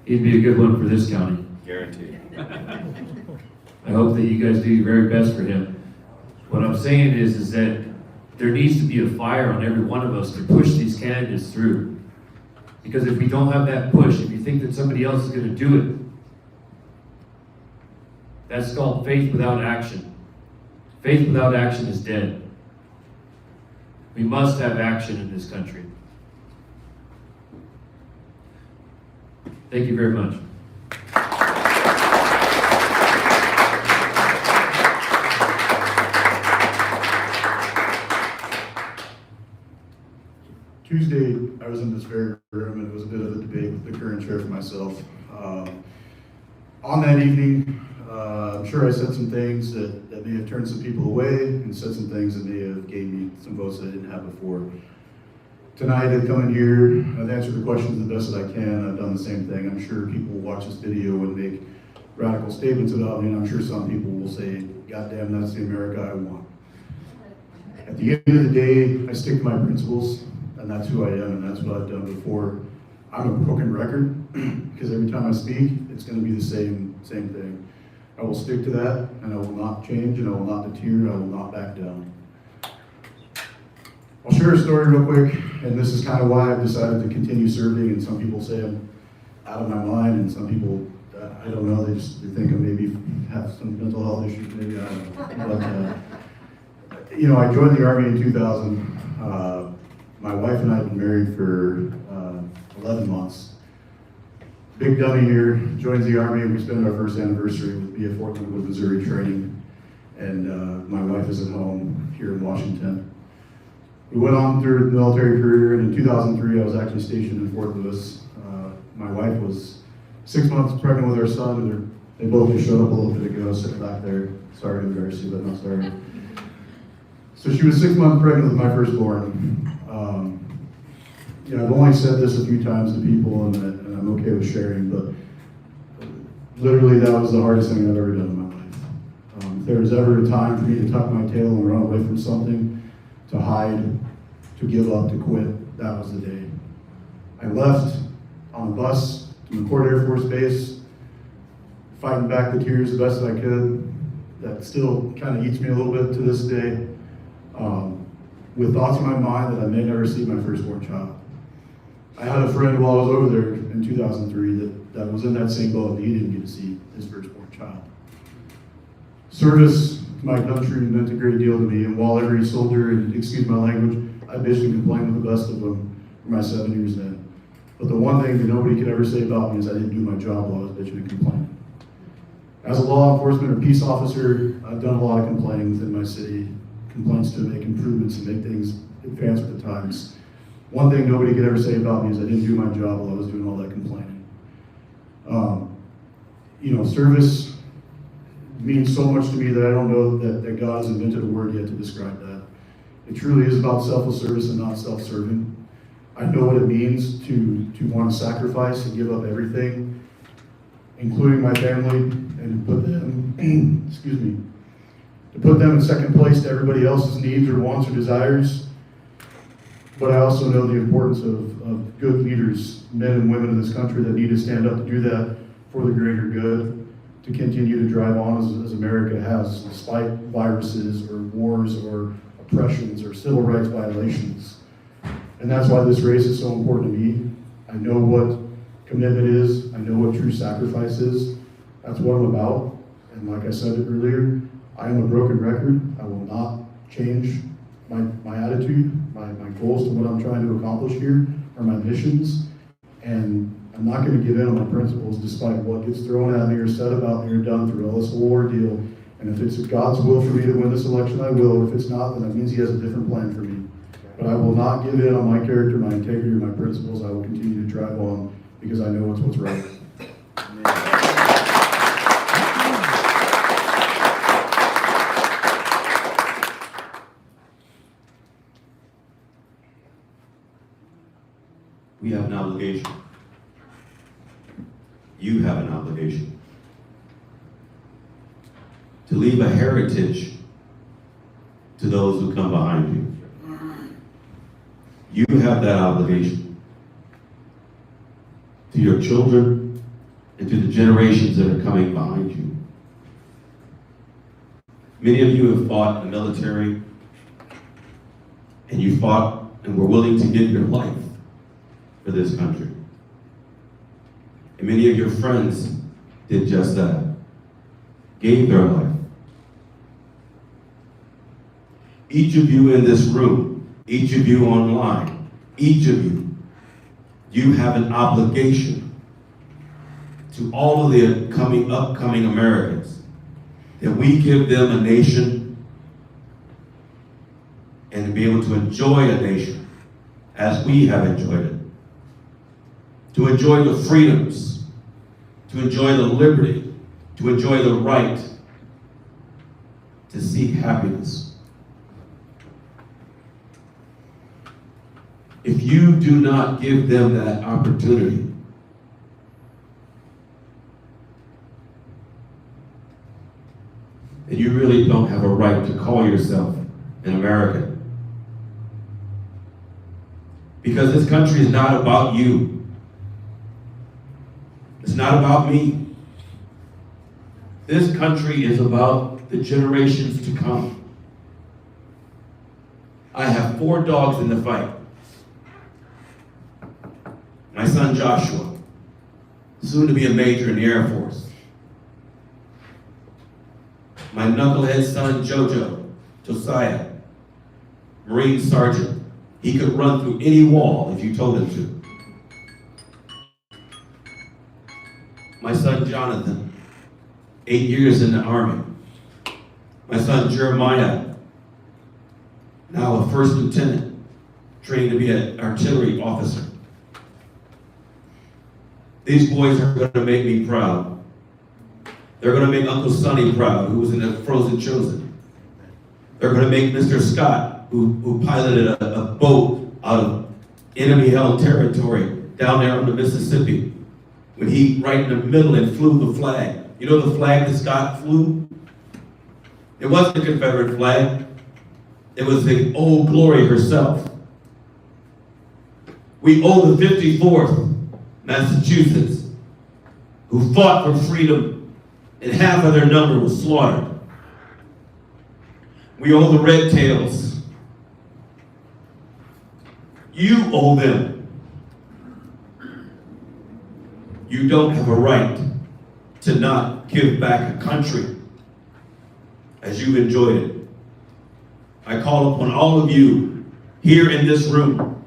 he'd be a good one for this county. Guaranteed. I hope that you guys do your very best for him. What I'm saying is that there needs to be a fire on every one of us to push these candidates through. Because if we don't have that push, if you think that somebody else is going to do it, that's called faith without action. Faith without action is dead. We must have action in this country. Thank you very much. Tuesday, I was in this very room, and it was a bit of a debate with the current sheriff and myself. On that evening, I'm sure I said some things that may have turned some people away, and said some things that may have gave me some votes that I didn't have before. Tonight, I come in here, I've answered the questions the best that I can. I've done the same thing. I'm sure people will watch this video and make radical statements about me, and I'm sure some people will say, God damn, that's the America I want. At the end of the day, I stick to my principles, and that's who I am, and that's what I've done before. I'm a broken record, because every time I speak, it's going to be the same thing. I will stick to that, and I will not change, and I will not deter, and I will not back down. I'll share a story real quick, and this is kind of why I've decided to continue serving, and some people say I'm out of my mind, and some people, I don't know, they think I maybe have some mental health issues, maybe, I don't know. But, you know, I joined the Army in 2000. My wife and I have been married for 11 months. Big dummy here joins the Army, and we spend our first anniversary with BF Fort Leonard Wood, Missouri training, and my wife is at home here in Washington. We went on through the military career, and in 2003, I was actually stationed in Fort Lewis. My wife was 6 months pregnant with our son, and they both just showed up a little bit ago, sitting back there. Sorry to embarrass you, but not sorry. So she was 6 months pregnant with my firstborn. You know, I've only said this a few times to people, and I'm okay with sharing, but literally that was the hardest thing I've ever done in my life. If there was ever a time for me to tuck my tail and run away from something, to hide, to give up, to quit, that was the day. I left on a bus to McCord Air Force Base, fighting back the tears the best that I could. That still kind of eats me a little bit to this day. With thoughts in my mind that I may never see my firstborn child. I had a friend while I was over there in 2003 that was in that same boat, and he didn't get to see his firstborn child. Service to my country meant a great deal to me, and while every soldier, and excuse my language, I bitched and complained with the best of them for my 7 years then. But the one thing that nobody could ever say about me is I didn't do my job while I was bitching and complaining. As a law enforcement or peace officer, I've done a lot of complaining within my city, complaints to make improvements and make things advance with the times. One thing nobody could ever say about me is I didn't do my job while I was doing all that complaining. Service means so much to me that I don't know that God has invented a word yet to describe that. It truly is about selfless service and not self-serving. I know what it means to want to sacrifice and give up everything, including my family, and put them, to put them in second place to everybody else's needs or wants or desires. But I also know the importance of good leaders, men and women in this country that need to stand up to do that for the greater good, to continue to drive on as America has, despite viruses or wars or oppressions or civil rights violations. And that's why this race is so important to me. I know what commitment is. I know what true sacrifice is. That's what I'm about. And like I said earlier, I am a broken record. I will not change my attitude, my goals to what I'm trying to accomplish here, or my missions. And I'm not going to give in on my principles despite what gets thrown at me or said about me or done through all this whole ordeal. And if it's God's will for me to win this election, I will. Or if it's not, then that means He has a different plan for me. But I will not give in on my character, my integrity, or my principles. I will continue to drive on because I know it's what's right. We have an obligation. You have an obligation to leave a heritage to those who come behind you. You have that obligation to your children and to the generations that are coming behind you. Many of you have fought in the military, and you fought and were willing to give your life for this country. And many of your friends did just that, gave their life. Each of you in this room, each of you online, each of you, you have an obligation to all of the upcoming Americans that we give them a nation and to be able to enjoy a nation as we have enjoyed it. To enjoy the freedoms, to enjoy the liberty, to enjoy the right to seek happiness. If you do not give them that opportunity, then you really don't have a right to call yourself an American. Because this country is not about you. It's not about me. This country is about the generations to come. I have 4 dogs in the fight. My son Joshua, soon to be a major in the Air Force. My knucklehead son Josiah, Marine Sergeant. He could run through any wall if you told him to. My son Jonathan, 8 years in the Army. My son Jeremiah, now a first lieutenant, trained to be an artillery officer. These boys are going to make me proud. They're going to make Uncle Sonny proud, who was in the Frozen Chosen. They're going to make Mr. Scott, who piloted a boat out of enemy-held territory down there on the Mississippi, when he, right in the middle, and flew the flag. You know the flag that Scott flew? It wasn't the Confederate flag. It was the Old Glory herself. We owe the 54th Massachusetts, who fought for freedom, and half of their number was slaughtered. We owe the Red Tails. You owe them. You don't have a right to not give back a country as you've enjoyed it. I call upon all of you here in this room,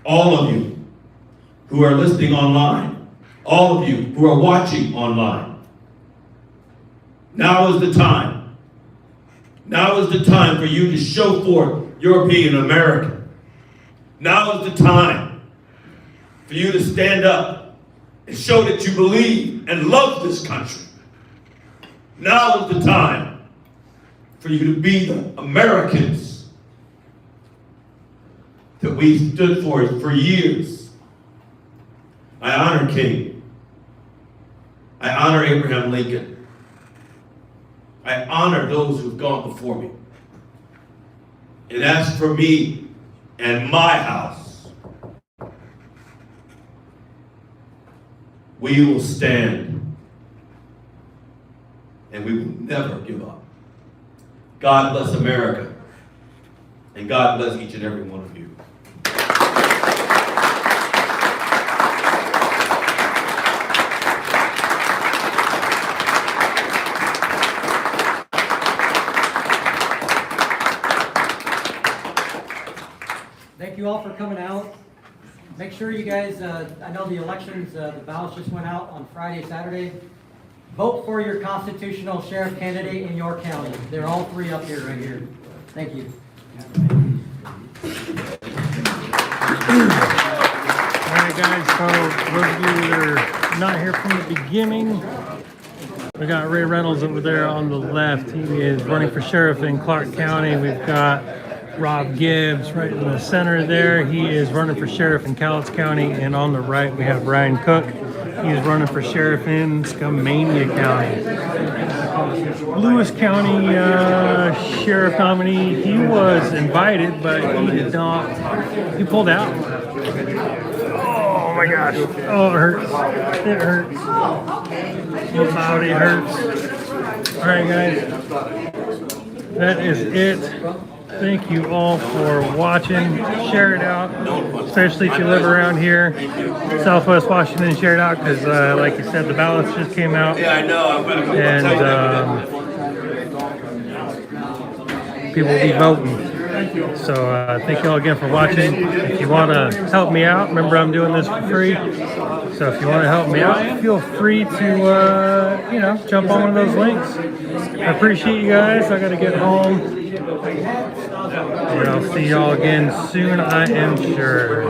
all of you who are listening online, all of you who are watching online, now is the time. Now is the time for you to show forth your being American. Now is the time for you to stand up and show that you believe and love this country. Now is the time for you to be the Americans that we stood for years. I honor King. I honor Abraham Lincoln. I honor those who've gone before me. And as for me and my house, we will stand and we will never give up. God bless America, and God bless each and every one of you. Thank you all for coming out. Make sure you guys, I know the elections, the ballots just went out on Friday, Saturday. Vote for your constitutional sheriff candidate in your county. They're all three up here, right here. Thank you. All right, guys, so those of you that are not here from the beginning, we got Ray Reynolds over there on the left. He is running for sheriff in Clark County. We've got Rob Gibbs right in the center there. He is running for sheriff in Cowlitz County. And on the right, we have Ryan Cook. He is running for sheriff in Skamania County. Lewis County sheriff nominee, he was invited, but he did not, he pulled out. Oh my gosh. Oh, it hurts. It hurts. My body hurts. All right, guys. That is it. Thank you all for watching. Share it out, especially if you live around here, Southwest Washington. Share it out because, like you said, the ballots just came out. Yeah, I know. And people will be voting. So thank you all again for watching. If you want to help me out, remember I'm doing this for free. So if you want to help me out, feel free to, jump on one of those links. I appreciate you guys. I got to get home. And I'll see y'all again soon, I am sure.